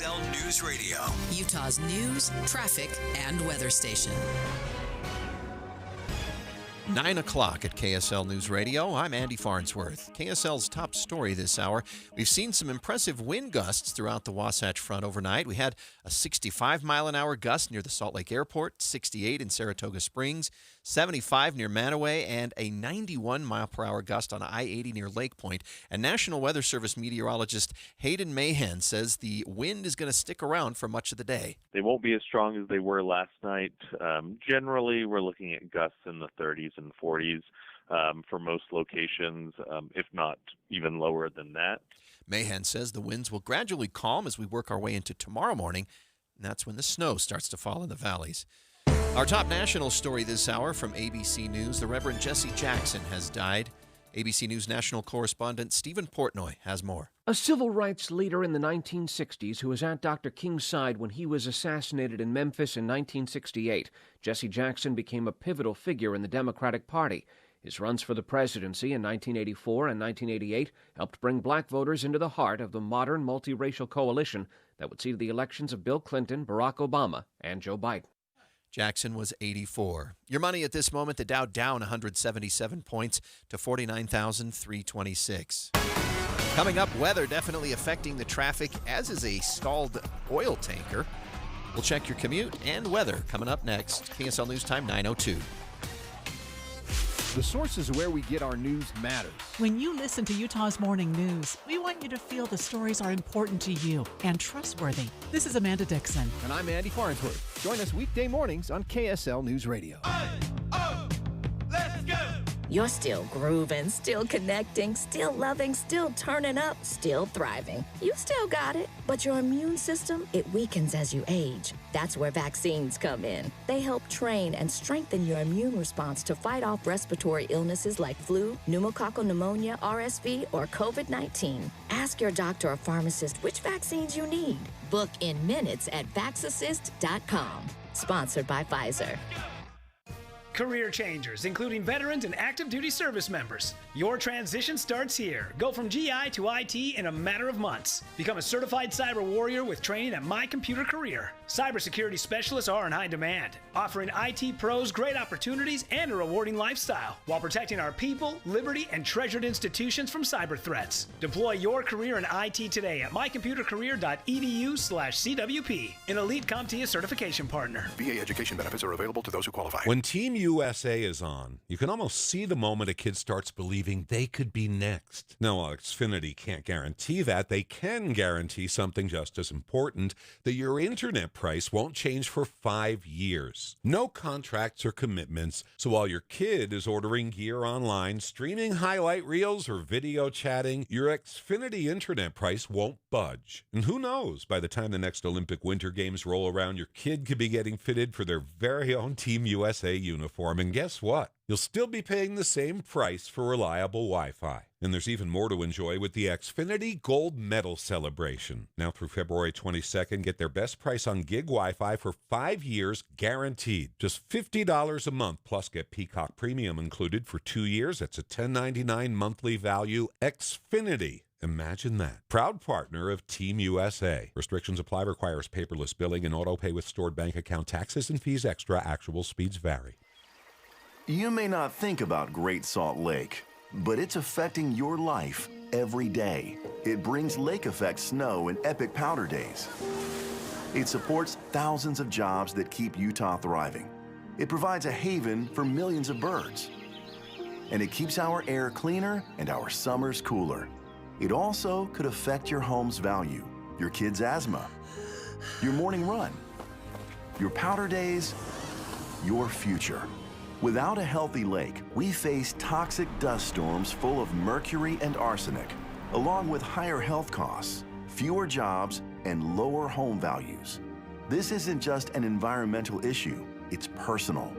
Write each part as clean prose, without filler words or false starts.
KSL News Radio, Utah's news, traffic, and weather station. 9 o'clock at KSL News Radio. I'm Andy Farnsworth. KSL's top story this hour. We've seen some impressive wind gusts throughout the Wasatch Front overnight. We had a 65-mile-an-hour gust near the Salt Lake Airport, 68 in Saratoga Springs, 75 near Manaway, and a 91-mile-per-hour gust on I-80 near Lake Point. And National Weather Service meteorologist Hayden Mahan says the wind is going to stick around for much of the day. They won't be as strong as they were last night. Generally, we're looking at gusts in the 30s and 40s for most locations, if not even lower than that. Mahan says the winds will gradually calm as we work our way into tomorrow morning, and that's when the snow starts to fall in the valleys. Our top national story this hour from ABC News, the Reverend Jesse Jackson has died. ABC News national correspondent Stephen Portnoy has more. A civil rights leader in the 1960s who was at Dr. King's side when he was assassinated in Memphis in 1968, Jesse Jackson became a pivotal figure in the Democratic Party. His runs for the presidency in 1984 and 1988 helped bring black voters into the heart of the modern multiracial coalition that would see the elections of Bill Clinton, Barack Obama, and Joe Biden. Jackson was 84. Your money at this moment, the Dow down 177 points to 49,326. Coming up, weather definitely affecting the traffic, as is a stalled oil tanker. We'll check your commute and weather coming up next. KSL News Time 9:02. The sources where we get our news matters. When you listen to Utah's Morning News, we want you to feel the stories are important to you and trustworthy. This is Amanda Dixon. And I'm Andy Farnsworth. Join us weekday mornings on KSL News Radio. Let's go! You're still grooving, still connecting, still loving, still turning up, still thriving. You still got it, but your immune system, it weakens as you age. That's where vaccines come in. They help train and strengthen your immune response to fight off respiratory illnesses like flu, pneumococcal pneumonia, RSV, or COVID-19. Ask your doctor or pharmacist which vaccines you need. Book in minutes at Vaxassist.com. Sponsored by Pfizer. Career changers, including veterans and active duty service members. Your transition starts here. Go from GI to IT in a matter of months. Become a certified cyber warrior with training at My Computer Career. Cybersecurity specialists are in high demand, offering IT pros great opportunities and a rewarding lifestyle while protecting our people, liberty, and treasured institutions from cyber threats. Deploy your career in IT today at mycomputercareer.edu/CWP, an elite CompTIA certification partner. VA education benefits are available to those who qualify. When Team USA is on, you can almost see the moment a kid starts believing they could be next. Now, while Xfinity can't guarantee that, they can guarantee something just as important, that your internet price won't change for 5 years. No contracts or commitments, so while your kid is ordering gear online, streaming highlight reels, or video chatting, your Xfinity internet price won't budge. And who knows, by the time the next Olympic Winter Games roll around, your kid could be getting fitted for their very own Team USA uniform. And guess what? You'll still be paying the same price for reliable Wi-Fi. And there's even more to enjoy with the Xfinity Gold Medal Celebration. Now through February 22nd, get their best price on gig Wi-Fi for 5 years guaranteed. Just $50 a month, plus get Peacock Premium included for 2 years. That's a $10.99 monthly value. Xfinity. Imagine that. Proud partner of Team USA. Restrictions apply. Requires paperless billing and auto pay with stored bank account. Taxes and fees extra. Actual speeds vary. You may not think about Great Salt Lake, but it's affecting your life every day. It brings lake effect snow and epic powder days. It supports thousands of jobs that keep Utah thriving. It provides a haven for millions of birds. And it keeps our air cleaner and our summers cooler. It also could affect your home's value, your kids' asthma, your morning run, your powder days, your future. Without a healthy lake, we face toxic dust storms full of mercury and arsenic, along with higher health costs, fewer jobs, and lower home values. This isn't just an environmental issue, it's personal.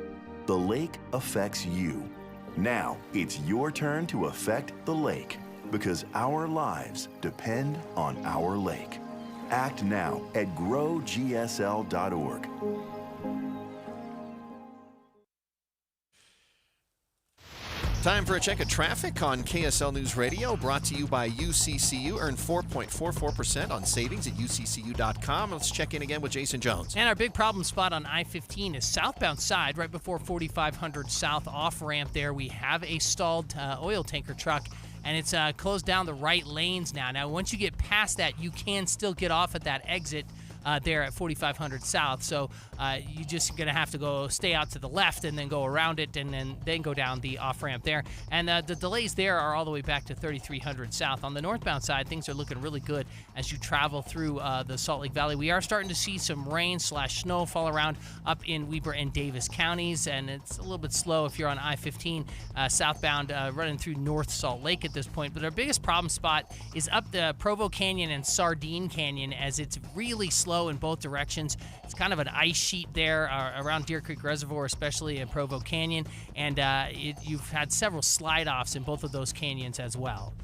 The lake affects you. Now, it's your turn to affect the lake, because our lives depend on our lake. Act now at growgsl.org. Time for a check of traffic on KSL News Radio, brought to you by UCCU. Earn 4.44% on savings at uccu.com. Let's check in again with Jason Jones. And our big problem spot on I-15 is southbound side, right before 4500 South off-ramp there. We have a stalled oil tanker truck, and it's closed down the right lanes now. Now, once you get past that, you can still get off at that exit there at 4500 South. So you're just going to have to go stay out to the left and then go around it and then go down the off-ramp there. And the delays there are all the way back to 3300 South. On the northbound side, things are looking really good as you travel through the Salt Lake Valley. We are starting to see some rain/snow fall around up in Weber and Davis counties, and it's a little bit slow if you're on I-15 southbound running through North Salt Lake at this point. But our biggest problem spot is up the Provo Canyon and Sardine Canyon, as it's really slow in both directions. It's kind of an ice sheet there around Deer Creek Reservoir, especially in Provo Canyon, and you've had several slide-offs in both of those canyons as well.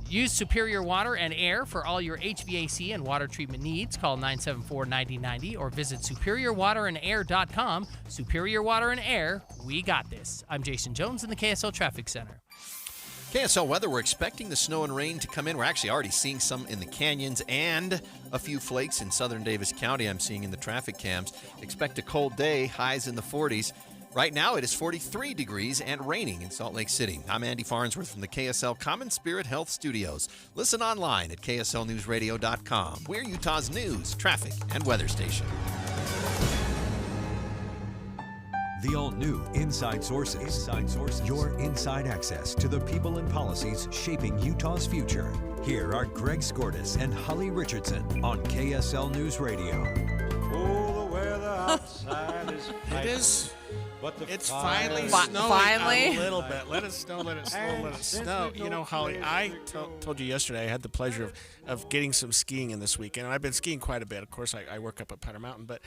Use Superior Water and Air for all your HVAC and water treatment needs. Call 974-9090 or visit superiorwaterandair.com. Superior Water and Air, we got this. I'm Jason Jones in the KSL Traffic Center. KSL weather, we're expecting the snow and rain to come in. We're actually already seeing some in the canyons and a few flakes in southern Davis County I'm seeing in the traffic cams. Expect a cold day, highs in the 40s. Right now it is 43 degrees and raining in Salt Lake City. I'm Andy Farnsworth from the KSL Common Spirit Health Studios. Listen online at kslnewsradio.com. We're Utah's news, traffic, and weather station. The all-new Inside Sources. Your inside access to the people and policies shaping Utah's future. Here are Greg Skordas and Holly Richardson on KSL News Radio. Oh, the weather outside is It is. But it's finally snowing a little bit. Let it snow, let it snow, let it snow. You know, Holly, I told you yesterday I had the pleasure of getting some skiing in this weekend. And I've been skiing quite a bit. Of course, I work up at Powder Mountain, but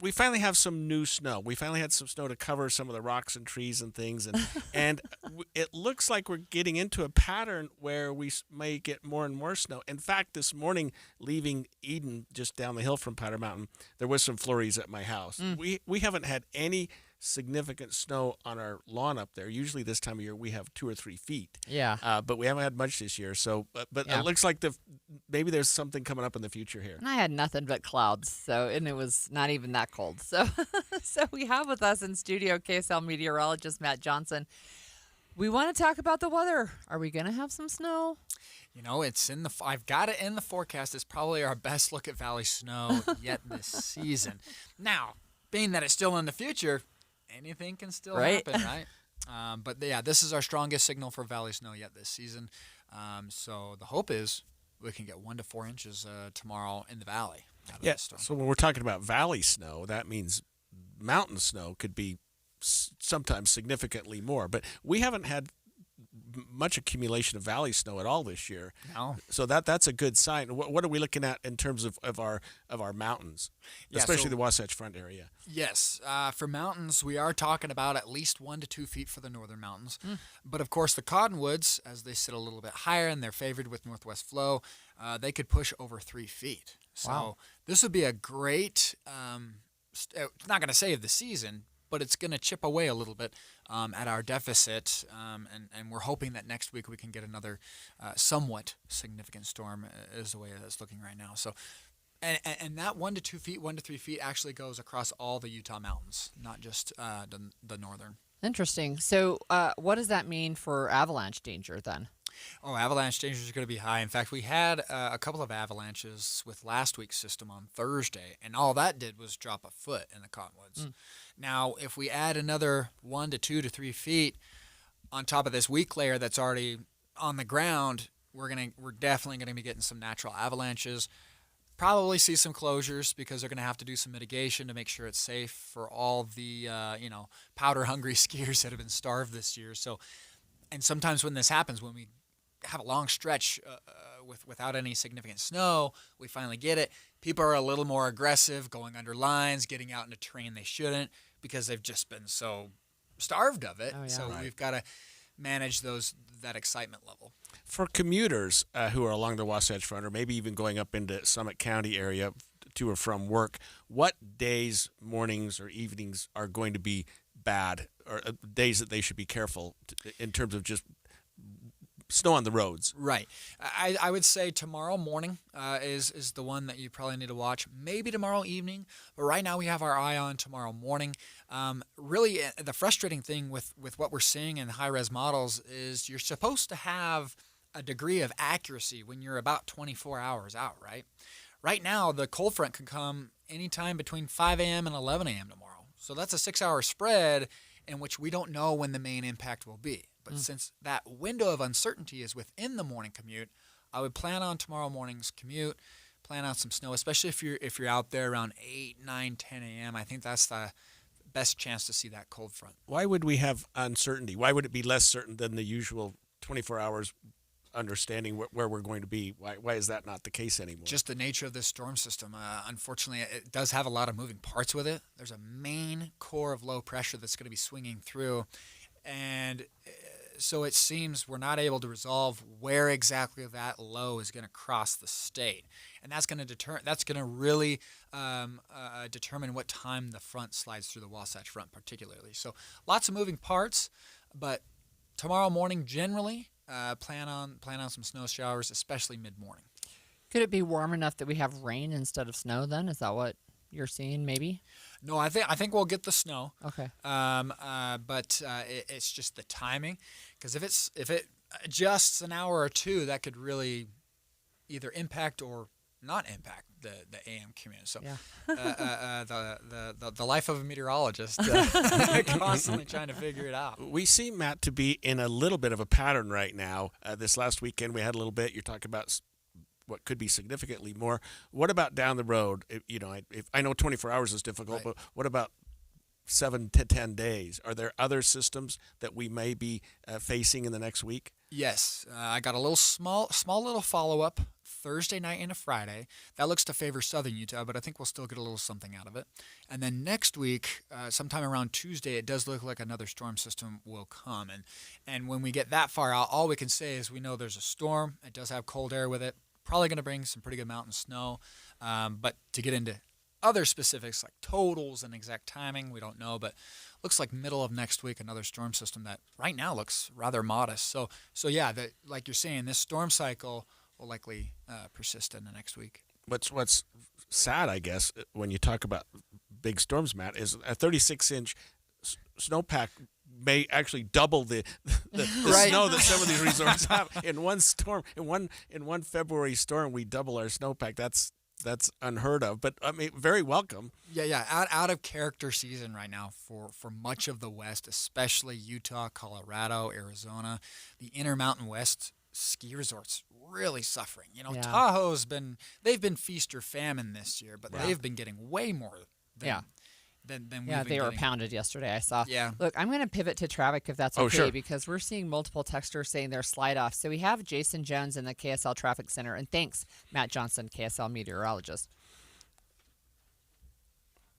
we finally have some new snow. We finally had some snow to cover some of the rocks and trees and things, and it looks like we're getting into a pattern where we may get more and more snow. In fact, this morning, leaving Eden, just down the hill from Powder Mountain, there was some flurries at my house. We haven't had any significant snow on our lawn up there. Usually this time of year we have 2 or 3 feet. Yeah. But we haven't had much this year. So, but Yeah. it looks like maybe there's something coming up in the future here. And I had nothing but clouds, and it was not even that cold. So, so we have with us in studio KSL meteorologist Matt Johnson. We want to talk about the weather. Are we going to have some snow? You know, it's in the. I've got it in the forecast. It's probably our best look at Valley snow yet this season. Now, being that it's still in the future, anything can still happen, right? But yeah, this is our strongest signal for Valley snow yet this season. So the hope is we can get 1 to 4 inches tomorrow in the Valley. Yes. So when we're talking about Valley snow, that means mountain snow could be sometimes significantly more. But we haven't had much accumulation of Valley snow at all this year. No. So that's a good sign. What are we looking at in terms of our mountains, especially the Wasatch Front area? Yes. For mountains, we are talking about at least 1 to 2 feet for the northern mountains. But of course, the Cottonwoods, as they sit a little bit higher and they're favored with northwest flow, they could push over 3 feet. So this would be a great, not going to save the season, but it's going to chip away a little bit at our deficit, and we're hoping that next week we can get another somewhat significant storm is the way it's looking right now. So, and that 1 to 2 feet, 1 to 3 feet actually goes across all the Utah mountains, not just the northern. Interesting. So what does that mean for avalanche danger then? Oh, avalanche danger is going to be high. In fact, we had a couple of avalanches with last week's system on Thursday, and all that did was drop a foot in the Cottonwoods. Now, if we add another 1 to 2 to 3 feet on top of this weak layer that's already on the ground, we're definitely going to be getting some natural avalanches. Probably see some closures because they're going to have to do some mitigation to make sure it's safe for all the powder-hungry skiers that have been starved this year. So, and sometimes when this happens, when we have a long stretch without any significant snow, we finally get it. People are a little more aggressive, going under lines, getting out into terrain they shouldn't because they've just been so starved of it. Oh, yeah. So we've got to manage that excitement level. For commuters who are along the Wasatch Front or maybe even going up into Summit County area to or from work, what days, mornings, or evenings are going to be bad or days that they should be careful in terms of just snow on the roads? Right. I would say tomorrow morning is the one that you probably need to watch. Maybe tomorrow evening, but right now we have our eye on tomorrow morning. Really, the frustrating thing with what we're seeing in high-res models is you're supposed to have a degree of accuracy when you're about 24 hours out, right? Right now, the cold front can come anytime between 5 a.m. and 11 a.m. tomorrow. So that's a 6-hour spread in which we don't know when the main impact will be. But since that window of uncertainty is within the morning commute, I would plan on tomorrow morning's commute, plan on some snow, especially if you're out there around 8, 9, 10 a.m. I think that's the best chance to see that cold front. Why would we have uncertainty? Why would it be less certain than the usual 24 hours understanding where we're going to be? Why is that not the case anymore? Just the nature of this storm system. Unfortunately, it does have a lot of moving parts with it. There's a main core of low pressure that's going to be swinging through, and so it seems we're not able to resolve where exactly that low is going to cross the state, and that's going to really determine what time the front slides through the Wasatch Front, particularly. So lots of moving parts, but tomorrow morning generally. Plan on some snow showers, especially mid-morning. Could it be warm enough that we have rain instead of snow then? Is that what you're seeing maybe? No, I think we'll get the snow. Okay. But it's just the timing, because if it adjusts an hour or two, that could really either impact or not impact the AM commute. So the life of a meteorologist, constantly trying to figure it out. We seem, Matt, to be in a little bit of a pattern right now. This last weekend we had a little bit. You're talking about what could be significantly more. What about down the road? If I know 24 hours is difficult, but what about 7 to 10 days? Are there other systems that we may be facing in the next week? Yes, I got a little small little follow-up Thursday night into Friday. That looks to favor southern Utah, but I think we'll still get a little something out of it. And then next week, sometime around Tuesday, it does look like another storm system will come. And when we get that far out, all we can say is we know there's a storm. It does have cold air with it. Probably going to bring some pretty good mountain snow. But to get into other specifics like totals and exact timing, we don't know, but looks like middle of next week, another storm system that right now looks rather modest. So yeah, like you're saying, this storm cycle will likely persist in the next week. What's sad, I guess, when you talk about big storms, Matt, is a 36-inch snowpack may actually double the snow that some of these resorts have. In one storm, in one February storm, we double our snowpack. That's unheard of, but I mean, very welcome. Yeah. Out of character season right now for much of the West, especially Utah, Colorado, Arizona, the Intermountain West ski resorts really suffering. Tahoe's they've been feast or famine this year, but they've been getting way more than we've been they were getting. pounded yesterday. I saw. Yeah. Look, I'm going to pivot to traffic if that's okay, because we're seeing multiple texters saying they're slide off. So we have Jason Jones in the KSL Traffic Center, and thanks, Matt Johnson, KSL meteorologist.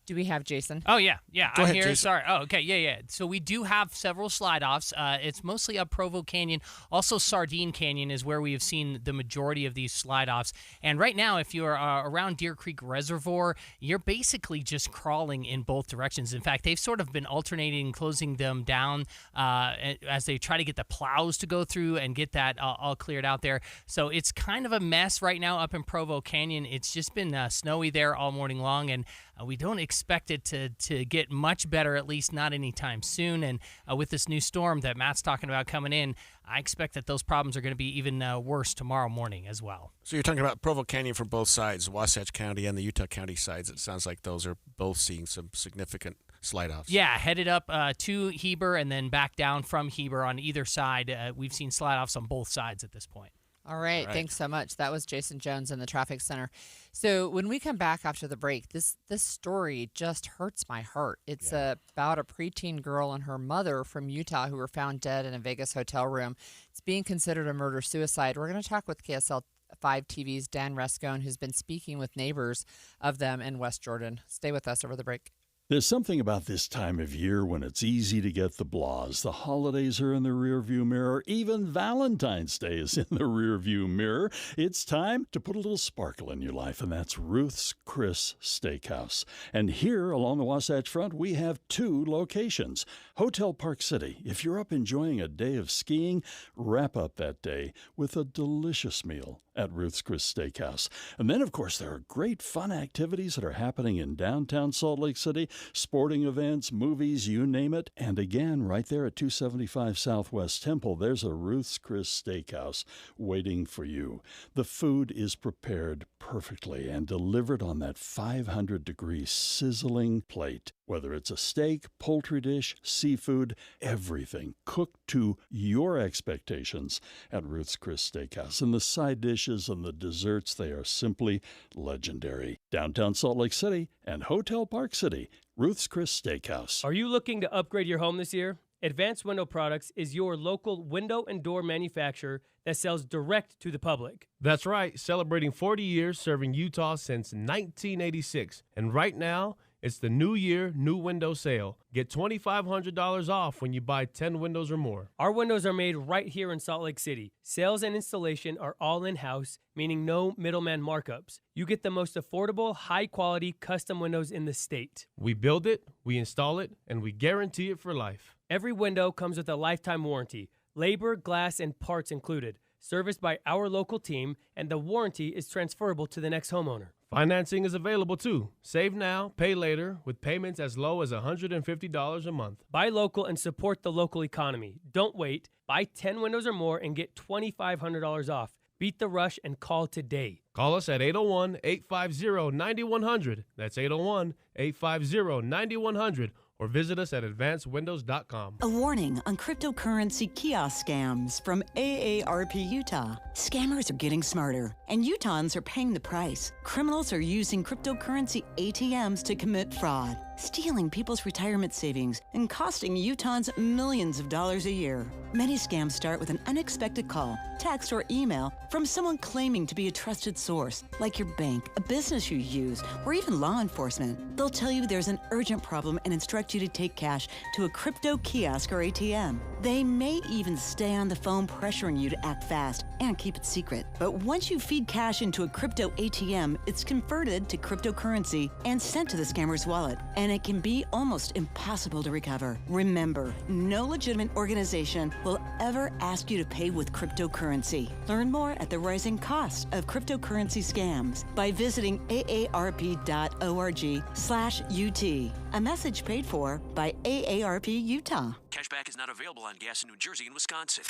Do we have Jason? Oh, yeah. Go I'm ahead, here. Jason. Sorry. Oh, okay. Yeah. So we do have several slide-offs. It's mostly up Provo Canyon. Also, Sardine Canyon is where we have seen the majority of these slide-offs. And right now, if you're around Deer Creek Reservoir, you're basically just crawling in both directions. In fact, they've sort of been alternating, closing them down as they try to get the plows to go through and get that all cleared out there. So it's kind of a mess right now up in Provo Canyon. It's just been snowy there all morning long, and we don't expect it to get much better, at least not anytime soon. And with this new storm that Matt's talking about coming in, I expect that those problems are going to be even worse tomorrow morning as well. So you're talking about Provo Canyon from both sides, Wasatch County and the Utah County sides. It sounds like those are both seeing some significant slide-offs. Yeah, headed up to Heber and then back down from Heber on either side. We've seen slide-offs on both sides at this point. All right. Thanks so much. That was Jason Jones in the Traffic Center. So when we come back after the break, this story just hurts my heart. It's about a preteen girl and her mother from Utah who were found dead in a Vegas hotel room. It's being considered a murder-suicide. We're going to talk with KSL 5 TV's Dan Rescone, who's been speaking with neighbors of them in West Jordan. Stay with us over the break. There's something about this time of year when it's easy to get the blahs. The holidays are in the rearview mirror. Even Valentine's Day is in the rearview mirror. It's time to put a little sparkle in your life, and that's Ruth's Chris Steakhouse. And here along the Wasatch Front, we have 2 locations. Hotel Park City. If you're up enjoying a day of skiing, wrap up that day with a delicious meal at Ruth's Chris Steakhouse. And then, of course, there are great fun activities that are happening in downtown Salt Lake City. Sporting events, movies, you name it. And again, right there at 275 Southwest Temple, there's a Ruth's Chris Steakhouse waiting for you. The food is prepared perfectly and delivered on that 500-degree sizzling plate. Whether it's a steak, poultry dish, seafood, everything cooked to your expectations at Ruth's Chris Steakhouse. And the side dishes and the desserts, they are simply legendary. Downtown Salt Lake City and Hotel Park City, Ruth's Chris Steakhouse. Are you looking to upgrade your home this year? Advanced Window Products is your local window and door manufacturer that sells direct to the public. That's right, celebrating 40 years serving Utah since 1986. And right now, it's the New Year, New Window Sale. Get $2,500 off when you buy 10 windows or more. Our windows are made right here in Salt Lake City. Sales and installation are all in-house, meaning no middleman markups. You get the most affordable, high-quality custom windows in the state. We build it, we install it, and we guarantee it for life. Every window comes with a lifetime warranty, labor, glass, and parts included, serviced by our local team, and the warranty is transferable to the next homeowner. Financing is available too. Save now, pay later, with payments as low as $150 a month. Buy local and support the local economy. Don't wait. Buy 10 windows or more and get $2,500 off. Beat the rush and call today. Call us at 801-850-9100. That's 801-850-9100. Or visit us at advancedwindows.com. A warning on cryptocurrency kiosk scams from AARP Utah. Scammers are getting smarter, and Utahns are paying the price. Criminals are using cryptocurrency ATMs to commit fraud, stealing people's retirement savings and costing Utahns millions of dollars a year. Many scams start with an unexpected call, text, or email from someone claiming to be a trusted source, like your bank, a business you use, or even law enforcement. They'll tell you there's an urgent problem and instruct you to take cash to a crypto kiosk or ATM. They may even stay on the phone pressuring you to act fast and keep it secret. But once you feed cash into a crypto ATM, it's converted to cryptocurrency and sent to the scammer's wallet, and it can be almost impossible to recover. Remember, no legitimate organization will ever ask you to pay with cryptocurrency. Learn more at the rising cost of cryptocurrency scams by visiting aarp.org/UT. A message paid for by AARP Utah. Cashback is not available on gas in New Jersey and Wisconsin.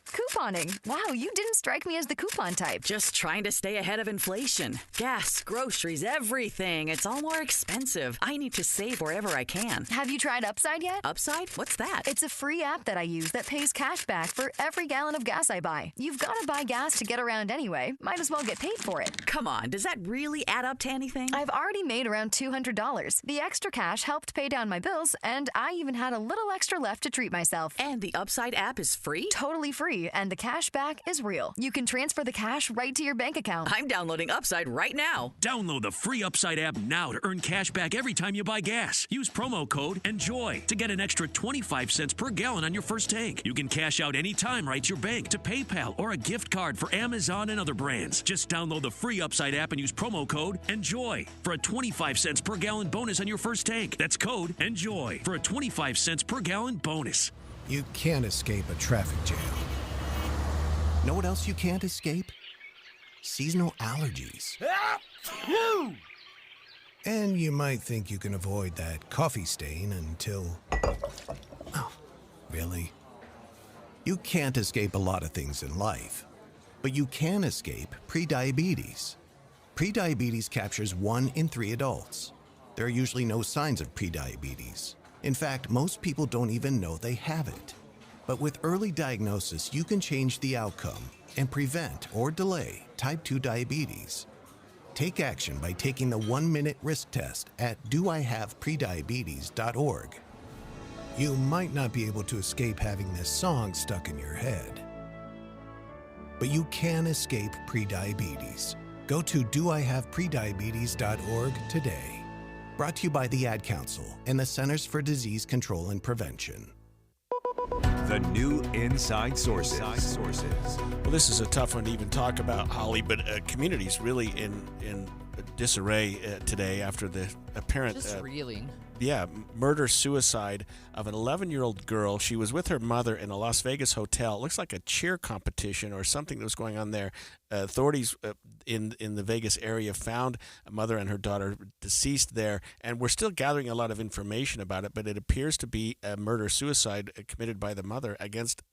Couponing. Wow, you didn't strike me as the coupon type. Just trying to stay ahead of inflation. Gas, groceries, everything. It's all more expensive. I need to save wherever I can. Have you tried Upside yet? Upside? What's that? It's a free app that I use that pays cash back for every gallon of gas I buy. You've got to buy gas to get around anyway. Might as well get paid for it. Come on, does that really add up to anything? I've already made around $200. The extra cash helped pay down my bills, and I even had a little extra left to treat myself. And the Upside app is free? Totally free, and the cash back is real. You can transfer the cash right to your bank account. I'm downloading Upside right now. Download the free Upside app now to earn cash back every time you buy gas. Use promo code ENJOY to get an extra 25 cents per gallon on your first tank. You can cash out anytime right to your bank, to PayPal, or a gift card for Amazon and other brands. Just download the free Upside app and use promo code ENJOY for a 25 cents per gallon bonus on your first tank. That's code ENJOY for a 25 cents per gallon bonus. You can't escape a traffic jam. Know what else you can't escape? Seasonal allergies. And you might think you can avoid that coffee stain until... Oh, really? You can't escape a lot of things in life, but you can escape prediabetes. Prediabetes captures 1 in 3 adults. There are usually no signs of prediabetes. In fact, most people don't even know they have it. But with early diagnosis, you can change the outcome and prevent or delay type 2 diabetes. Take action by taking the 1-minute risk test at doihaveprediabetes.org. You might not be able to escape having this song stuck in your head, but you can escape prediabetes. Go to doihaveprediabetes.org today. Brought to you by the Ad Council and the Centers for Disease Control and Prevention. The new Inside Sources. Well, this is a tough one to even talk about, Holly, but community's really in disarray today after the apparent Just reeling. Murder-suicide of an 11-year-old girl. She was with her mother in a Las Vegas hotel. It looks like a cheer competition or something that was going on there. Authorities in the Vegas area found a mother and her daughter deceased there, and we're still gathering a lot of information about it, but it appears to be a murder-suicide committed by the mother against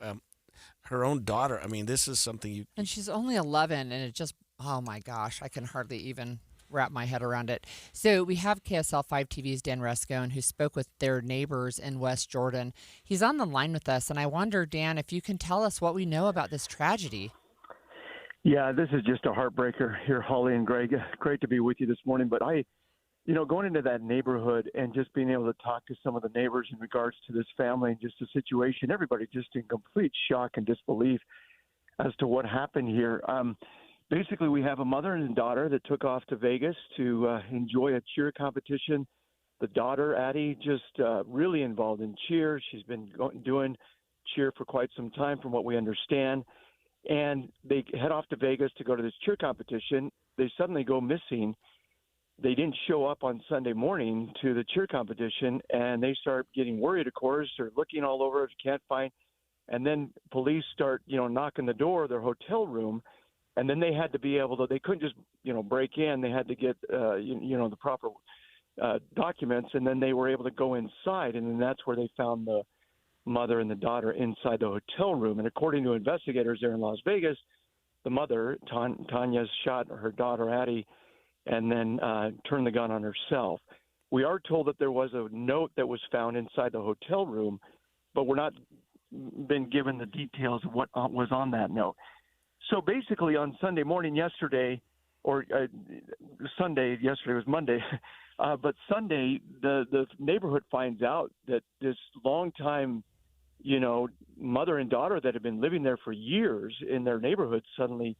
her own daughter. I mean, this is something you... And she's only 11, and it just, oh my gosh, I can hardly even wrap my head around it. So we have KSL 5 TV's Dan Rescone, who spoke with their neighbors in West Jordan. He's on the line with us, and I wonder, Dan, if you can tell us what we know about this tragedy. Yeah, this is just a heartbreaker here, Holly and Greg. Great to be with you this morning. But going into that neighborhood and just being able to talk to some of the neighbors in regards to this family and just the situation, everybody just in complete shock and disbelief as to what happened here. Basically, we have a mother and a daughter that took off to Vegas to enjoy a cheer competition. The daughter, Addie, just really involved in cheer. She's been doing cheer for quite some time, from what we understand. And they head off to Vegas to go to this cheer competition. They suddenly go missing. They didn't show up on Sunday morning to the cheer competition, and they start getting worried, of course. They're looking all over if you can't find. And then police start, knocking the door of their hotel room. And then they had to be able to, they couldn't just, break in. They had to get, the proper documents. And then they were able to go inside. And then that's where they found the mother and the daughter inside the hotel room. And according to investigators there in Las Vegas, the mother, Tanya, shot her daughter, Addie, and then turned the gun on herself. We are told that there was a note that was found inside the hotel room, but we're not been given the details of what was on that note. So basically on Sunday morning yesterday, yesterday was Monday, but Sunday the neighborhood finds out that this longtime, mother and daughter that had been living there for years in their neighborhood, suddenly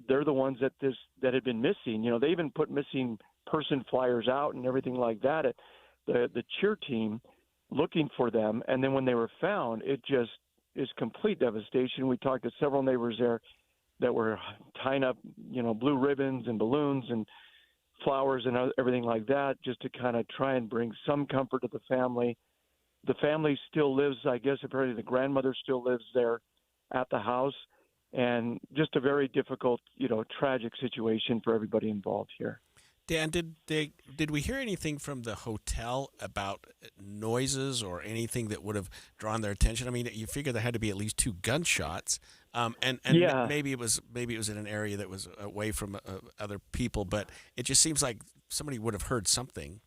they're the ones that had been missing. They even put missing person flyers out and everything like that at the cheer team looking for them. And then when they were found, it just is complete devastation. We talked to several neighbors there that were tying up, blue ribbons and balloons and flowers and everything like that, just to kind of try and bring some comfort to the family. The family still lives, I guess, apparently the grandmother still lives there at the house, and just a very difficult, tragic situation for everybody involved here. Dan, did we hear anything from the hotel about noises or anything that would have drawn their attention? I mean, you figure there had to be at least 2 gunshots, and yeah. maybe it was in an area that was away from other people, but it just seems like somebody would have heard something.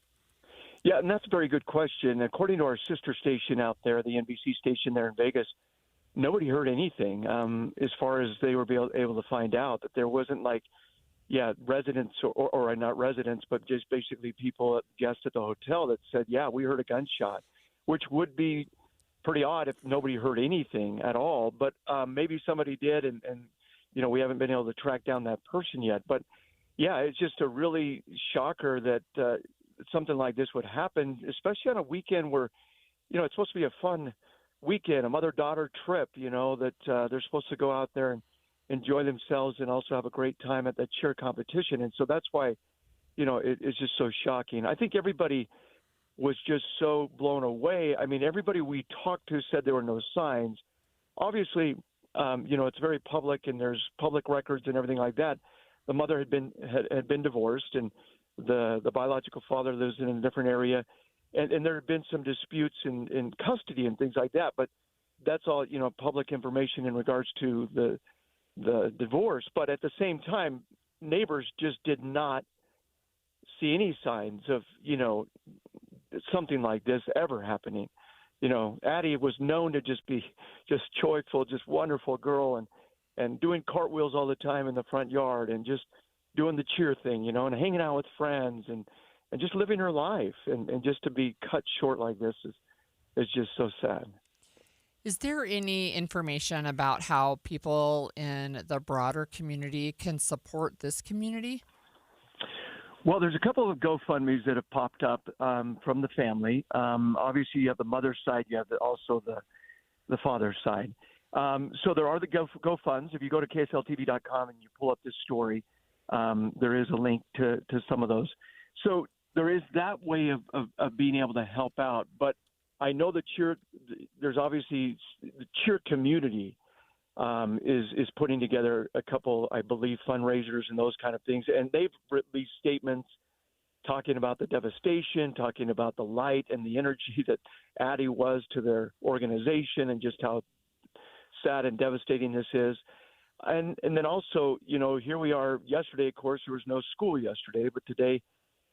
Yeah, and that's a very good question. According to our sister station out there, the NBC station there in Vegas, nobody heard anything as far as they were able to find out. That there wasn't residents or not residents, but just basically people, guests at the hotel that said, yeah, we heard a gunshot, which would be pretty odd if nobody heard anything at all. But maybe somebody did, and we haven't been able to track down that person yet. But, yeah, it's just a really shocker that something like this would happen, especially on a weekend where, it's supposed to be a fun weekend, a mother-daughter trip, that they're supposed to go out there and enjoy themselves and also have a great time at that cheer competition. And so that's why, it's just so shocking. I think everybody was just so blown away. I mean, everybody we talked to said there were no signs. Obviously, it's very public and there's public records and everything like that. The mother had been divorced, and the biological father lives in a different area. And there had been some disputes in custody and things like that. But that's all, public information in regards to the divorce. But at the same time, neighbors just did not see any signs of, something like this ever happening. Addie was known to just be just joyful, just wonderful girl, and doing cartwheels all the time in the front yard and just doing the cheer thing, and hanging out with friends and just living her life. And just to be cut short like this is just so sad. Is there any information about how people in the broader community can support this community? Well, there's a couple of GoFundMes that have popped up from the family. Obviously, you have the mother's side. You have also the father's side. So there are the GoFunds. If you go to KSLTV.com and you pull up this story, there is a link to some of those. So there is that way of being able to help out. But I know there's obviously the cheer community is putting together a couple, I believe, fundraisers and those kind of things. And they've released statements talking about the devastation, talking about the light and the energy that Addie was to their organization and just how sad and devastating this is. And then also, here we are yesterday, of course, there was no school yesterday, but today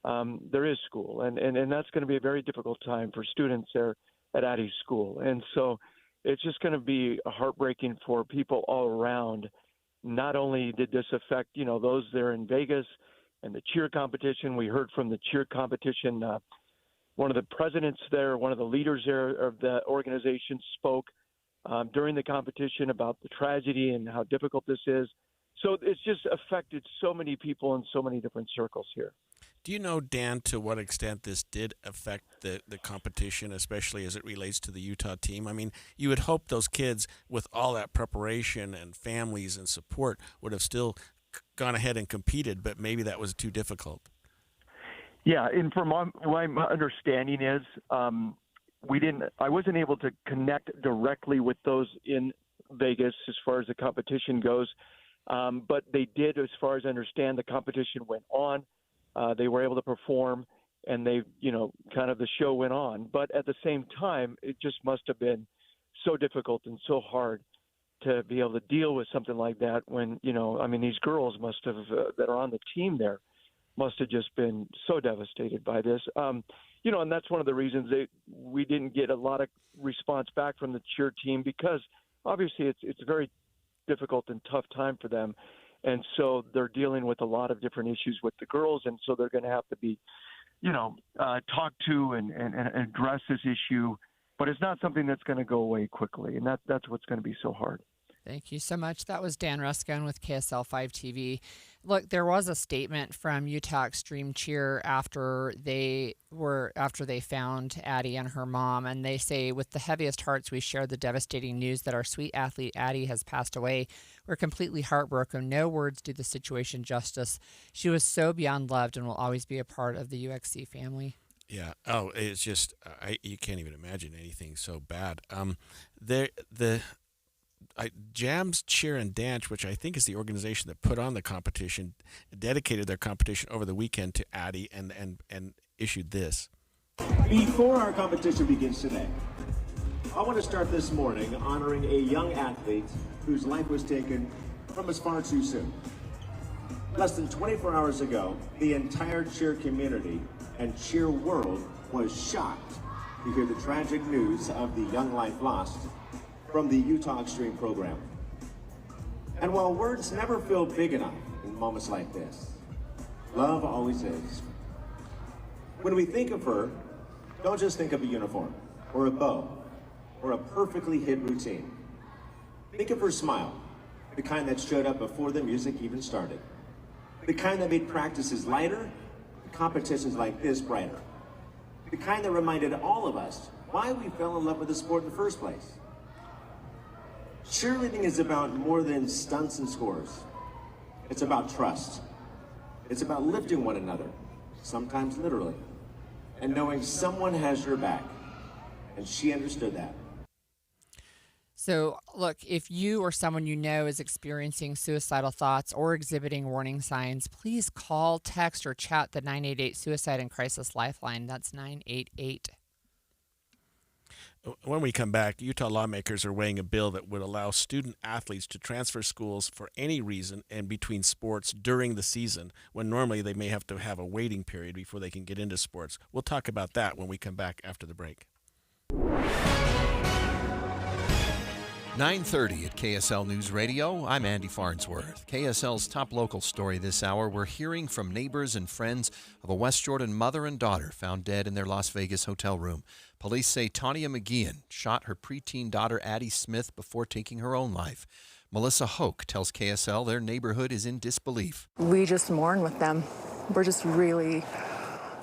there is school. And that's going to be a very difficult time for students there at Addie's school. And so it's just going to be heartbreaking for people all around. Not only did this affect, those there in Vegas and the cheer competition. We heard from the cheer competition. One of the presidents there, one of the leaders there of the organization spoke during the competition about the tragedy and how difficult this is. So it's just affected so many people in so many different circles here. Do you know, Dan, to what extent this did affect the competition, especially as it relates to the Utah team? I mean, you would hope those kids, with all that preparation and families and support, would have still gone ahead and competed, but maybe that was too difficult. Yeah, and from my understanding is I wasn't able to connect directly with those in Vegas as far as the competition goes, but they did, as far as I understand, the competition went on. They were able to perform, and they, kind of the show went on. But at the same time, it just must have been so difficult and so hard to be able to deal with something like that when, these girls must have, that are on the team there, must have just been so devastated by this. And that's one of the reasons we didn't get a lot of response back from the cheer team, because obviously it's a very difficult and tough time for them. And so they're dealing with a lot of different issues with the girls, and so they're going to have to be, talked to and address this issue. But it's not something that's going to go away quickly, and that's what's going to be so hard. Thank you so much. That was Dan Ruscone with KSL 5 TV. Look, there was a statement from Utah Extreme Cheer after they found Addie and her mom, and they say, "With the heaviest hearts, we share the devastating news that our sweet athlete Addie has passed away. We're completely heartbroken. No words do the situation justice. She was so beyond loved and will always be a part of the UXC family." Yeah. Oh, it's just you can't even imagine anything so bad. Jams, Cheer, and Dance, which I think is the organization that put on the competition, dedicated their competition over the weekend to Addie and issued this. Before our competition begins today, I want to start this morning honoring a young athlete whose life was taken from us far too soon. Less than 24 hours ago, the entire cheer community and cheer world was shocked to hear the tragic news of the young life lost from the Utah Extreme program. And while words never feel big enough in moments like this, love always is. When we think of her, don't just think of a uniform or a bow or a perfectly hit routine. Think of her smile, the kind that showed up before the music even started, the kind that made practices lighter, competitions like this brighter, the kind that reminded all of us why we fell in love with the sport in the first place. Cheerleading is about more than stunts and scores. It's about trust. It's about lifting one another, sometimes literally, and knowing someone has your back. And she understood that. So, look, if you or someone you know is experiencing suicidal thoughts or exhibiting warning signs, please call, text, or chat the 988 Suicide and Crisis Lifeline. That's 988. When we come back, Utah lawmakers are weighing a bill that would allow student athletes to transfer schools for any reason and between sports during the season, when normally they may have to have a waiting period before they can get into sports. We'll talk about that when we come back after the break. 9:30 at KSL News Radio. I'm Andy Farnsworth. KSL's top local story this hour. We're hearing from neighbors and friends of a West Jordan mother and daughter found dead in their Las Vegas hotel room. Police say Tanya McGeehan shot her preteen daughter Addie Smith before taking her own life. Melissa Hoke tells KSL their neighborhood is in disbelief. We just mourn with them. We're just really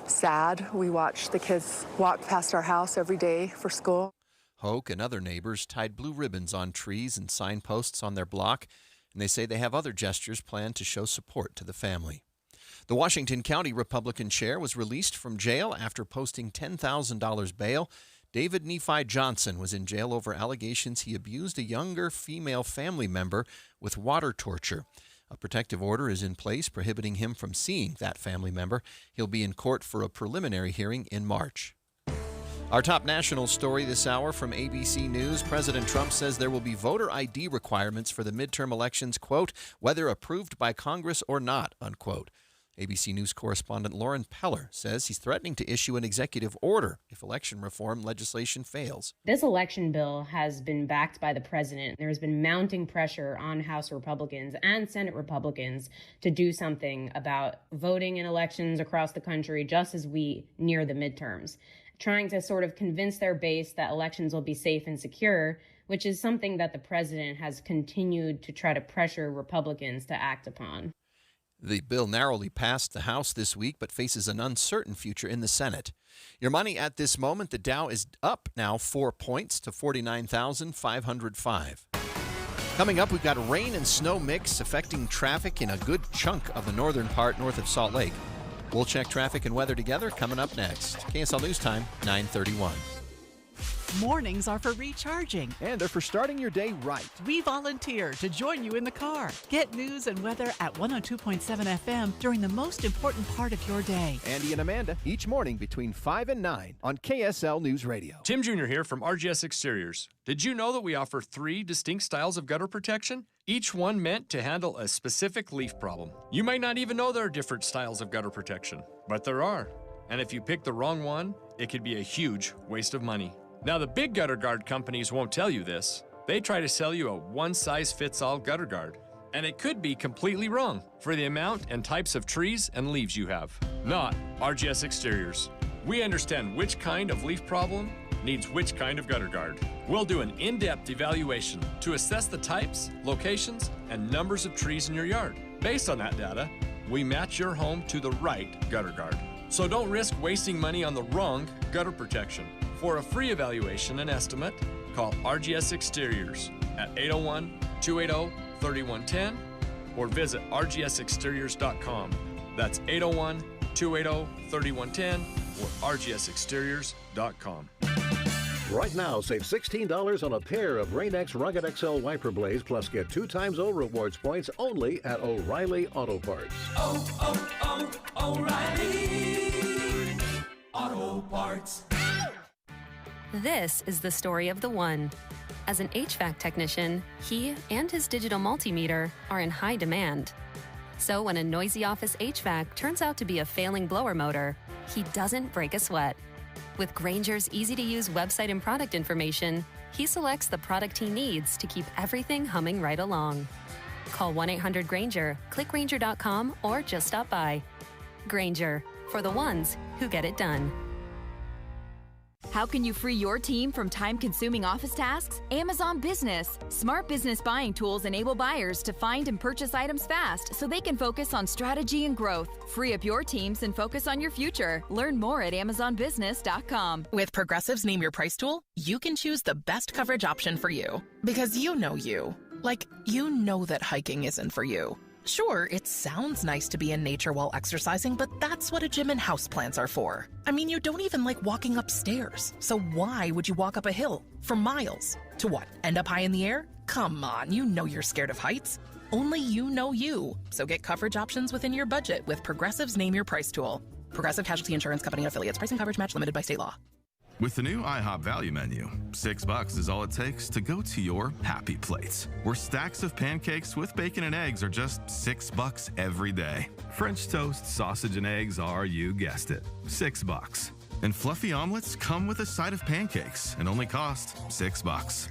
sad. We watch the kids walk past our house every day for school. Hoke and other neighbors tied blue ribbons on trees and signposts on their block, and they say they have other gestures planned to show support to the family. The Washington County Republican chair was released from jail after posting $10,000 bail. David Nephi Johnson was in jail over allegations he abused a younger female family member with water torture. A protective order is in place prohibiting him from seeing that family member. He'll be in court for a preliminary hearing in March. Our top national story this hour from ABC News. President Trump says there will be voter ID requirements for the midterm elections, quote, whether approved by Congress or not, unquote. ABC News correspondent Lauren Peller says he's threatening to issue an executive order if election reform legislation fails. This election bill has been backed by the president. There has been mounting pressure on House Republicans and Senate Republicans to do something about voting in elections across the country just as we near the midterms, trying to sort of convince their base that elections will be safe and secure, which is something that the president has continued to try to pressure Republicans to act upon. The bill narrowly passed the House this week, but faces an uncertain future in the Senate. Your money at this moment, the Dow is up now 4 points to 49,505. Coming up, we've got a rain and snow mix affecting traffic in a good chunk of the northern part north of Salt Lake. We'll check traffic and weather together coming up next. KSL News Time, 9:31. Mornings are for recharging. And they're for starting your day right. We volunteer to join you in the car. Get news and weather at 102.7 FM during the most important part of your day. Andy and Amanda, each morning between 5 and 9 on KSL News Radio. Tim Jr. here from RGS Exteriors. Did you know that we offer 3 distinct styles of gutter protection? Each one meant to handle a specific leaf problem. You might not even know there are different styles of gutter protection, but there are. And if you pick the wrong one, it could be a huge waste of money. Now, the big gutter guard companies won't tell you this. They try to sell you a one-size-fits-all gutter guard. And it could be completely wrong for the amount and types of trees and leaves you have. Not RGS Exteriors. We understand which kind of leaf problem needs which kind of gutter guard. We'll do an in-depth evaluation to assess the types, locations, and numbers of trees in your yard. Based on that data, we match your home to the right gutter guard. So don't risk wasting money on the wrong gutter protection. For a free evaluation and estimate, call RGS Exteriors at 801-280-3110 or visit rgsexteriors.com. That's 801-280-3110 or rgsexteriors.com. Right now, save $16 on a pair of Rain-X Rugged XL wiper blades, plus get 2 times O rewards points only at O'Reilly Auto Parts. O'Reilly Auto Parts. This is the story of the one. As an HVAC technician, he and his digital multimeter are in high demand. So when a noisy office HVAC turns out to be a failing blower motor, he doesn't break a sweat. With Grainger's easy-to-use website and product information, he selects the product he needs to keep everything humming right along. Call 1-800-GRAINGER, click Grainger.com, or just stop by. Grainger, for the ones who get it done. How can you free your team from time-consuming office tasks? Amazon Business. Smart business buying tools enable buyers to find and purchase items fast so they can focus on strategy and growth. Free up your teams and focus on your future. Learn more at amazonbusiness.com. With Progressive's Name Your Price tool, you can choose the best coverage option for you. Because you know you. Like, you know that hiking isn't for you. Sure, it sounds nice to be in nature while exercising, but that's what a gym and houseplants are for. I mean, you don't even like walking upstairs. So why would you walk up a hill for miles? To what, end up high in the air? Come on, you know you're scared of heights. Only you know you. So get coverage options within your budget with Progressive's Name Your Price tool. Progressive Casualty Insurance Company and Affiliates. Price and coverage match limited by state law. With the new IHOP value menu, $6 is all it takes to go to your happy place, where stacks of pancakes with bacon and eggs are just $6 every day. French toast, sausage, and eggs are, you guessed it, $6. And fluffy omelets come with a side of pancakes and only cost $6.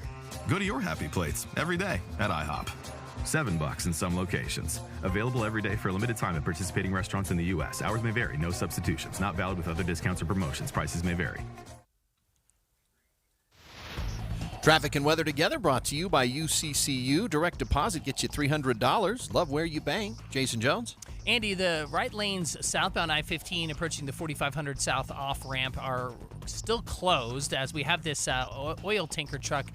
Go to your happy plates every day at IHOP. $7 in some locations. Available every day for a limited time at participating restaurants in the U.S. Hours may vary. No substitutions. Not valid with other discounts or promotions. Prices may vary. Traffic and weather together brought to you by UCCU. Direct deposit gets you $300. Love where you bank. Jason Jones. Andy, the right lanes southbound I-15 approaching the 4500 South off-ramp are still closed as we have this oil tanker truck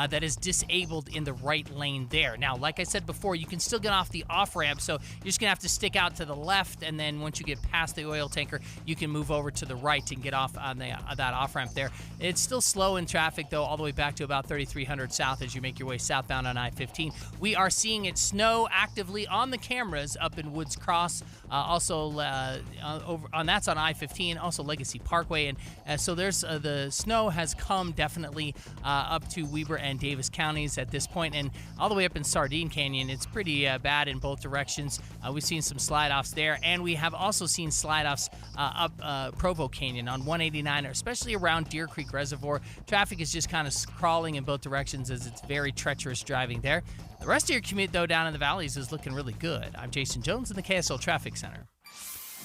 that is disabled in the right lane there. Now, like I said before, you can still get off the off-ramp, so you're just going to have to stick out to the left, and then once you get past the oil tanker, you can move over to the right and get off on that off-ramp there. It's still slow in traffic, though, all the way back to about 3300 South as you make your way southbound on I-15. We are seeing it snow actively on the cameras up in Woods Cross. That's on I-15, also Legacy Parkway, and so there's the snow has come definitely up to Weber and Davis counties at this point, and all the way up in Sardine Canyon. It's pretty bad in both directions. We've seen some slide-offs there, and we have also seen slide-offs up Provo Canyon on 189, especially around Deer Creek Reservoir. Traffic is just kind of crawling in both directions as it's very treacherous driving there. The rest of your commute, though, down in the valleys is looking really good. I'm Jason Jones in the KSL Traffic Center.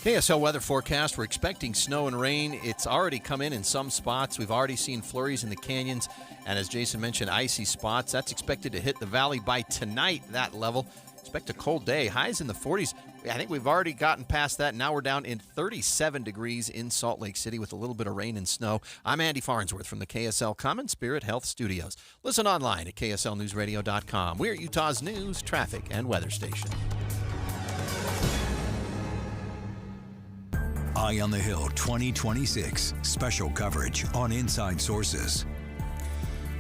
KSL weather forecast. We're expecting snow and rain. It's already come in some spots. We've already seen flurries in the canyons. And as Jason mentioned, icy spots. That's expected to hit the valley by tonight, that level. Expect a cold day. Highs in the 40s. I think we've already gotten past that. Now we're down in 37 degrees in Salt Lake City with a little bit of rain and snow. I'm Andy Farnsworth from the KSL Common Spirit Health Studios. Listen online at KSLNewsRadio.com. We're Utah's news, traffic, and weather station. Eye on the Hill 2026. Special coverage on Inside Sources.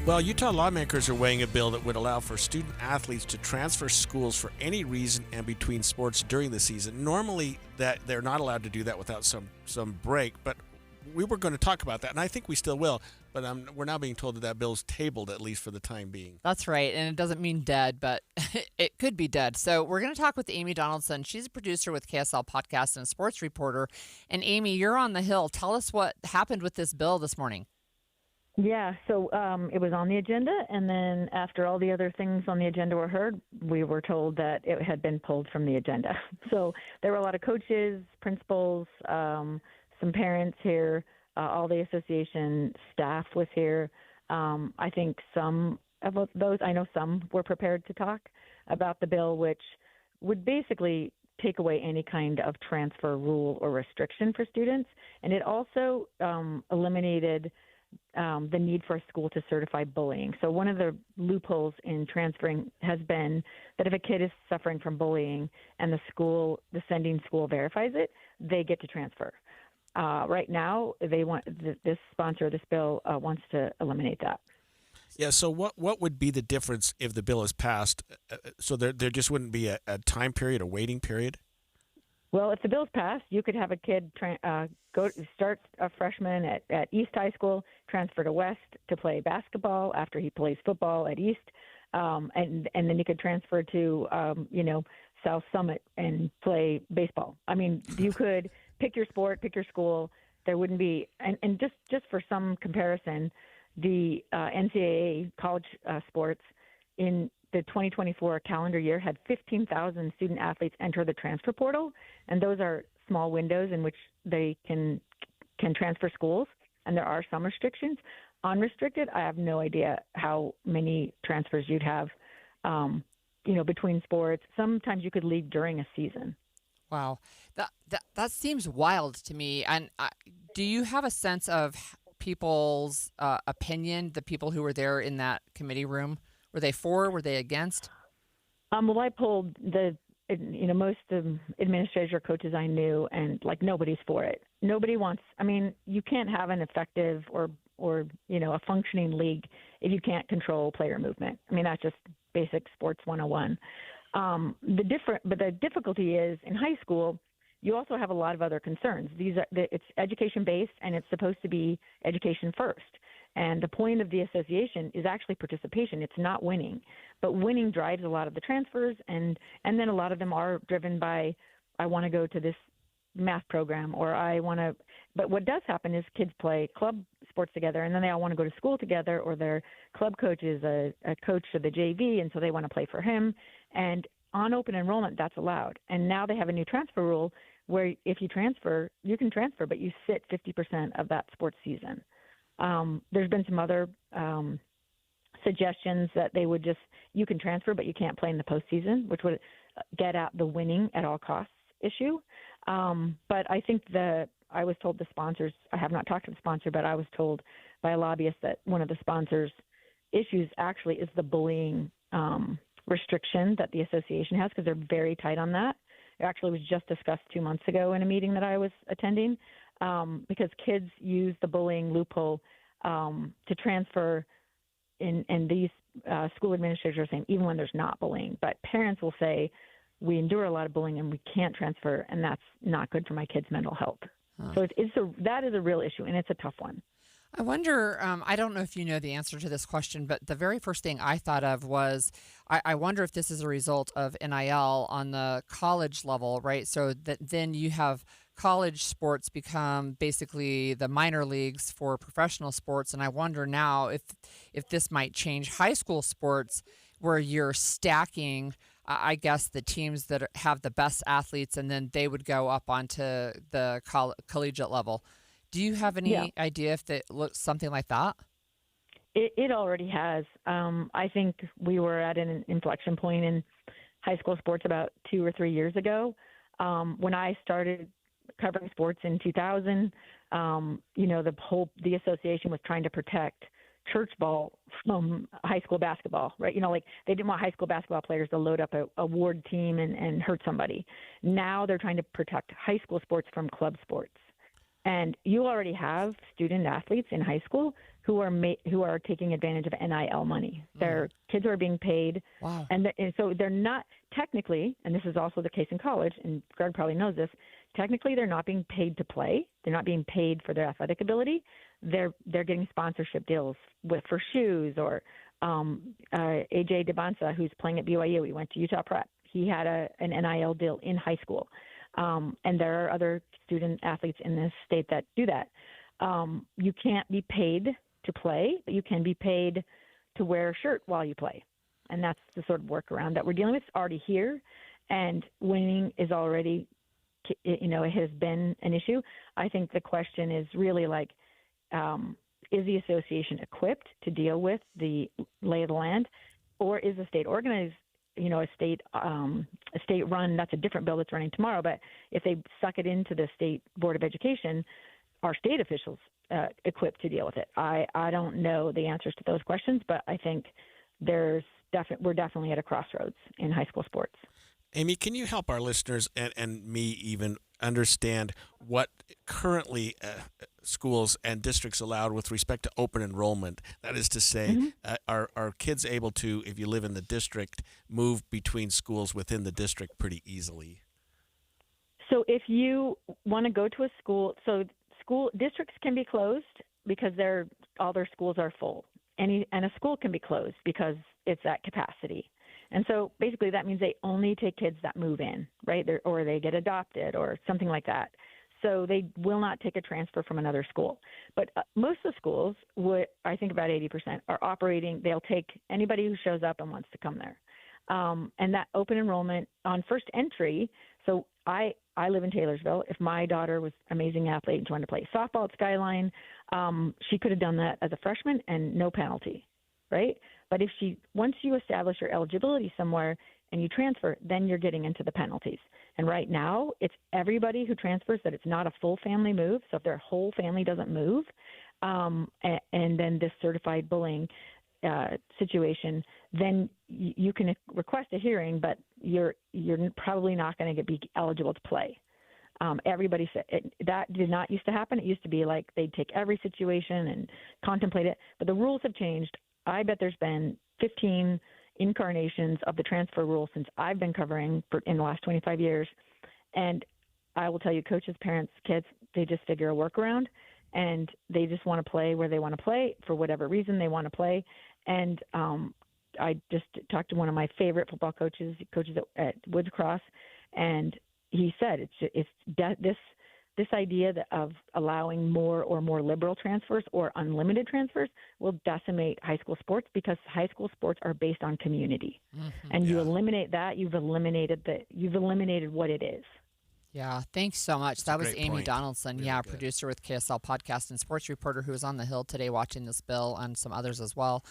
Well, Utah lawmakers are weighing a bill that would allow for student athletes to transfer schools for any reason and between sports during the season. Normally, that they're not allowed to do that without some break, but we were going to talk about that, and I think we still will. But we're now being told that bill's tabled, at least for the time being. That's right, and it doesn't mean dead, but it could be dead. So we're going to talk with Amy Donaldson. She's a producer with KSL Podcast and a sports reporter. And Amy, you're on the Hill. Tell us what happened with this bill this morning. Yeah, so it was on the agenda, and then after all the other things on the agenda were heard, we were told that it had been pulled from the agenda. So there were a lot of coaches, principals, some parents here, all the association staff was here. I think some of those, I know some were prepared to talk about the bill, which would basically take away any kind of transfer rule or restriction for students. And it also eliminated the need for a school to certify bullying. So one of the loopholes in transferring has been that if a kid is suffering from bullying and the sending school verifies it, they get to transfer. Right now, this sponsor of this bill wants to eliminate that. Yeah. So what would be the difference if the bill is passed? So there just wouldn't be a time period, a waiting period? Well, if the bill's passed, you could have a kid start a freshman at East High School, transfer to West to play basketball after he plays football at East, and then you could transfer to South Summit and play baseball. I mean, you could pick your sport, pick your school. There wouldn't be, and just for some comparison, the NCAA college sports in the 2024 calendar year had 15,000 student athletes enter the transfer portal, and those are small windows in which they can transfer schools, and there are some restrictions. Unrestricted, I have no idea how many transfers you'd have, between sports. Sometimes you could leave during a season. Wow, that seems wild to me. And do you have a sense of people's opinion, the people who were there in that committee room? Were they for? Were they against? Well, I polled most of the administrators or coaches I knew, and nobody's for it. Nobody wants. I mean, you can't have an effective or a functioning league if you can't control player movement. I mean, that's just basic sports 101. But the difficulty is in high school, you also have a lot of other concerns. It's education based, and it's supposed to be education first. And the point of the association is actually participation. It's not winning, but winning drives a lot of the transfers, and then a lot of them are driven by, I want to go to this math program, or I want to. But what does happen is kids play club sports together, and then they all want to go to school together, or their club coach is a coach of the JV, and so they want to play for him. And on open enrollment, that's allowed. And now they have a new transfer rule where if you transfer, you can transfer, but you sit 50% of that sports season. There's been some other suggestions that they would you can transfer, but you can't play in the postseason, which would get at the winning at all costs issue. But I think I was told the sponsors, I have not talked to the sponsor, but I was told by a lobbyist that one of the sponsors' issues actually is the bullying restriction that the association has, because they're very tight on that. It actually was just discussed 2 months ago in a meeting that I was attending, because kids use the bullying loophole to transfer and these school administrators are saying even when there's not bullying, but parents will say we endure a lot of bullying and we can't transfer, and that's not good for my kid's mental health. So that is a real issue, and it's a tough one. I wonder, I don't know if you know the answer to this question, but the very first thing I thought of was, I wonder if this is a result of NIL on the college level, right? So that then you have college sports become basically the minor leagues for professional sports. And I wonder now if this might change high school sports, where you're stacking, I guess, the teams that have the best athletes, and then they would go up onto the collegiate level. Do you have any idea if it looks something like that? It already has. I think we were at an inflection point in high school sports about 2 or 3 years ago. When I started covering sports in 2000, the association was trying to protect church ball from high school basketball, right? They didn't want high school basketball players to load up a ward team and hurt somebody. Now they're trying to protect high school sports from club sports. And you already have student athletes in high school who are taking advantage of NIL money. Their kids are being paid. Wow. And so they're not technically, and this is also the case in college, and Greg probably knows this, technically they're not being paid to play. They're not being paid for their athletic ability. They're getting sponsorship deals for shoes, or AJ DeBonsa, who's playing at BYU. He went to Utah Prep. He had an NIL deal in high school. And there are other student athletes in this state that do that. You can't be paid to play, but you can be paid to wear a shirt while you play. And that's the sort of workaround that we're dealing with. It's already here, and winning is already, it has been an issue. I think the question is really is the association equipped to deal with the lay of the land, or is the state organized? A state run, that's a different bill that's running tomorrow. But if they suck it into the state board of education, are state officials equipped to deal with it? I don't know the answers to those questions, but I think we're definitely at a crossroads in high school sports. Amy, can you help our listeners and me even understand what currently schools and districts allowed with respect to open enrollment? That is to say, are kids able to, if you live in the district, move between schools within the district pretty easily? So if you want to go to a school, school districts can be closed because all their schools are full. And a school can be closed because it's at capacity. And so basically that means they only take kids that move in, right? Or they get adopted or something like that. So they will not take a transfer from another school. But most of the schools, I think about 80%, are operating. They'll take anybody who shows up and wants to come there. And that open enrollment on first entry, so I live in Taylorsville. If my daughter was an amazing athlete and she wanted to play softball at Skyline, she could have done that as a freshman and no penalty, right? But once you establish your eligibility somewhere and you transfer, then you're getting into the penalties. And right now, it's everybody who transfers that it's not a full family move. So if their whole family doesn't move, and then this certified bullying situation, then you can request a hearing, but you're probably not going to be eligible to play. Everybody said that did not used to happen. It used to be like they'd take every situation and contemplate it, but the rules have changed. I bet there's been 15 incarnations of the transfer rule since I've been covering in the last 25 years. And I will tell you, coaches, parents, kids, they just figure a workaround, and they just want to play where they want to play for whatever reason they want to play. And I just talked to one of my favorite football coaches at Woods Cross, and he said this idea of allowing more liberal transfers or unlimited transfers will decimate high school sports, because high school sports are based on community. And you eliminate that, you've eliminated what it is. Yeah, thanks so much. That was Amy Donaldson, really producer with KSL Podcast and sports reporter who was on the Hill today watching this bill, and some others as well.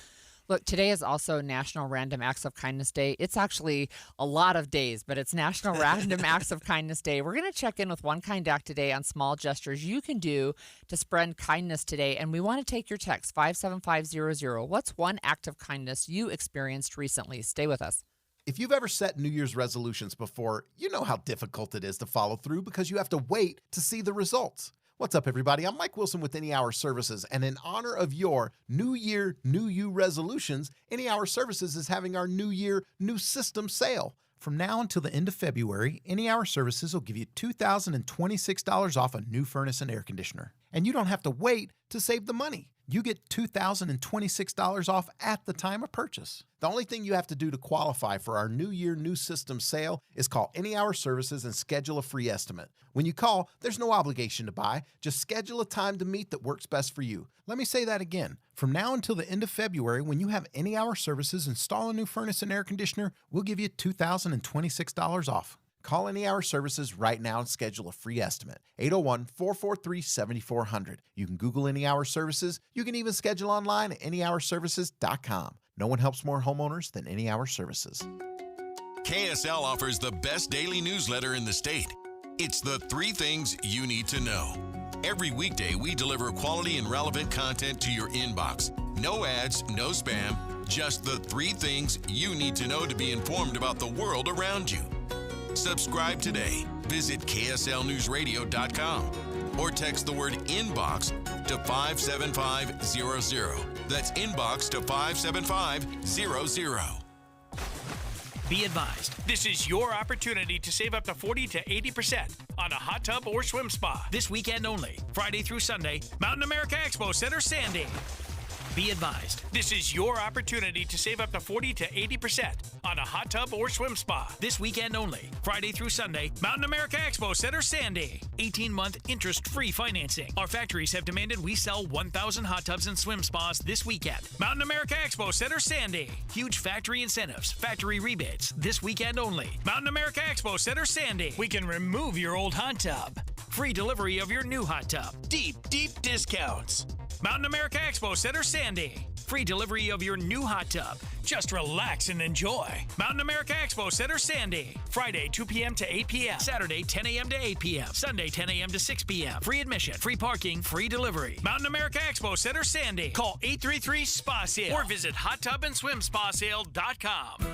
Look, today is also National Random Acts of Kindness Day. It's actually a lot of days, but it's National Random Acts of Kindness Day. We're going to check in with one kind act today on small gestures you can do to spread kindness today. And we want to take your text, 57500. What's one act of kindness you experienced recently? Stay with us. If you've ever set New Year's resolutions before, you know how difficult it is to follow through because you have to wait to see the results. What's up, everybody? I'm Mike Wilson with Any Hour Services, and in honor of your New Year, New You resolutions, Any Hour Services is having our New Year, New System sale. From now until the end of February, Any Hour Services will give you $2,026 off a new furnace and air conditioner. And you don't have to wait to save the money. You get $2,026 off at the time of purchase. The only thing you have to do to qualify for our New Year, New System sale is call Any Hour Services and schedule a free estimate. When you call, there's no obligation to buy. Just schedule a time to meet that works best for you. Let me say that again. From now until the end of February, when you have Any Hour Services install a new furnace and air conditioner, we'll give you $2,026 off. Call Any Hour Services right now and schedule a free estimate. 801-443-7400. You can Google Any Hour Services. You can even schedule online at anyhourservices.com. No one helps more homeowners than Any Hour Services. KSL offers the best daily newsletter in the state. It's the 3 things you need to know. Every weekday, we deliver quality and relevant content to your inbox. No ads, no spam, just the 3 things you need to know to be informed about the world around you. Subscribe today. Visit KSLNewsRadio.com or text the word inbox to 57500. That's inbox to 57500. Be advised, this is your opportunity to save up to 40 to 80% on a hot tub or swim spa. This weekend only, Friday through Sunday, Mountain America Expo Center, Sandy. Be advised, this is your opportunity to save up to 40 to 80% on a hot tub or swim spa. This weekend only, Friday through Sunday, Mountain America Expo Center, Sandy. 18-month interest-free financing. Our factories have demanded we sell 1,000 hot tubs and swim spas this weekend. Mountain America Expo Center, Sandy. Huge factory incentives, factory rebates. This weekend only, Mountain America Expo Center, Sandy. We can remove your old hot tub. Free delivery of your new hot tub. Deep discounts. Mountain America Expo Center, Sandy. Free delivery of your new hot tub. Just relax and enjoy. Mountain America Expo Center, Sandy. Friday, 2 p.m. to 8 p.m. Saturday, 10 a.m. to 8 p.m. Sunday, 10 a.m. to 6 p.m. Free admission, free parking, free delivery. Mountain America Expo Center, Sandy. Call 833-SPA-SALE or visit hottubandSwimSpaSale.com.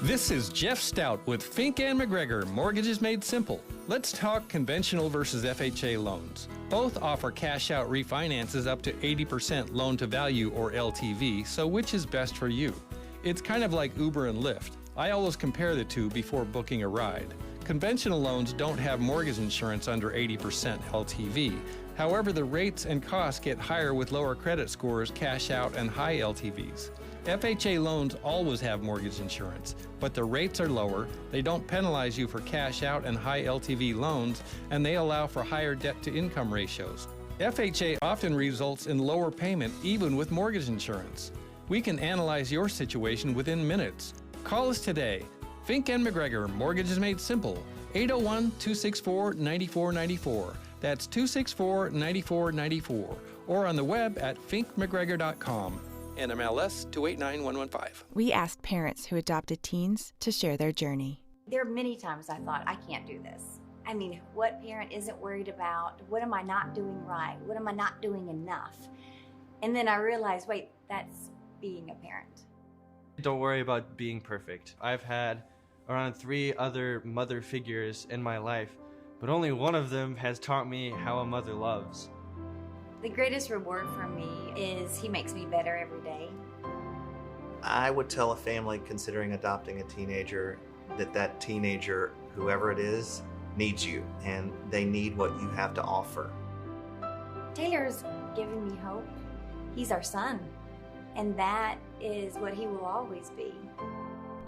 This is Jeff Stout with Fink and McGregor Mortgages Made Simple. Let's talk conventional versus FHA loans. Both offer cash-out refinances up to 80% loan-to-value or LTV, so which is best for you? It's kind of like Uber and Lyft. I always compare the two before booking a ride. Conventional loans don't have mortgage insurance under 80% LTV. However, the rates and costs get higher with lower credit scores, cash-out, and high LTVs. FHA loans always have mortgage insurance, but the rates are lower, they don't penalize you for cash out and high LTV loans, and they allow for higher debt-to-income ratios. FHA often results in lower payment even with mortgage insurance. We can analyze your situation within minutes. Call us today. Fink and McGregor Mortgages Made Simple, 801-264-9494. That's 264-9494, or on the web at finkmcgregor.com. NMLS 289115. We asked parents who adopted teens to share their journey. There are many times I thought, I can't do this. I mean, what parent isn't worried about? What am I not doing right? What am I not doing enough? And then I realized, wait, that's being a parent. Don't worry about being perfect. I've had around 3 other mother figures in my life, but only one of them has taught me how a mother loves. The greatest reward for me is he makes me better every day. I would tell a family considering adopting a teenager that teenager, whoever it is, needs you, and they need what you have to offer. Taylor's given me hope. He's our son, and that is what he will always be.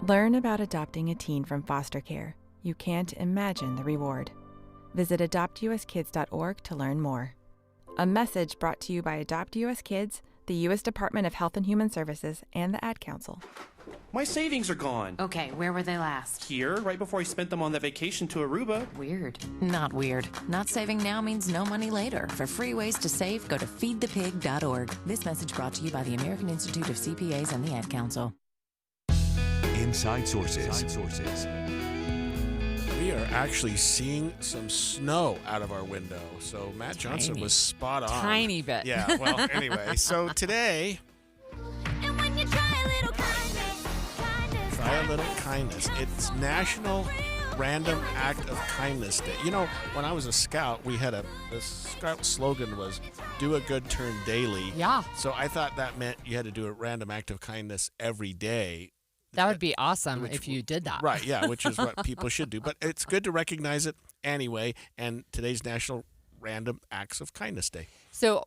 Learn about adopting a teen from foster care. You can't imagine the reward. Visit adoptuskids.org to learn more. A message brought to you by Adopt US Kids, the U.S. Department of Health and Human Services, and the Ad Council. My savings are gone. Okay, where were they last? Here, right before I spent them on that vacation to Aruba. Weird. Not weird. Not saving now means no money later. For free ways to save, go to feedthepig.org. This message brought to you by the American Institute of CPAs and the Ad Council. Inside Sources. We are actually seeing some snow out of our window. So Matt Johnson was spot on. Tiny bit. Yeah, well, anyway. So today, try a little kindness. It's National Random Act of Kindness Day. You know, when I was a scout, we had the scout slogan was do a good turn daily. Yeah. So I thought that meant you had to do a random act of kindness every day. That would be awesome if you did that. Right, yeah, which is what people should do. But it's good to recognize it anyway. And today's National Random Acts of Kindness Day. So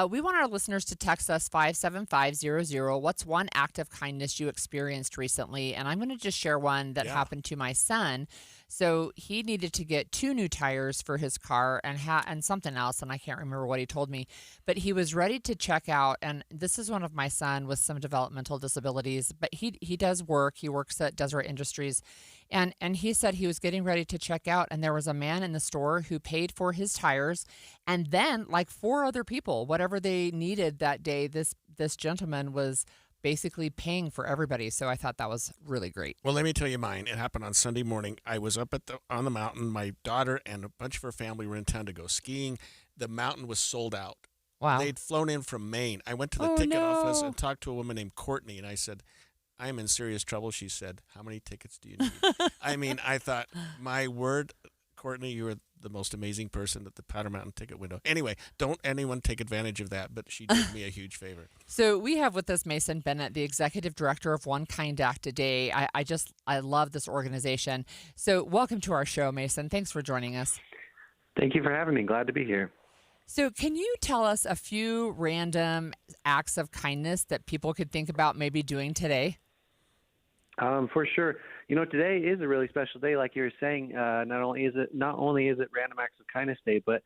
we want our listeners to text us 57500. What's one act of kindness you experienced recently? And I'm going to just share one that happened to my son. So he needed to get 2 new tires for his car and something else, and I can't remember what he told me. But he was ready to check out, and this is one of my son with some developmental disabilities. But he does work. He works at Deseret Industries, and he said he was getting ready to check out, and there was a man in the store who paid for his tires, and then like 4 other people, whatever they needed that day, this gentleman was basically paying for everybody. So I thought that was really great. Well, let me tell you mine. It happened on Sunday morning. I was up on the mountain. My daughter and a bunch of her family were in town to go skiing. The mountain was sold out. Wow. They'd flown in from Maine. I went to the ticket office and talked to a woman named Courtney, and I said, I'm in serious trouble. She said, how many tickets do you need? I mean, I thought, my word, Courtney, you were the most amazing person at the Powder Mountain ticket window. Anyway, don't anyone take advantage of that, but she did me a huge favor. So we have with us Mason Bennett, the executive director of One Kind Act a Day. I love this organization. So welcome to our show, Mason. Thanks for joining us. Thank you for having me. Glad to be here. So can you tell us a few random acts of kindness that people could think about maybe doing today? For sure. You know, today is a really special day, like you were saying. Not only is it Random Acts of Kindness Day, but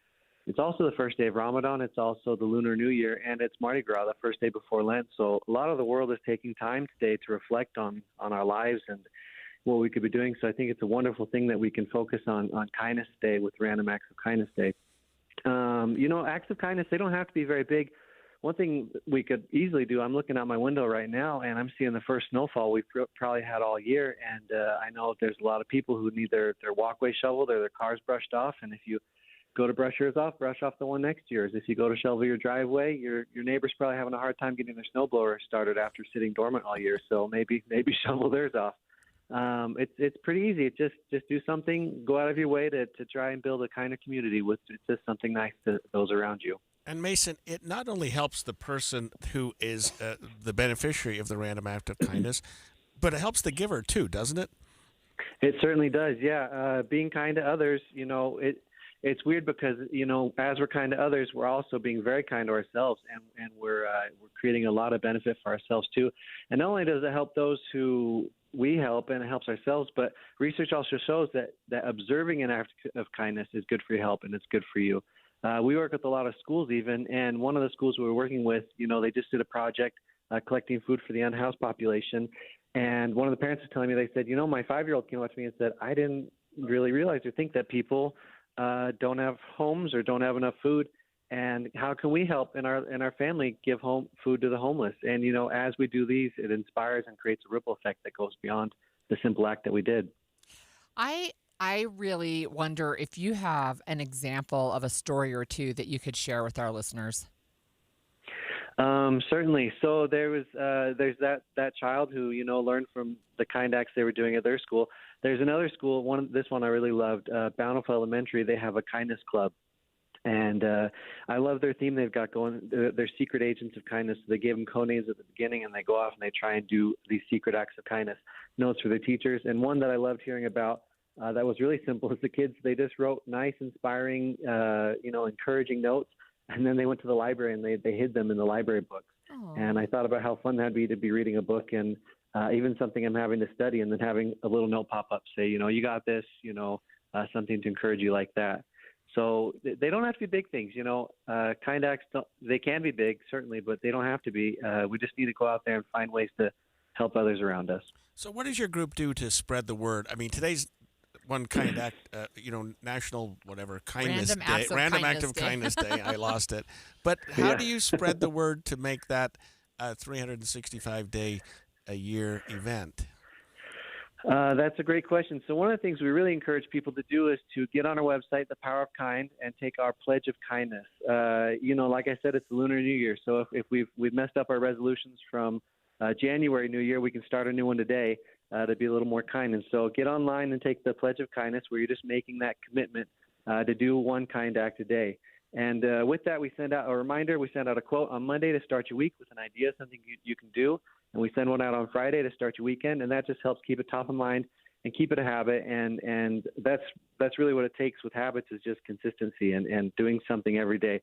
it's also the first day of Ramadan. It's also the Lunar New Year, and it's Mardi Gras, the first day before Lent. So a lot of the world is taking time today to reflect on our lives and what we could be doing. So I think it's a wonderful thing that we can focus on Kindness Day with Random Acts of Kindness Day. You know, acts of kindness, they don't have to be very big. One thing we could easily do, I'm looking out my window right now, and I'm seeing the first snowfall we've probably had all year. And I know there's a lot of people who need their walkway shoveled or their cars brushed off. And if you go to brush yours off, brush off the one next to yours. If you go to shovel your driveway, your neighbor's probably having a hard time getting their snowblower started after sitting dormant all year. So maybe shovel theirs off. It's pretty easy. It's just do something, go out of your way to try and build a kind of community with just something nice to those around you. And Mason, it not only helps the person who is the beneficiary of the Random Act of Kindness, but it helps the giver too, doesn't it? It certainly does, yeah. Being kind to others, you know, it's weird because, you know, as we're kind to others, we're also being very kind to ourselves, and we're creating a lot of benefit for ourselves too. And not only does it help those who we help and it helps ourselves, but research also shows that observing an act of kindness is good for your health and it's good for you. We work with a lot of schools even, and one of the schools we were working with, you know, they just did a project collecting food for the unhoused population. And one of the parents was telling me, they said, you know, my 5-year-old came up to me and said, I didn't really realize or think that people don't have homes or don't have enough food. And how can we help in our family give food to the homeless? And, you know, as we do these, it inspires and creates a ripple effect that goes beyond the simple act that we did. I really wonder if you have an example of a story or two that you could share with our listeners. Certainly. So there's that child who, you know, learned from the kind acts they were doing at their school. There's another school, this one I really loved, Bountiful Elementary. They have a kindness club. And I love their theme they've got going. They're secret agents of kindness. They gave them code names at the beginning, and they go off and they try and do these secret acts of kindness, notes for their teachers. And one that I loved hearing about that was really simple is the kids, they just wrote nice, inspiring, you know, encouraging notes. And then they went to the library and they hid them in the library books. Aww. And I thought about how fun that'd be to be reading a book and even something I'm having to study and then having a little note pop up, say, you know, you got this, you know, something to encourage you like that. So they don't have to be big things, you know. Kind acts, they can be big, certainly, but they don't have to be. We just need to go out there and find ways to help others around us. So what does your group do to spread the word? I mean, today's One Kind Act, National whatever Kindness Day, Random Act of Kindness Day. I lost it. But how do you spread the word to make that 365-day a year event? That's a great question. So one of the things we really encourage people to do is to get on our website, The Power of Kind, and take our Pledge of Kindness. Like I said, it's the Lunar New Year. So if we've messed up our resolutions from January New Year, we can start a new one today to be a little more kind. And so get online and take the Pledge of Kindness, where you're just making that commitment to do one kind act a day. And with that, we send out a reminder. We send out a quote on Monday to start your week with an idea, something you can do. And we send one out on Friday to start your weekend. And that just helps keep it top of mind and keep it a habit. And that's really what it takes with habits, is just consistency and doing something every day.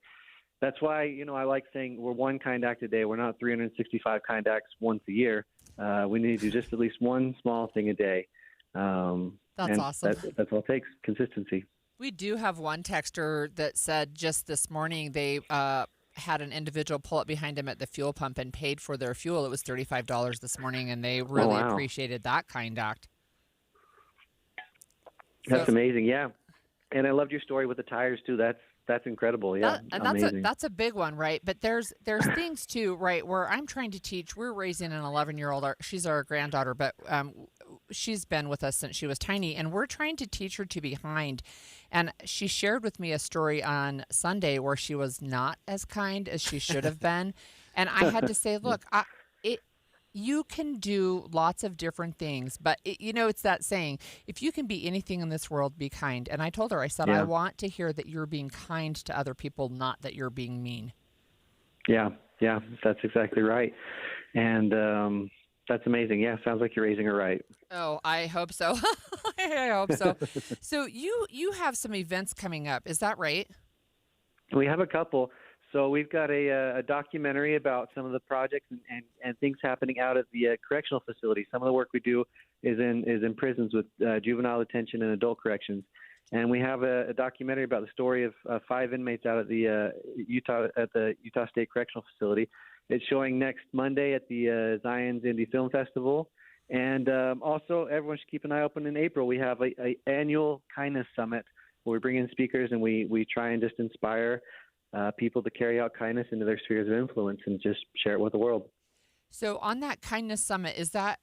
That's why, I like saying we're one kind act a day. We're not 365 kind acts once a year. We need to do just at least one small thing a day. That's awesome. That's all it takes, consistency. We do have one texter that said just this morning they had an individual pull up behind him at the fuel pump and paid for their fuel. It was $35 this morning, and they really appreciated that kind act. That's amazing, yeah. And I loved your story with the tires, too. That's incredible, yeah. That's a big one, right? But there's things, too, right, where I'm trying to teach. We're raising an 11-year-old. She's our granddaughter, but she's been with us since she was tiny, and we're trying to teach her to be kind. And she shared with me a story on Sunday where she was not as kind as she should have been. And I had to say, look, you can do lots of different things, but it's that saying, if you can be anything in this world, be kind. And I told her, I said, I want to hear that you're being kind to other people, not that you're being mean. Yeah, that's exactly right. And that's amazing. Yeah, sounds like you're raising her right. Oh, I hope so. I hope so. So you have some events coming up. Is that right? We have a couple. So we've got a documentary about some of the projects and things happening out at the correctional facility. Some of the work we do is in prisons with juvenile detention and adult corrections. And we have a documentary about the story of 5 inmates out at the Utah State Correctional Facility. It's showing next Monday at the Zion's Indie Film Festival. And also, everyone should keep an eye open in April. We have a annual kindness summit where we bring in speakers and we try and just inspire people to carry out kindness into their spheres of influence and just share it with the world. So on that kindness summit, is that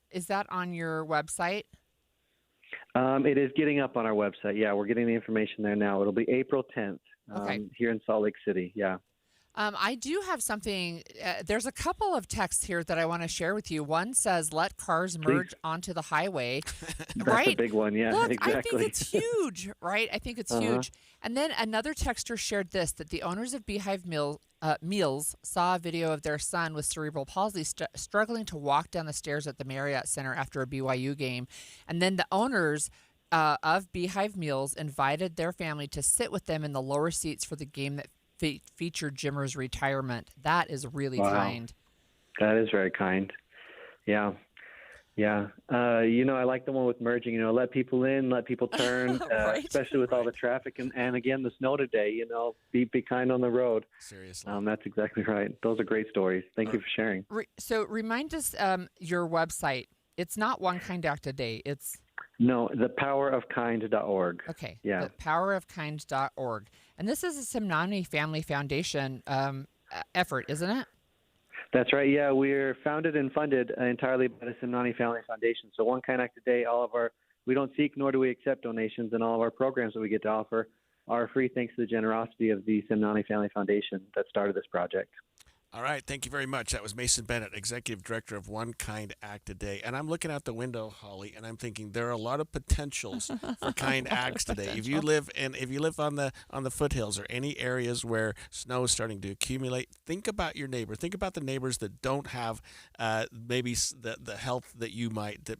on your website? It is getting up on our website. Yeah, we're getting the information there now. It'll be April 10th here in Salt Lake City. Yeah. I do have something. There's a couple of texts here that I want to share with you. One says, "Let cars merge onto the highway." That's right? a big one. Yeah, Look, exactly. I think it's huge, right? I think it's huge. And then another texter shared this, that the owners of Beehive Meals saw a video of their son with cerebral palsy struggling to walk down the stairs at the Marriott Center after a BYU game. And then the owners of Beehive Meals invited their family to sit with them in the lower seats for the game that featured Jimmer's retirement. That is really kind. That is very kind. Yeah. I like the one with merging. Let people in, let people turn, right. Especially with all the traffic and again the snow today. Be kind on the road. Seriously, that's exactly right. Those are great stories. Thank you for sharing. So remind us your website. It's not One Kind Act a Day. It's thepowerofkind.org. Okay. Yeah. Thepowerofkind.org. And this is a Simnani Family Foundation effort, isn't it? That's right. Yeah, we're founded and funded entirely by the Simnani Family Foundation. So One Kind Act a Day, we don't seek nor do we accept donations, and all of our programs that we get to offer are free thanks to the generosity of the Simnani Family Foundation that started this project. All right. Thank you very much. That was Mason Bennett, Executive Director of One Kind Act a Day. And I'm looking out the window, Holly, and I'm thinking there are a lot of potentials for kind acts today. If you live on the foothills or any areas where snow is starting to accumulate, think about your neighbor. Think about the neighbors that don't have maybe the health that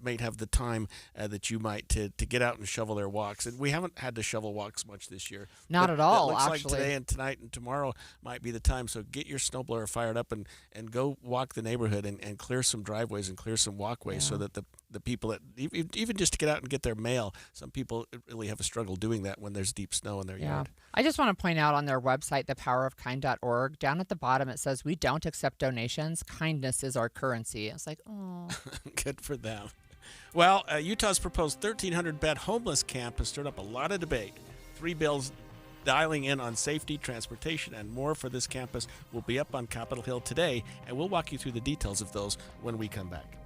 might have the time that you might to get out and shovel their walks. And we haven't had to shovel walks much this year. Not at all, looks actually. like today and tonight and tomorrow might be the time. So get your snowblower, fired up and go walk the neighborhood and clear some driveways and clear some walkways so that the people that even just to get out and get their mail, some people really have a struggle doing that when there's deep snow in their yard. I just want to point out on their website, thepowerofkind.org, down at the bottom it says, "We don't accept donations. Kindness is our currency." It's like, oh. Good for them. Well, Utah's proposed 1,300-bed homeless camp has stirred up a lot of debate. 3 bills dialing in on safety, transportation, and more for this campus will be up on Capitol Hill today, and we'll walk you through the details of those when we come back.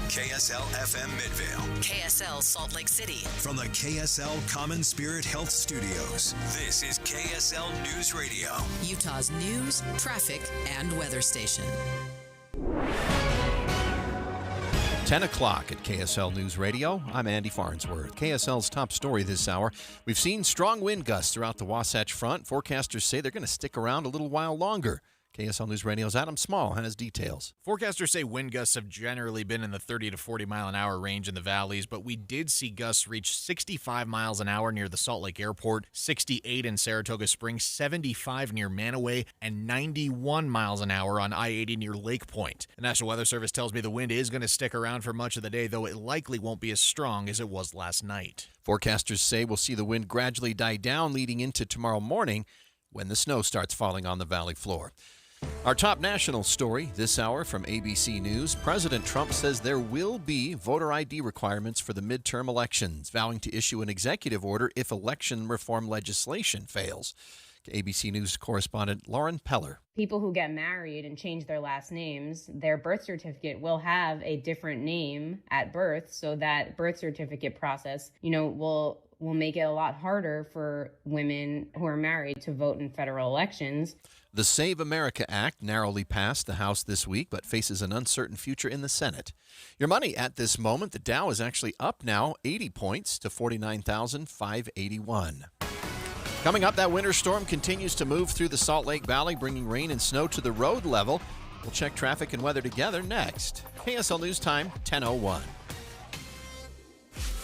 KSL FM Midvale. KSL Salt Lake City. From the KSL Common Spirit Health Studios, this is KSL News Radio. Utah's news, traffic, and weather station. 10 o'clock at KSL News Radio. I'm Andy Farnsworth. KSL's top story this hour. We've seen strong wind gusts throughout the Wasatch Front. Forecasters say they're going to stick around a little while longer. KSL News Radio's Adam Small has details. Forecasters say wind gusts have generally been in the 30 to 40 mile an hour range in the valleys, but we did see gusts reach 65 miles an hour near the Salt Lake Airport, 68 in Saratoga Springs, 75 near Manaway, and 91 miles an hour on I-80 near Lake Point. The National Weather Service tells me the wind is going to stick around for much of the day, though it likely won't be as strong as it was last night. Forecasters say we'll see the wind gradually die down leading into tomorrow morning when the snow starts falling on the valley floor. Our top national story this hour from ABC News. President Trump says there will be voter ID requirements for the midterm elections, vowing to issue an executive order if election reform legislation fails. ABC News correspondent Lauren Peller. People who get married and change their last names, their birth certificate will have a different name at birth, so that birth certificate process, will make it a lot harder for women who are married to vote in federal elections. The Save America Act narrowly passed the House this week, but faces an uncertain future in the Senate. Your money at this moment, the Dow is actually up now 80 points to 49,581. Coming up, that winter storm continues to move through the Salt Lake Valley, bringing rain and snow to the road level. We'll check traffic and weather together next. KSL News Time, 10:01.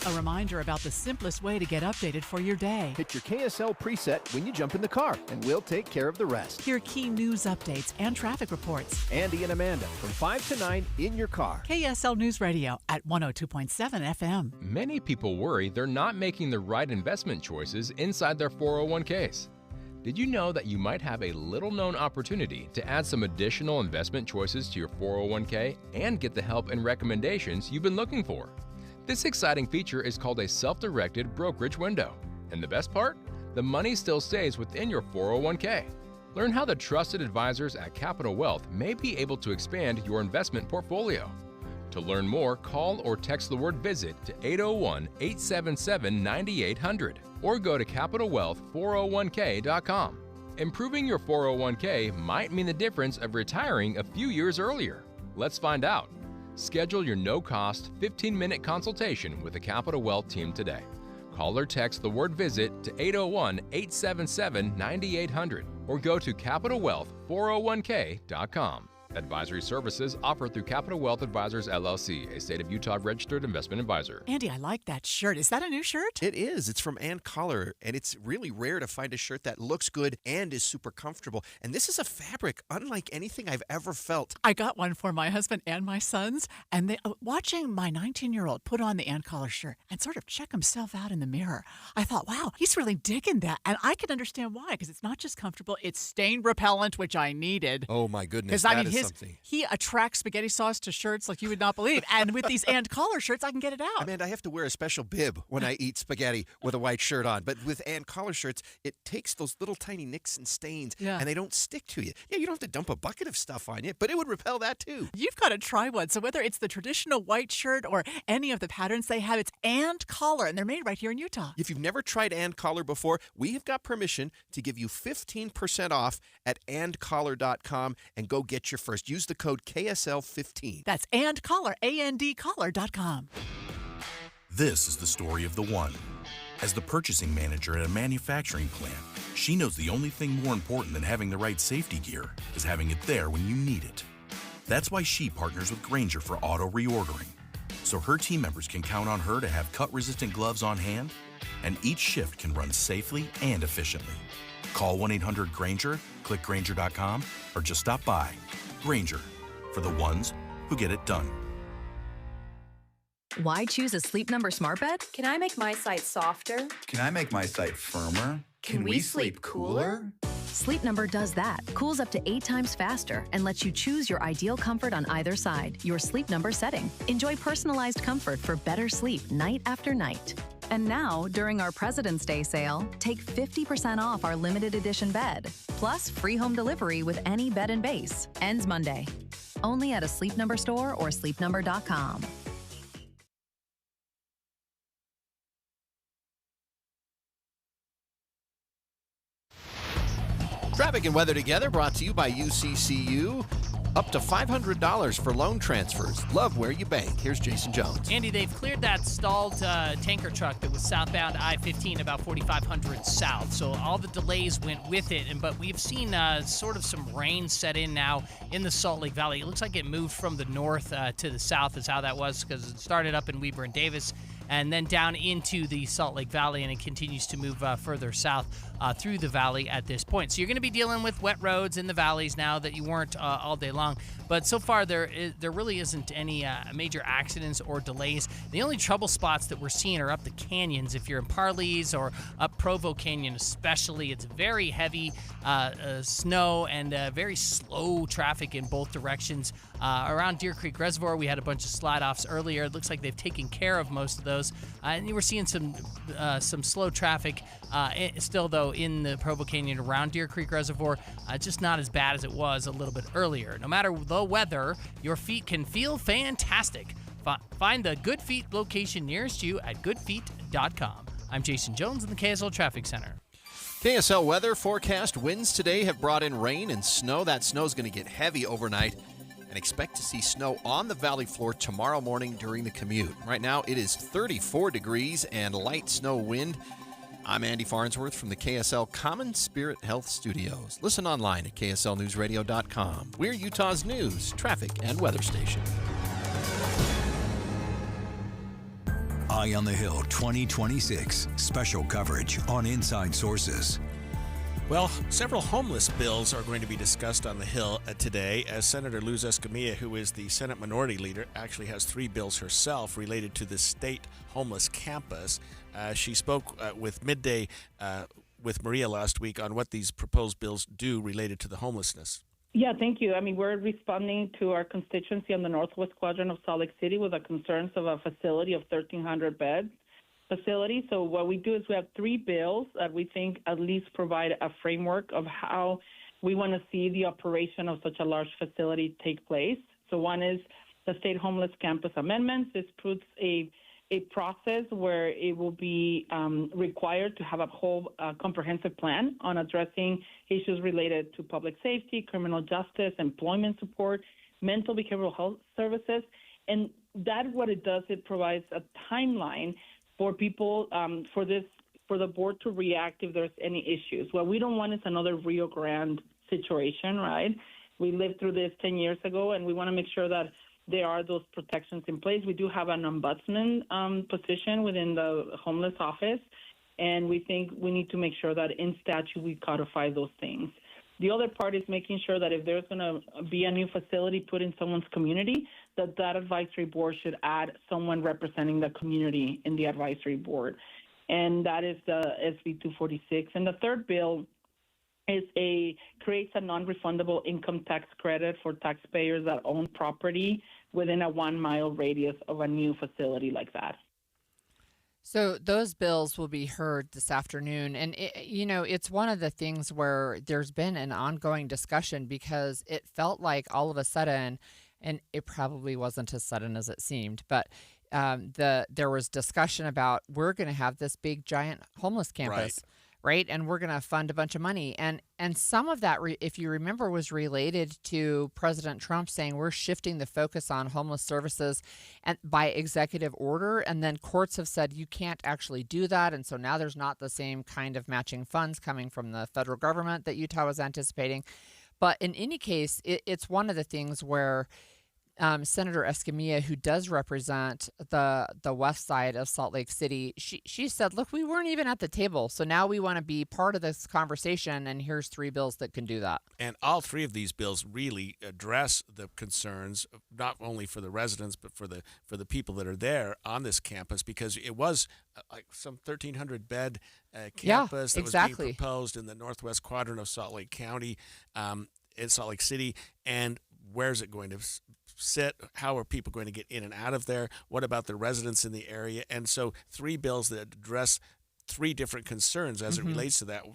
A reminder about the simplest way to get updated for your day. Hit your KSL preset when you jump in the car, and we'll take care of the rest. Hear key news updates and traffic reports. Andy and Amanda from 5 to 9 in your car. KSL News Radio at 102.7 FM. Many people worry they're not making the right investment choices inside their 401ks. Did you know that you might have a little-known opportunity to add some additional investment choices to your 401k and get the help and recommendations you've been looking for? This exciting feature is called a self-directed brokerage window. And the best part? The money still stays within your 401k. Learn how the trusted advisors at Capital Wealth may be able to expand your investment portfolio. To learn more, call or text the word VISIT to 801-877-9800 or go to CapitalWealth401k.com. Improving your 401k might mean the difference of retiring a few years earlier. Let's find out. Schedule your no-cost 15-minute consultation with the Capital Wealth team today. Call or text the word VISIT to 801-877-9800 or go to CapitalWealth401k.com. Advisory services offered through Capital Wealth Advisors, LLC, a state of Utah registered investment advisor. Andy, I like that shirt. Is that a new shirt? It is. It's from Ann Collar, and it's really rare to find a shirt that looks good and is super comfortable. And this is a fabric unlike anything I've ever felt. I got one for my husband and my sons, and watching my 19-year-old put on the Ann Collar shirt and sort of check himself out in the mirror, I thought, wow, he's really digging that. And I can understand why, because it's not just comfortable, it's stain repellent, which I needed. Oh, my goodness. That is something. He attracts spaghetti sauce to shirts like you would not believe. And with these Ann Collar shirts, I can get it out. Amanda, I have to wear a special bib when I eat spaghetti with a white shirt on. But with Ann Collar shirts, it takes those little tiny nicks and stains, and they don't stick to you. Yeah, you don't have to dump a bucket of stuff on you, but it would repel that too. You've got to try one. So whether it's the traditional white shirt or any of the patterns they have, it's Ann Collar, and they're made right here in Utah. If you've never tried Ann Collar before, we have got permission to give you 15% off at andcollar.com and go get your first. Use the code KSL15. That's And Collar, ANDcollar.com. This is the story of the one. As the purchasing manager at a manufacturing plant, she knows the only thing more important than having the right safety gear is having it there when you need it. That's why she partners with Grainger for auto reordering, so her team members can count on her to have cut-resistant gloves on hand, and each shift can run safely and efficiently. Call 1-800-GRANGER, click Grainger.com, or just stop by. Grainger, for the ones who get it done. Why choose a Sleep Number smart bed? Can I make my site softer? Can I make my site firmer? Can we sleep cooler? Sleep Number does that. Cools up to 8 times faster and lets you choose your ideal comfort on either side. Your Sleep Number setting. Enjoy personalized comfort for better sleep night after night. And now, during our President's Day sale, take 50% off our limited edition bed. Plus, free home delivery with any bed and base. Ends Monday. Only at a Sleep Number store or sleepnumber.com. Traffic and weather together brought to you by UCCU. Up to $500 for loan transfers. Love where you bank. Here's Jason Jones. Andy, they've cleared that stalled tanker truck that was southbound I-15 about 4500 south. So all the delays went with it. But we've seen sort of some rain set in now in the Salt Lake Valley. It looks like it moved from the north to the south is how that was, because it started up in Weber and Davis and then down into the Salt Lake Valley, and it continues to move further south through the valley at this point. So you're going to be dealing with wet roads in the valleys now that you weren't all day long. But so far, there really isn't any major accidents or delays. The only trouble spots that we're seeing are up the canyons. If you're in Parleys or up Provo Canyon especially, it's very heavy snow and very slow traffic in both directions. Around Deer Creek Reservoir, we had a bunch of slide-offs earlier. It looks like they've taken care of most of those. And you were seeing some slow traffic still, though, in the Provo Canyon around Deer Creek Reservoir. Just not as bad as it was a little bit earlier. No matter the weather, your feet can feel fantastic. Find the Good Feet location nearest you at goodfeet.com. I'm Jason Jones in the KSL Traffic Center. KSL weather forecast. Winds today have brought in rain and snow. That snow is going to get heavy overnight. And expect to see snow on the valley floor tomorrow morning during the commute. Right now, it is 34 degrees and light snow wind. I'm Andy Farnsworth from the KSL Common Spirit Health Studios. Listen online at kslnewsradio.com. We're Utah's news, traffic, and weather station. Eye on the Hill 2026. Special coverage on Inside Sources. Well, several homeless bills are going to be discussed on the Hill today, as Senator Luz Escamilla, who is the Senate Minority Leader, actually has 3 bills herself related to the state homeless campus. She spoke with Midday with Maria last week on what these proposed bills do related to the homelessness. Yeah, thank you. I mean, we're responding to our constituency on the northwest quadrant of Salt Lake City with the concerns of a facility of 1,300 beds. Facility. So what we do is we have 3 bills that we think at least provide a framework of how we want to see the operation of such a large facility take place. So one is the state homeless campus amendments. This puts a process where it will be required to have a whole comprehensive plan on addressing issues related to public safety, criminal justice, employment support, mental behavioral health services. And that what it does, it provides a timeline for people, for the board to react if there's any issues. What we don't want is another Rio Grande situation, right? We lived through this 10 years ago, and we want to make sure that there are those protections in place. We do have an ombudsman position within the homeless office, and we think we need to make sure that in statute we codify those things. The other part is making sure that if there's going to be a new facility put in someone's community, that advisory board should add someone representing the community in the advisory board. And that is the SB 246. And the third bill creates a non-refundable income tax credit for taxpayers that own property within a 1-mile radius of a new facility like that. So those bills will be heard this afternoon. And, it's one of the things where there's been an ongoing discussion because it felt like all of a sudden, and it probably wasn't as sudden as it seemed, but there was discussion about we're going to have this big, giant homeless campus. Right. And we're going to fund a bunch of money. And some of that, if you remember, was related to President Trump saying we're shifting the focus on homeless services and by executive order. And then courts have said you can't actually do that. And so now there's not the same kind of matching funds coming from the federal government that Utah was anticipating. But in any case, it's one of the things where Senator Escamilla, who does represent the west side of Salt Lake City, she said, look, we weren't even at the table. So now we want to be part of this conversation, and here's 3 bills that can do that. And all 3 of these bills really address the concerns, not only for the residents, but for the people that are there on this campus, because it was like some 1,300 bed campus that was being proposed in the northwest quadrant of Salt Lake County, in Salt Lake City. And where's it going to sit? How are people going to get in and out of there? What about the residents in the area? And so 3 bills that address 3 different concerns as it relates to that.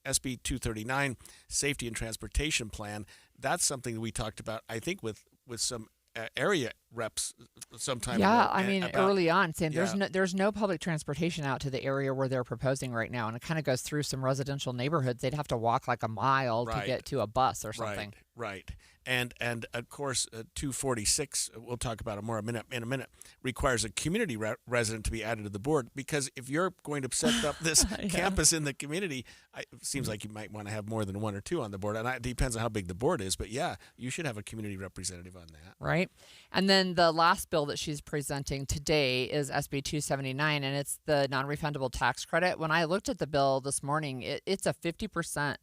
SB 239, Safety and Transportation Plan, that's something that we talked about, I think, with some area reps sometime ago. I mean, early on, saying there's no public transportation out to the area where they're proposing right now, and it kind of goes through some residential neighborhoods. They'd have to walk like a mile to get to a bus or something. Right. And of course, 246, we'll talk about it more in a minute, requires a community resident to be added to the board, because if you're going to set up this campus in the community, it seems like you might want to have more than 1 or 2 on the board. And it depends on how big the board is. But yeah, you should have a community representative on that. Right. And then the last bill that she's presenting today is SB 279, and it's the non-refundable tax credit. When I looked at the bill this morning, it's a 50%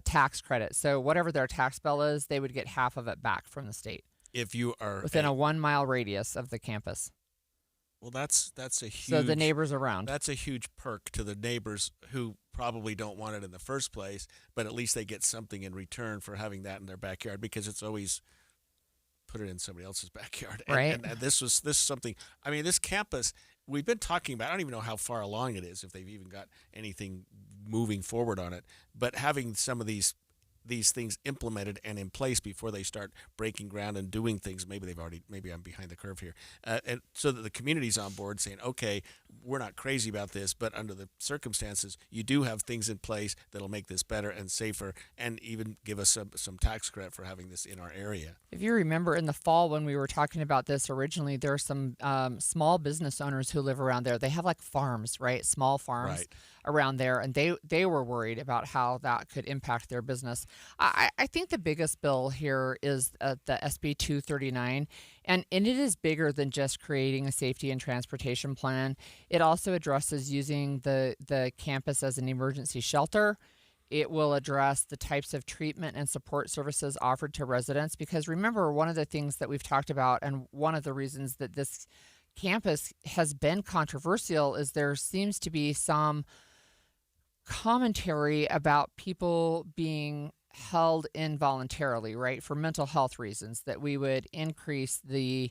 tax credit. So whatever their tax bill is, they would get half of it back from the state. If you are within a 1 mile radius of the campus. Well, that's a huge. So the neighbors around. That's a huge perk to the neighbors who probably don't want it in the first place, but at least they get something in return for having that in their backyard, because it's always put it in somebody else's backyard. Right. And this is something. I mean, this campus we've been talking about. I don't even know how far along it is, if they've even got anything moving forward on it. But having some of these things implemented and in place before they start breaking ground and doing things, maybe I'm behind the curve here, and so that the community's on board saying, okay, we're not crazy about this, but under the circumstances, you do have things in place that'll make this better and safer, and even give us some tax credit for having this in our area. If you remember in the fall when we were talking about this originally, there are some small business owners who live around there. They have like farms, right? Small farms. Right. Around there, and they were worried about how that could impact their business. I think the biggest bill here is the SB 239, and it is bigger than just creating a safety and transportation plan. It also addresses using the campus as an emergency shelter. It will address the types of treatment and support services offered to residents, because remember, one of the things that we've talked about, and one of the reasons that this campus has been controversial, is there seems to be some commentary about people being held involuntarily, right, for mental health reasons, that we would increase the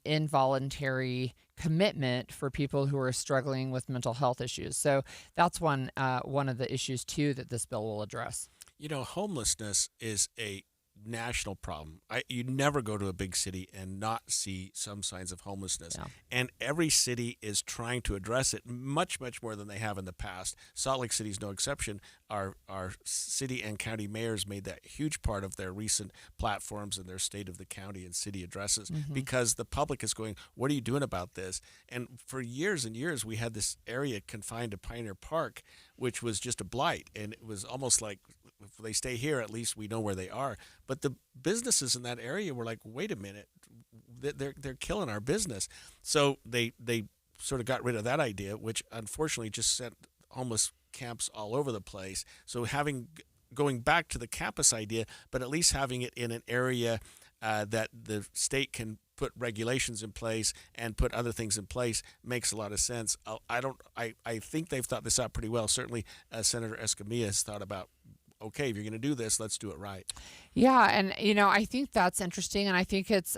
involuntary commitment for people who are struggling with mental health issues. So that's one of the issues, too, that this bill will address. You know, homelessness is a national problem. You never go to a big city and not see some signs of homelessness. Yeah. And every city is trying to address it much, much more than they have in the past. Salt Lake City is no exception. Our city and county mayors made that huge part of their recent platforms and their state of the county and city addresses, because the public is going, what are you doing about this? And for years and years, we had this area confined to Pioneer Park, which was just a blight. And it was almost like, if they stay here, at least we know where they are. But the businesses in that area were like, wait a minute, they're killing our business. So they sort of got rid of that idea, which unfortunately just sent homeless camps all over the place. So going back to the campus idea, but at least having it in an area that the state can put regulations in place and put other things in place makes a lot of sense. I think they've thought this out pretty well. Certainly, Senator Escamilla has thought about, okay, if you're going to do this, let's do it right. Yeah, and I think that's interesting, and I think it's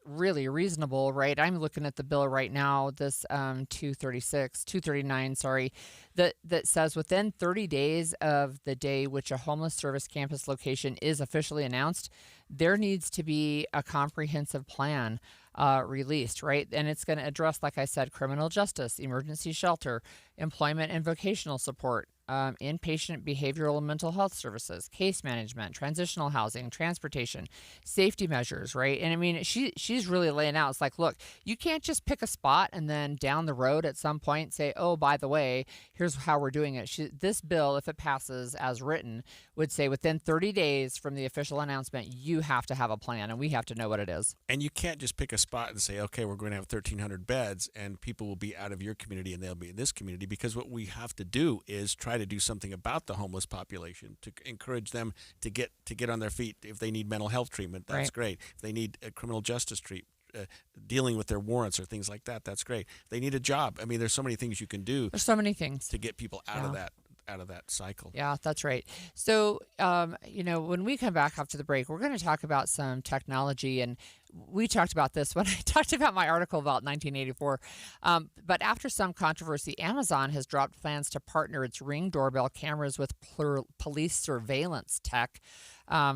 really reasonable, right? I'm looking at the bill right now, this 239, that says within 30 days of the day which a homeless service campus location is officially announced, there needs to be a comprehensive plan released, right? And it's going to address, like I said, criminal justice, emergency shelter, employment and vocational support, inpatient behavioral and mental health services, case management, transitional housing, transportation, safety measures, right? And I mean, she's really laying out. It's like, look, you can't just pick a spot and then down the road at some point say, oh, by the way, here's how we're doing it. This bill, if it passes as written, would say within 30 days from the official announcement, you have to have a plan, and we have to know what it is. And you can't just pick a spot and say, okay, we're going to have 1,300 beds, and people will be out of your community and they'll be in this community, because what we have to do is try to do something about the homeless population to encourage them to get on their feet. If they need mental health treatment, that's great. If they need a criminal justice treatment, dealing with their warrants or things like that, that's great. If they need a job. I mean, there's so many things you can do. There's so many things to get people out of that cycle. Yeah, that's right. So, when we come back after the break, we're going to talk about some technology, and we talked about this when I talked about my article about 1984. But after some controversy, Amazon has dropped plans to partner its Ring doorbell cameras with police surveillance tech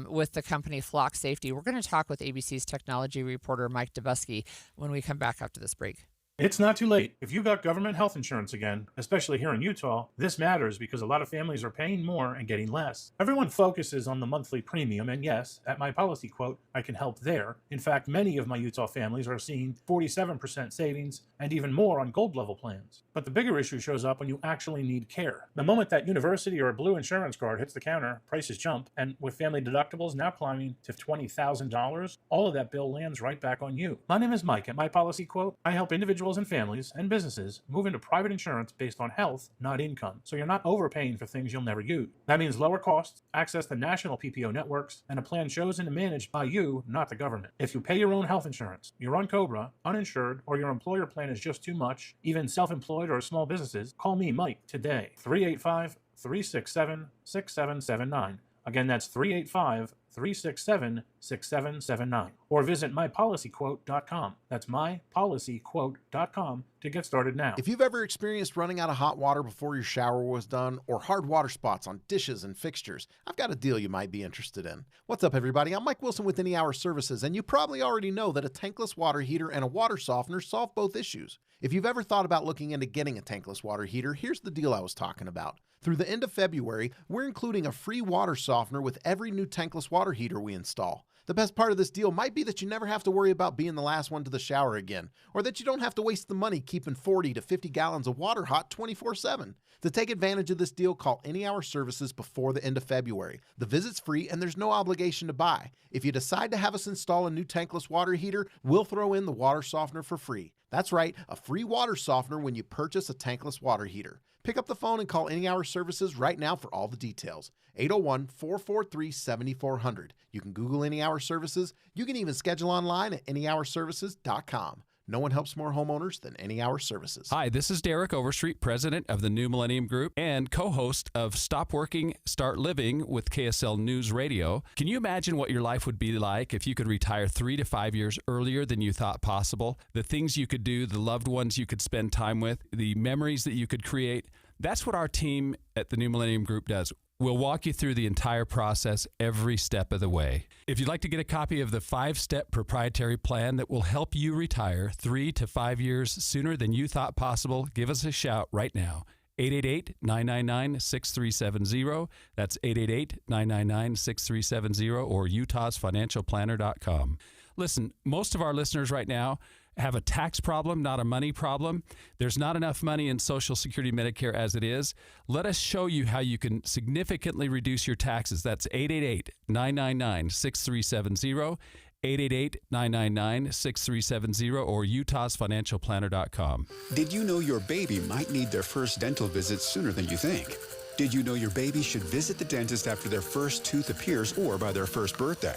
with the company Flock Safety. We're going to talk with ABC's technology reporter Mike Dubusky when we come back after this break. It's not too late. If you got government health insurance again, especially here in Utah, this matters because a lot of families are paying more and getting less. Everyone focuses on the monthly premium, and yes, at My Policy Quote, I can help there. In fact, many of my Utah families are seeing 47% savings and even more on gold level plans. But the bigger issue shows up when you actually need care. The moment that university or blue insurance card hits the counter, prices jump, and with family deductibles now climbing to $20,000, all of that bill lands right back on you. My name is Mike. At My Policy Quote, I help individuals and families and businesses move into private insurance based on health, not income, so you're not overpaying for things you'll never use. That means lower costs, access to national PPO networks, and a plan chosen and managed by you, not the government. If you pay your own health insurance, you're on COBRA, uninsured, or your employer plan is just too much, even self-employed or small businesses, call me, Mike, today. 385-367-6779. Again, that's 385-367-6779. Or visit mypolicyquote.com. That's mypolicyquote.com to get started now. If you've ever experienced running out of hot water before your shower was done, or hard water spots on dishes and fixtures, I've got a deal you might be interested in. What's up, everybody? I'm Mike Wilson with Any Hour Services, and you probably already know that a tankless water heater and a water softener solve both issues. If you've ever thought about looking into getting a tankless water heater, here's the deal I was talking about. Through the end of February, we're including a free water softener with every new tankless water heater we install. The best part of this deal might be that you never have to worry about being the last one to the shower again, or that you don't have to waste the money keeping 40 to 50 gallons of water hot 24/7. To take advantage of this deal, call Any Hour Services before the end of February. The visit's free and there's no obligation to buy. If you decide to have us install a new tankless water heater, we'll throw in the water softener for free. That's right, a free water softener when you purchase a tankless water heater. Pick up the phone and call Any Hour Services right now for all the details. 801-443-7400. You can Google Any Hour Services. You can even schedule online at anyhourservices.com. No one helps more homeowners than Any Hour Services. Hi, this is Derek Overstreet, president of the New Millennium Group and co-host of Stop Working, Start Living with KSL News Radio. Can you imagine what your life would be like if you could retire 3 to 5 years earlier than you thought possible? The things you could do, the loved ones you could spend time with, the memories that you could create. That's what our team at the New Millennium Group does. We'll walk you through the entire process every step of the way. If you'd like to get a copy of the 5-step proprietary plan that will help you retire 3 to 5 years sooner than you thought possible, give us a shout right now. 888-999-6370. That's 888-999-6370 or utahsfinancialplanner.com. Listen, most of our listeners right now have a tax problem, not a money problem. There's not enough money in Social Security Medicare as it is. Let us show you how you can significantly reduce your taxes. That's 888-999-6370, 888-999-6370, or utahsfinancialplanner.com. Did you know your baby might need their first dental visit sooner than you think? Did you know your baby should visit the dentist after their first tooth appears or by their first birthday?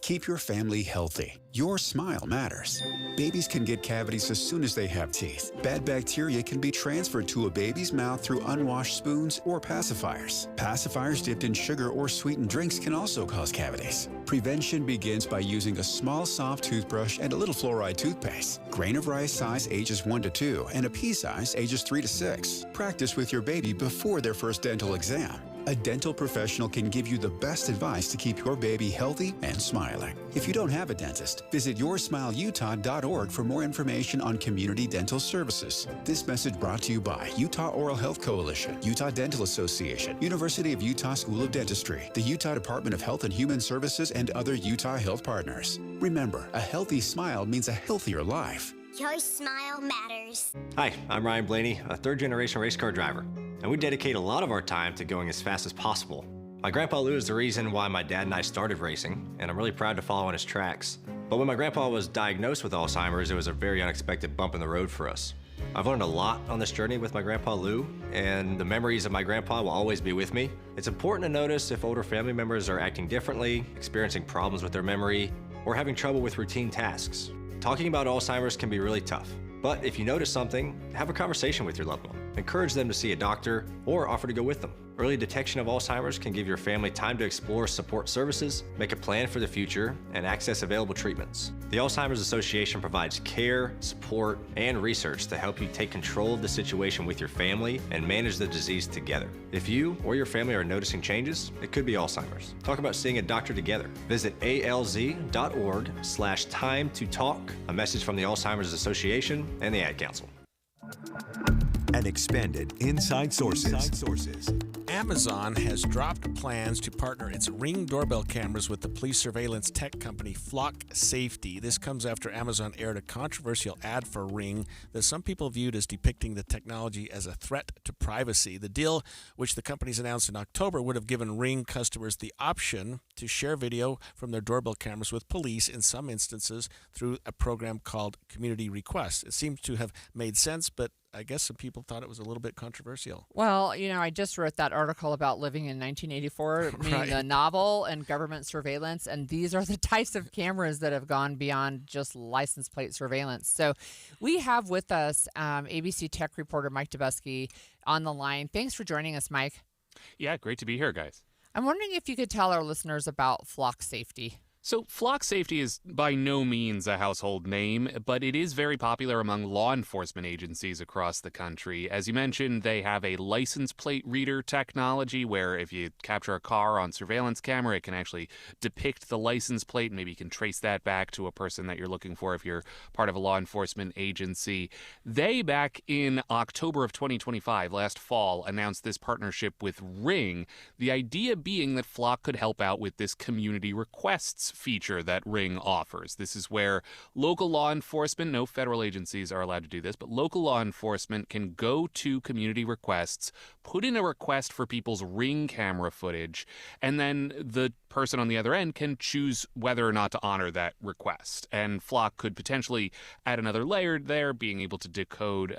Keep your family healthy. Your smile matters. Babies can get cavities as soon as they have teeth. Bad bacteria can be transferred to a baby's mouth through unwashed spoons or pacifiers. Pacifiers dipped in sugar or sweetened drinks can also cause cavities. Prevention begins by using a small, soft toothbrush and a little fluoride toothpaste. Grain of rice size ages 1 to 2 and a pea size ages 3 to 6. Practice with your baby before their first dental exam. A dental professional can give you the best advice to keep your baby healthy and smiling. If you don't have a dentist, visit yoursmileutah.org for more information on community dental services. This message brought to you by Utah Oral Health Coalition, Utah Dental Association, University of Utah School of Dentistry, the Utah Department of Health and Human Services, and other Utah health partners. Remember, a healthy smile means a healthier life. Your smile matters. Hi, I'm Ryan Blaney, a third-generation race car driver, and we dedicate a lot of our time to going as fast as possible. My grandpa Lou is the reason why my dad and I started racing, and I'm really proud to follow in his tracks. But when my grandpa was diagnosed with Alzheimer's, it was a very unexpected bump in the road for us. I've learned a lot on this journey with my grandpa Lou, and the memories of my grandpa will always be with me. It's important to notice if older family members are acting differently, experiencing problems with their memory, or having trouble with routine tasks. Talking about Alzheimer's can be really tough, but if you notice something, have a conversation with your loved one. Encourage them to see a doctor or offer to go with them. Early detection of Alzheimer's can give your family time to explore support services, make a plan for the future, and access available treatments. The Alzheimer's Association provides care, support, and research to help you take control of the situation with your family and manage the disease together. If you or your family are noticing changes, it could be Alzheimer's. Talk about seeing a doctor together. Visit alz.org/time to talk. A message from the Alzheimer's Association and the Ad Council. And expanded Inside Sources. Amazon has dropped plans to partner its Ring doorbell cameras with the police surveillance tech company Flock Safety. This comes after Amazon aired a controversial ad for Ring that some people viewed as depicting the technology as a threat to privacy. The deal, which the companies announced in October, would have given Ring customers the option to share video from their doorbell cameras with police, in some instances through a program called Community Request. It seems to have made sense, but I guess some people thought it was a little bit controversial. Well, I just wrote that article about living in 1984, meaning the novel and government surveillance, and these are the types of cameras that have gone beyond just license plate surveillance. So we have with us ABC tech reporter Mike Dubusky on the line. Thanks for joining us, Mike. Yeah, great to be here, guys. I'm wondering if you could tell our listeners about Flock Safety. So Flock Safety is by no means a household name, but it is very popular among law enforcement agencies across the country. As you mentioned, they have a license plate reader technology where if you capture a car on surveillance camera, it can actually depict the license plate. Maybe you can trace that back to a person that you're looking for if you're part of a law enforcement agency. They, back in October of 2025, last fall, announced this partnership with Ring, the idea being that Flock could help out with this community requests feature that Ring offers. This is where local law enforcement, no federal agencies are allowed to do this, but local law enforcement can go to community requests, put in a request for people's Ring camera footage, and then the person on the other end can choose whether or not to honor that request. And Flock could potentially add another layer there, being able to decode,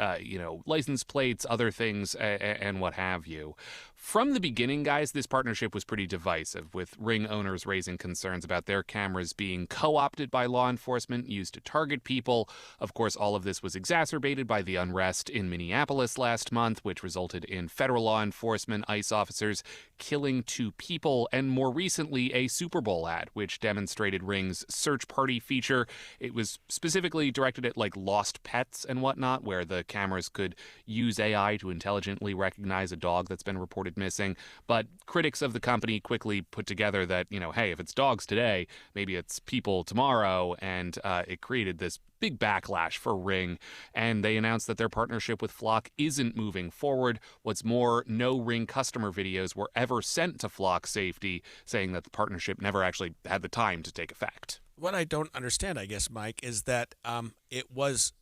license plates, other things, and what have you. From the beginning, guys, this partnership was pretty divisive, with Ring owners raising concerns about their cameras being co-opted by law enforcement, used to target people. Of course, all of this was exacerbated by the unrest in Minneapolis last month, which resulted in federal law enforcement, ICE officers killing 2 people, and more recently, a Super Bowl ad, which demonstrated Ring's search party feature. It was specifically directed at lost pets and whatnot, where the cameras could use AI to intelligently recognize a dog that's been reported missing. But critics of the company quickly put together that, hey, if it's dogs today, maybe it's people tomorrow, and it created this big backlash for Ring, and they announced that their partnership with Flock isn't moving forward. What's more, no Ring customer videos were ever sent to Flock Safety, saying that the partnership never actually had the time to take effect. What I don't understand, I guess, Mike, is that it was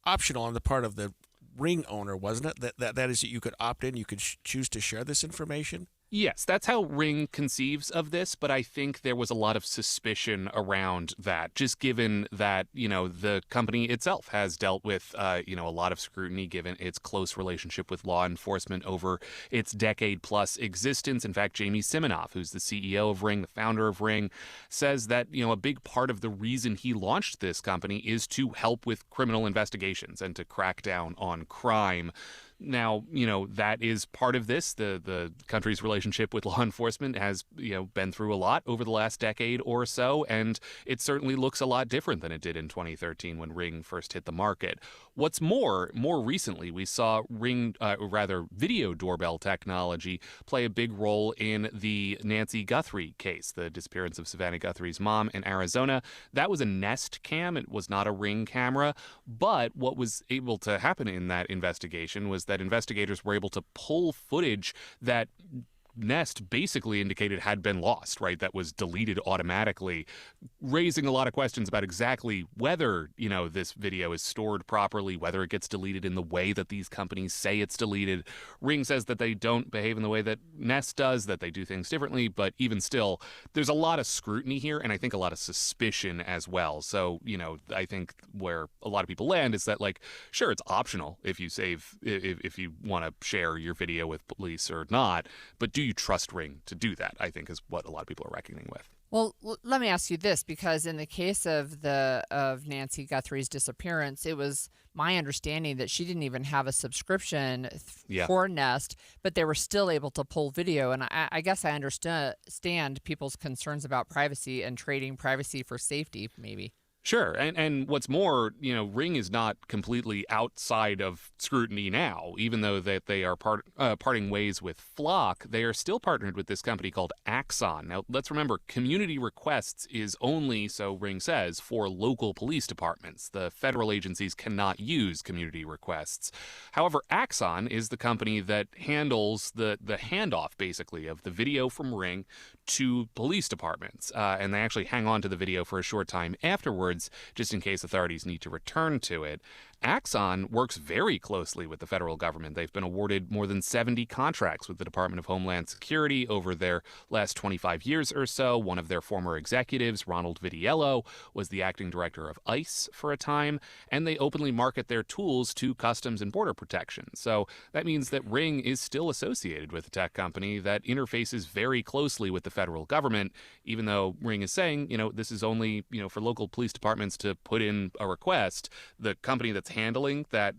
optional on the part of the Ring owner, wasn't it? That is, that you could opt in, you could choose to share this information? Yes, that's how Ring conceives of this, but I think there was a lot of suspicion around that, just given that, the company itself has dealt with, a lot of scrutiny given its close relationship with law enforcement over its decade-plus existence. In fact, Jamie Siminoff, who's the CEO of Ring, the founder of Ring, says that, a big part of the reason he launched this company is to help with criminal investigations and to crack down on crime. Now, that is part of this. The country's relationship with law enforcement has, been through a lot over the last decade or so, and it certainly looks a lot different than it did in 2013 when Ring first hit the market. What's more recently, we saw video doorbell technology play a big role in the Nancy Guthrie case, the disappearance of Savannah Guthrie's mom in Arizona. That was a Nest cam. It was not a Ring camera. But what was able to happen in that investigation was that investigators were able to pull footage that Nest basically indicated had been lost, right? That was deleted automatically, raising a lot of questions about exactly whether, this video is stored properly, whether it gets deleted in the way that these companies say it's deleted. Ring says that they don't behave in the way that Nest does, that they do things differently, but even still, there's a lot of scrutiny here, and I think a lot of suspicion as well. So, I think where a lot of people land is that, sure, it's optional if you want to share your video with police or not, but do you trust Ring to do that, I think, is what a lot of people are reckoning with. Well, let me ask you this, because in the case of Nancy Guthrie's disappearance, it was my understanding that she didn't even have a subscription for Nest, but they were still able to pull video. And I guess I understand people's concerns about privacy and trading privacy for safety, maybe. Sure. And what's more, Ring is not completely outside of scrutiny now. Even though that they are parting ways with Flock, they are still partnered with this company called Axon. Now, let's remember, community requests is only, so Ring says, for local police departments. The federal agencies cannot use community requests. However, Axon is the company that handles the handoff, basically, of the video from Ring to police departments. And they actually hang on to the video for a short time afterwards, just in case authorities need to return to it. Axon works very closely with the federal government. They've been awarded more than 70 contracts with the Department of Homeland Security over their last 25 years or so. One of their former executives, Ronald Vitiello, was the acting director of ICE for a time, and they openly market their tools to Customs and Border Protection. So that means that Ring is still associated with a tech company that interfaces very closely with the federal government, even though Ring is saying, this is only, for local police departments to put in a request. The company that's handling that,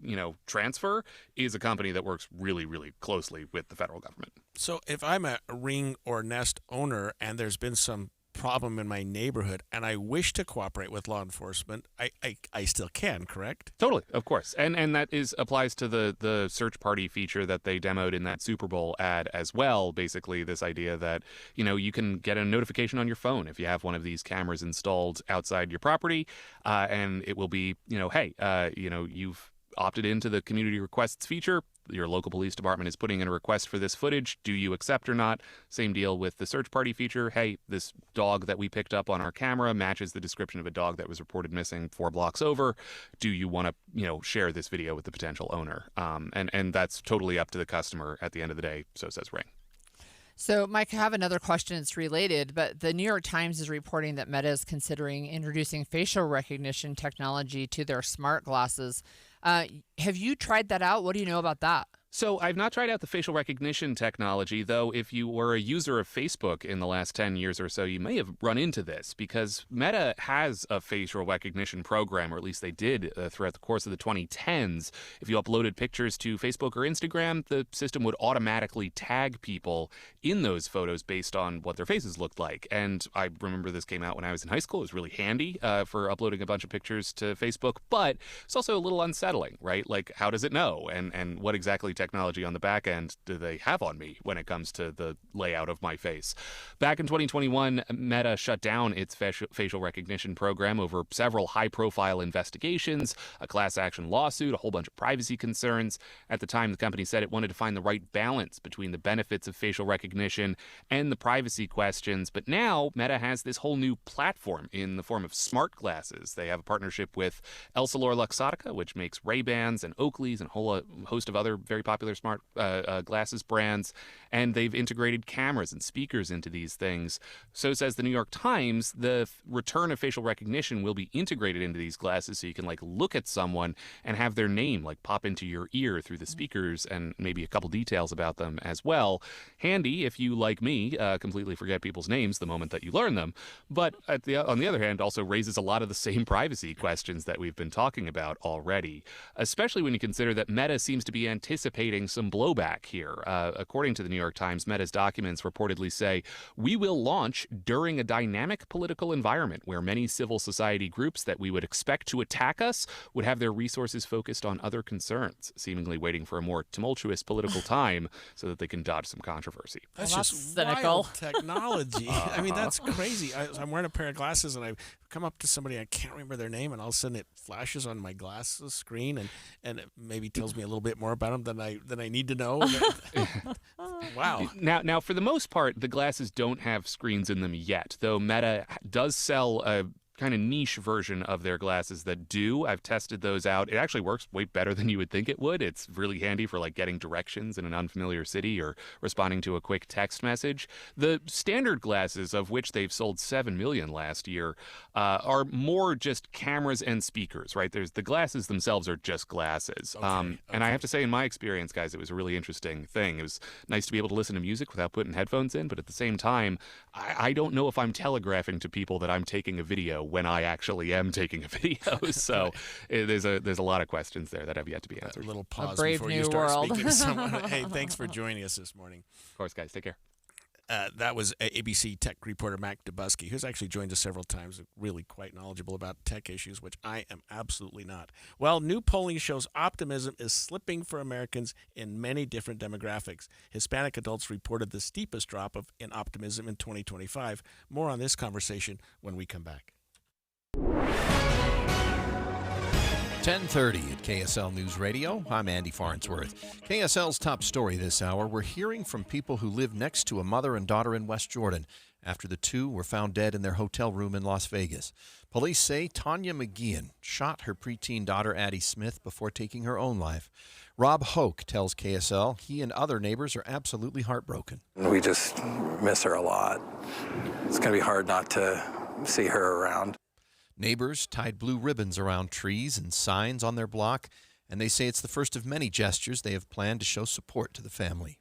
transfer is a company that works really, really closely with the federal government. So if I'm a Ring or Nest owner and there's been some problem in my neighborhood and I wish to cooperate with law enforcement, I still can, correct? Totally, of course. And that applies to the search party feature that they demoed in that Super Bowl ad as well. Basically, this idea that, you can get a notification on your phone if you have one of these cameras installed outside your property, and it will be, hey, you've opted into the community requests feature. Your local police department is putting in a request for this footage. Do you accept or not? Same deal with the search party feature. Hey, this dog that we picked up on our camera matches the description of a dog that was reported missing 4 blocks over. Do you want to, share this video with the potential owner? And that's totally up to the customer at the end of the day. So says Ring. So, Mike, I have another question. It's related, but the New York Times is reporting that Meta is considering introducing facial recognition technology to their smart glasses. Have you tried that out? What do you know about that? So I've not tried out the facial recognition technology, though if you were a user of Facebook in the last 10 years or so, you may have run into this because Meta has a facial recognition program, or at least they did throughout the course of the 2010s. If you uploaded pictures to Facebook or Instagram, the system would automatically tag people in those photos based on what their faces looked like. And I remember this came out when I was in high school. It was really handy for uploading a bunch of pictures to Facebook, but it's also a little unsettling, right? Like, how does it know? And what exactly technology on the back end do they have on me when it comes to the layout of my face? Back in 2021, Meta shut down its facial recognition program over several high-profile investigations, a class action lawsuit, a whole bunch of privacy concerns. At the time, the company said it wanted to find the right balance between the benefits of facial recognition and the privacy questions. But now, Meta has this whole new platform in the form of smart glasses. They have a partnership with EssilorLuxottica, which makes Ray-Bans and Oakleys and a whole host of other very popular smart glasses brands, and they've integrated cameras and speakers into these things. So says the New York Times, the return of facial recognition will be integrated into these glasses so you can look at someone and have their name pop into your ear through the speakers and maybe a couple details about them as well. Handy if you, like me, completely forget people's names the moment that you learn them, but on the other hand also raises a lot of the same privacy questions that we've been talking about already, especially when you consider that Meta seems to be anticipating anticipating some blowback here. According to the New York Times, Meta's documents reportedly say, "We will launch during a dynamic political environment where many civil society groups that we would expect to attack us would have their resources focused on other concerns," seemingly waiting for a more tumultuous political time so that they can dodge some controversy. That's Well, just that's cynical. wild technology. I mean, that's crazy. I'm wearing a pair of glasses, and I come up to somebody, I can't remember their name, and all of a sudden it flashes on my glasses screen, and it maybe tells me a little bit more about them than I need to know. Wow. Now, for the most part, the glasses don't have screens in them yet, though Meta does sell a kind of niche version of their glasses that do. I've tested those out. It actually works way better than you would think it would. It's really handy for like getting directions in an unfamiliar city or responding to a quick text message. The standard glasses, of which they've sold 7 million last year, are more just cameras and speakers, right? The glasses themselves are just glasses. And I have to say, in my experience, guys, it was a really interesting thing. It was nice to be able to listen to music without putting headphones in, but at the same time, I don't know if I'm telegraphing to people that I'm taking a video when I actually am taking a video. So there's a lot of questions there that have yet to be answered. A little pause A brave before new you start world. speaking to someone. Hey, thanks for joining us this morning. Of course, guys. Take care. That was ABC tech reporter Mac Dubusky, who's actually joined us several times, really quite knowledgeable about tech issues, which I am absolutely not. Well, new polling shows optimism is slipping for Americans in many different demographics. Hispanic adults reported the steepest drop in optimism in 2025. More on this conversation when we come back. 10:30 at KSL News Radio. I'm Andy Farnsworth. KSL's top story this hour, we're hearing from people who live next to a mother and daughter in West Jordan after the two were found dead in their hotel room in Las Vegas. Police say Tanya McGeehan shot her preteen daughter Addie Smith before taking her own life. Rob Hoke tells KSL he and other neighbors are absolutely heartbroken. We just miss her a lot. It's going to be hard not to see her around. Neighbors tied blue ribbons around trees and signs on their block, and they say it's the first of many gestures they have planned to show support to the family.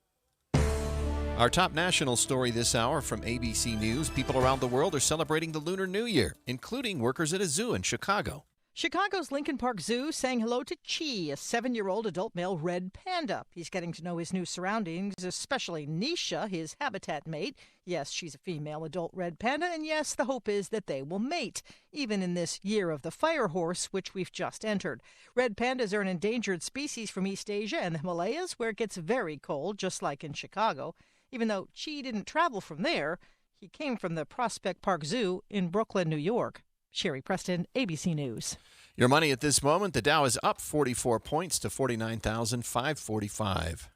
Our top national story this hour from ABC News. People around the world are celebrating the Lunar New Year, including workers at a zoo in Chicago. Chicago's Lincoln Park Zoo saying hello to Chi, a 7-year-old adult male red panda. He's getting to know his new surroundings, especially Nisha, his habitat mate. Yes, she's a female adult red panda, and yes, the hope is that they will mate, even in this year of the fire horse, which we've just entered. Red pandas are an endangered species from East Asia and the Himalayas, where it gets very cold, just like in Chicago. Even though Chi didn't travel from there, he came from the Prospect Park Zoo in Brooklyn, New York. Sherry Preston, ABC News. Your money at this moment, the Dow is up 44 points to 49,545.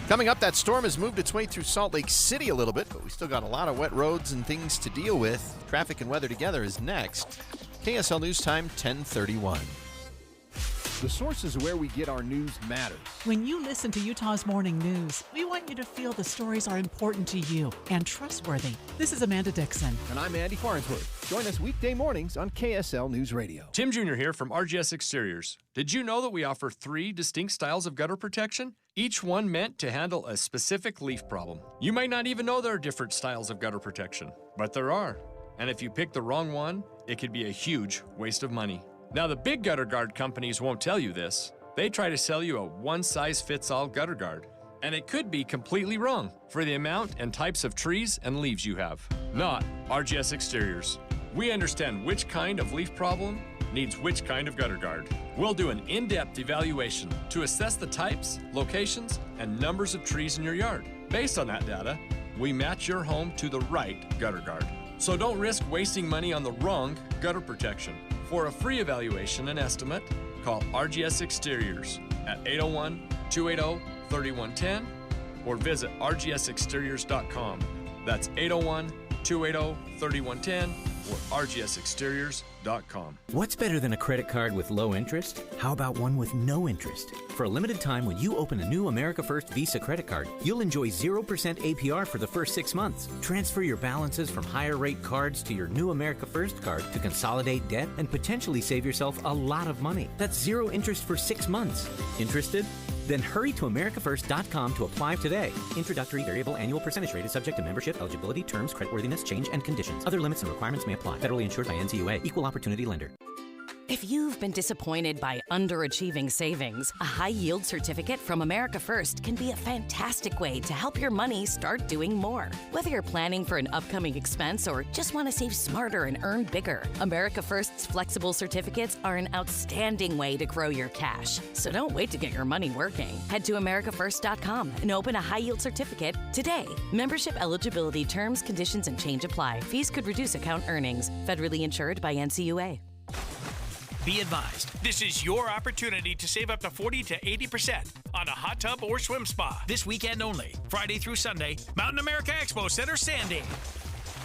Coming up, that storm has moved its way through Salt Lake City a little bit, but we still got a lot of wet roads and things to deal with. Traffic and weather together is next. KSL News Time, 10:31. The sources where we get our news matters. When you listen to Utah's Morning News, we want you to feel the stories are important to you and trustworthy. This is Amanda Dixon. And I'm Andy Farnsworth. Join us weekday mornings on KSL News Radio. Tim Jr. here from RGS Exteriors. Did you know that we offer 3 distinct styles of gutter protection? Each one meant to handle a specific leaf problem. You might not even know there are different styles of gutter protection, but there are. And if you pick the wrong one, it could be a huge waste of money. Now, the big gutter guard companies won't tell you this. They try to sell you a one-size-fits-all gutter guard. And it could be completely wrong for the amount and types of trees and leaves you have. Not RGS Exteriors. We understand which kind of leaf problem needs which kind of gutter guard. We'll do an in-depth evaluation to assess the types, locations, and numbers of trees in your yard. Based on that data, we match your home to the right gutter guard. So don't risk wasting money on the wrong gutter protection. For a free evaluation and estimate, call RGS Exteriors at 801-280-3110 or visit rgsexteriors.com. That's 801-280-3110 or rgsexteriors.com. What's better than a credit card with low interest? How about one with no interest? For a limited time, when you open a new America First Visa credit card, you'll enjoy 0% APR for the first 6 months. Transfer your balances from higher rate cards to your new America First card to consolidate debt and potentially save yourself a lot of money. That's 0 interest for 6 months. Interested? Then hurry to americafirst.com to apply today. Introductory variable annual percentage rate is subject to membership, eligibility, terms, creditworthiness, change, and conditions. Other limits and requirements may apply. Federally insured by NCUA. Equal opportunity lender. If you've been disappointed by underachieving savings, a high-yield certificate from America First can be a fantastic way to help your money start doing more. Whether you're planning for an upcoming expense or just want to save smarter and earn bigger, America First's flexible certificates are an outstanding way to grow your cash. So don't wait to get your money working. Head to americafirst.com and open a high-yield certificate today. Membership eligibility terms, conditions, and change apply. Fees could reduce account earnings. Federally insured by NCUA. Be advised, this is your opportunity to save up to 40 to 80% on a hot tub or swim spa. This weekend only, Friday through Sunday, Mountain America Expo Center, Sandy.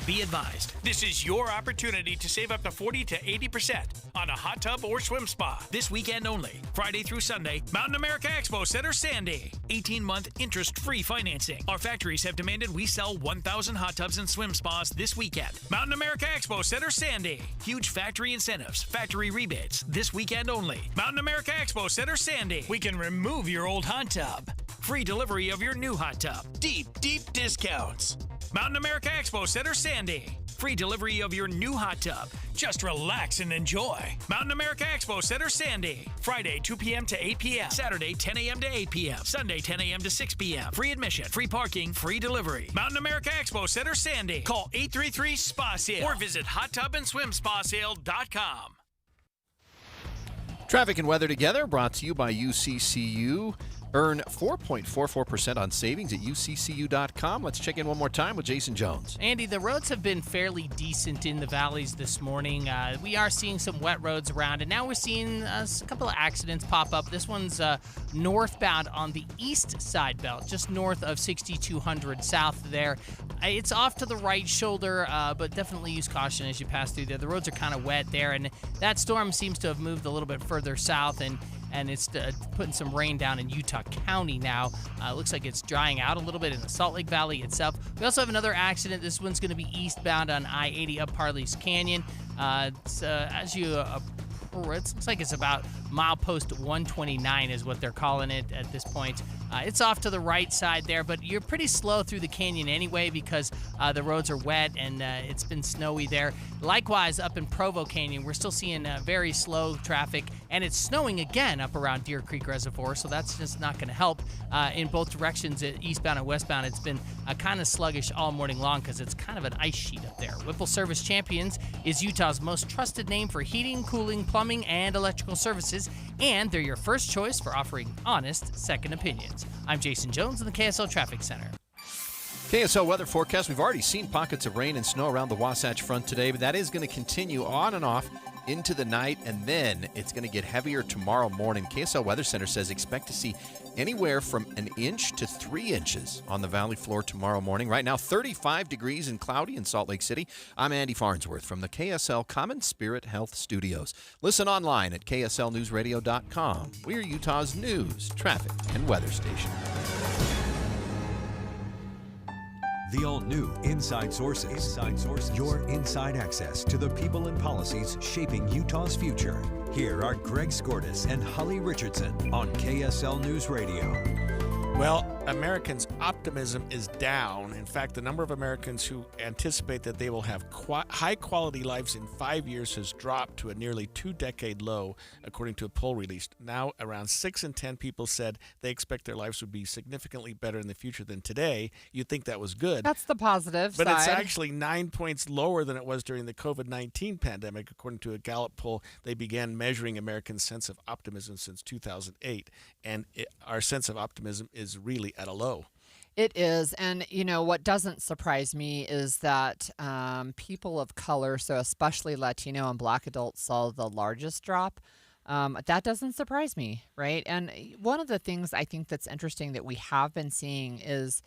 Be advised, this is your opportunity to save up to 40 to 80% on a hot tub or swim spa. This weekend only, Friday through Sunday, Mountain America Expo Center, Sandy. 18-month interest-free financing. Our factories have demanded we sell 1,000 hot tubs and swim spas this weekend. Mountain America Expo Center, Sandy. Huge factory incentives, factory rebates, this weekend only. Mountain America Expo Center, Sandy. We can remove your old hot tub. Free delivery of your new hot tub. Deep, deep discounts. Mountain America Expo Center, Sandy. Free delivery of your new hot tub. Just relax and enjoy. Mountain America Expo Center, Sandy. Friday, 2 p.m. to 8 p.m. Saturday, 10 a.m. to 8 p.m. Sunday, 10 a.m. to 6 p.m. Free admission, free parking, free delivery. Mountain America Expo Center, Sandy. Call 833-SPA-SALE or visit hottubandSwimSpaSale.com. Traffic and weather together brought to you by UCCU. Earn 4.44% on savings at uccu.com. Let's check in one more time with Jason Jones. Andy, the roads have been fairly decent in the valleys this morning. We are seeing some wet roads around, and now we're seeing a couple of accidents pop up. This one's northbound on the east side belt, just north of 6200 south there. It's off to the right shoulder, but definitely use caution as you pass through there. The roads are kind of wet there, and that storm seems to have moved a little bit further south, and it's putting some rain down in Utah County now. It looks like it's drying out a little bit in the Salt Lake Valley itself. We also have another accident. This one's going to be eastbound on I-80 up Harley's Canyon. As you it looks like it's about milepost 129 is what they're calling it at this point. It's off to the right side there, but you're pretty slow through the canyon anyway because the roads are wet and it's been snowy there. Likewise, up in Provo Canyon, we're still seeing very slow traffic, and it's snowing again up around Deer Creek Reservoir, so that's just not going to help in both directions, eastbound and westbound. It's been kind of sluggish all morning long because it's kind of an ice sheet up there. Whipple Service Champions is Utah's most trusted name for heating, cooling, plumbing, and electrical services, and they're your first choice for offering honest second opinions. I'm Jason Jones in the KSL Traffic Center. KSL weather forecast. We've already seen pockets of rain and snow around the Wasatch Front today, but that is going to continue on and off into the night, and then it's going to get heavier tomorrow morning. KSL Weather Center says expect to see anywhere from 1 inch to 3 inches on the valley floor tomorrow morning. Right now, 35 degrees and cloudy in Salt Lake City. I'm Andy Farnsworth from the KSL Common Spirit Health Studios. Listen online at kslnewsradio.com. We're Utah's news, traffic, and weather station. The all-new Inside Sources. Your inside access to the people and policies shaping Utah's future. Here are Greg Skordas and Holly Richardson on KSL News Radio. Well, Americans' optimism is down. In fact, the number of Americans who anticipate that they will have high-quality lives in 5 years has dropped to a nearly 2-decade low, according to a poll released. Now, around 6 in 10 people said they expect their lives would be significantly better in the future than today. You'd think that was good. That's the positive side. But it's actually 9 points lower than it was during the COVID-19 pandemic, according to a Gallup poll. They began measuring Americans' sense of optimism since 2008, and our sense of optimism is really at a low. It is. And, you know, what doesn't surprise me is that people of color, so especially Latino and Black adults, saw the largest drop. That doesn't surprise me, right? And one of the things I think that's interesting that we have been seeing is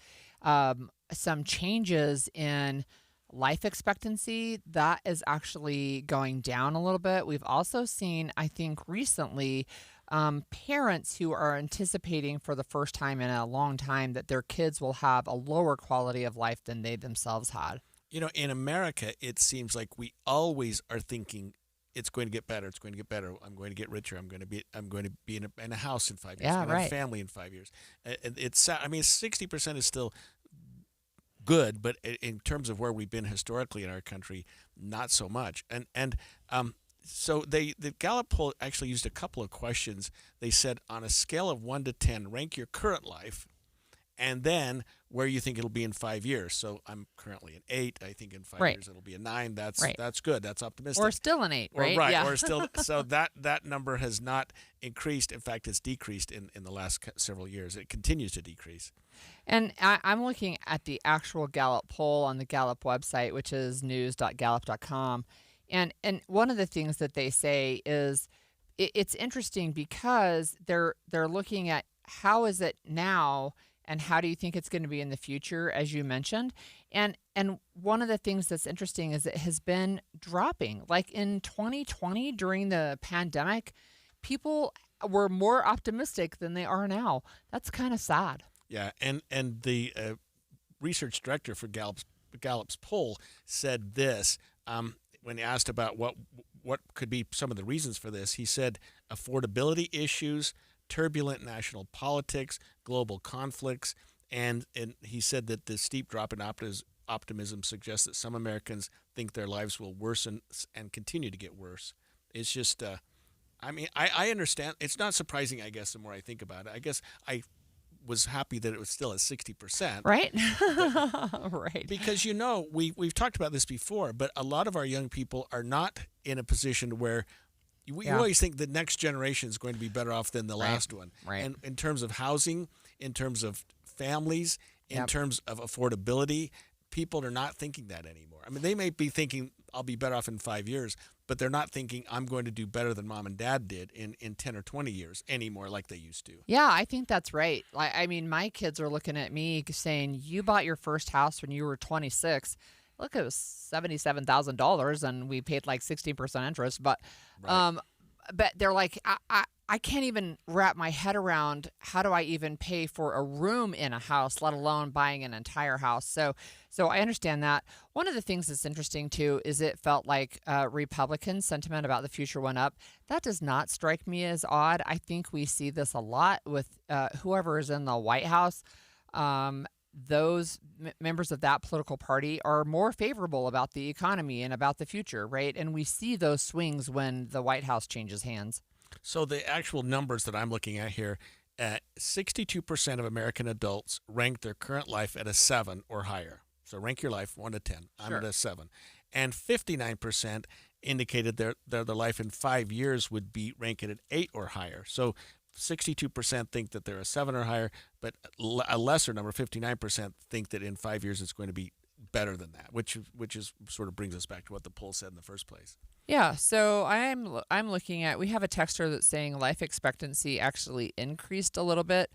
some changes in life expectancy. That is actually going down a little bit. We've also seen, I think, recently parents who are anticipating for the first time in a long time that their kids will have a lower quality of life than they themselves had. You know, in America, it seems like we always are thinking it's going to get better. It's going to get better. I'm going to get richer. I'm going to be in a house in 5 years. Yeah, I'm going to have right. a family in 5 years. It's 60% is still good, but in terms of where we've been historically in our country, not so much. And So the Gallup poll actually used a couple of questions. They said on a scale of 1 to 10, rank your current life, and then where you think it'll be in 5 years. So I'm currently an 8. I think in 5 years it'll be a 9. That's good. That's optimistic. Or still an 8, right? Right. Yeah. Or still. So that number has not increased. In fact, it's decreased in the last several years. It continues to decrease. And I'm looking at the actual Gallup poll on the Gallup website, which is news.gallup.com. And one of the things that they say is it's interesting because they're looking at how is it now and how do you think it's going to be in the future, as you mentioned. And one of the things that's interesting is it has been dropping. Like in 2020 during the pandemic, people were more optimistic than they are now. That's kind of sad. Yeah, and the research director for Gallup's poll said this when he asked about what could be some of the reasons for this. He said affordability issues, turbulent national politics, global conflicts, and he said that the steep drop in optimism suggests that some Americans think their lives will worsen and continue to get worse. It's just, I understand. It's not surprising, I guess, the more I think about it. I guess I was happy that it was still at 60%. Right? Right. Because, we've talked about this before, but a lot of our young people are not in a position where you always think the next generation is going to be better off than the last one. Right. And in terms of housing, in terms of families, in terms of affordability, people are not thinking that anymore. I mean, they may be thinking, I'll be better off in 5 years, but they're not thinking I'm going to do better than mom and dad did in 10 or 20 years anymore like they used to. Yeah, I think that's right. I mean, my kids are looking at me saying, you bought your first house when you were 26. Look, it was $77,000 and we paid like 16% interest. But but they're like, I can't even wrap my head around how do I even pay for a room in a house, let alone buying an entire house. So I understand that. One of the things that's interesting, too, is it felt like Republican sentiment about the future went up. That does not strike me as odd. I think we see this a lot with whoever is in the White House. Those members of that political party are more favorable about the economy and about the future, right? And we see those swings when the White House changes hands. So the actual numbers that I'm looking at here, 62% of American adults rank their current life at a 7 or higher. So rank your life 1 to 10. I'm at a 7. And 59% indicated their life in 5 years would be ranked at 8 or higher. So 62% think that they're a 7 or higher, but a lesser number, 59%, think that in 5 years it's going to be better than that, which is sort of brings us back to what the poll said in the first place. Yeah, so I'm looking at, we have a texter that's saying life expectancy actually increased a little bit.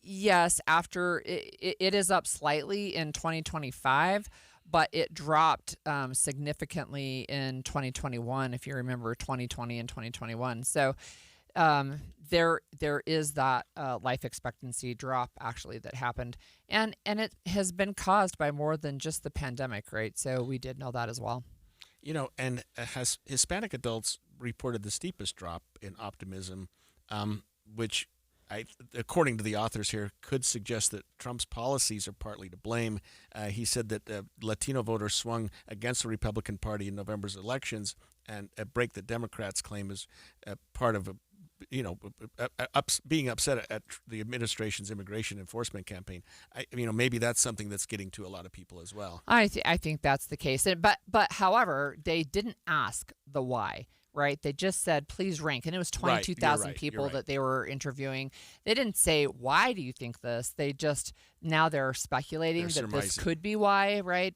Yes, after it is up slightly in 2025, but it dropped significantly in 2021, if you remember 2020 and 2021. So there is that life expectancy drop actually that happened, and it has been caused by more than just the pandemic, right? So we did know that as well. And Hispanic adults reported the steepest drop in optimism, which, according to the authors here, could suggest that Trump's policies are partly to blame. He said that Latino voters swung against the Republican Party in November's elections, and a break that Democrats claim is part of being upset at the administration's immigration enforcement campaign. Maybe that's something that's getting to a lot of people as well. I think that's the case. But however, they didn't ask the why, right? They just said, please rank. And it was 22,000 people that they were interviewing. They didn't say, why do you think this? They just, now they're speculating that this could be why, right?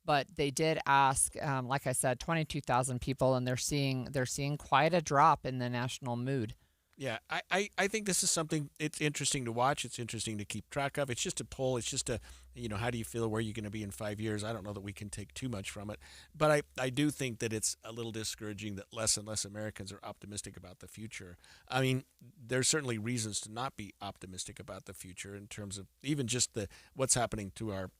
But they did ask, like I said, 22,000 people, and they're seeing quite a drop in the national mood. Yeah, I think this is something, it's interesting to watch. It's interesting to keep track of. It's just a poll. It's just how do you feel? Where are you going to be in 5 years? I don't know that we can take too much from it. But I do think that it's a little discouraging that less and less Americans are optimistic about the future. I mean, there's certainly reasons to not be optimistic about the future in terms of even just what's happening to our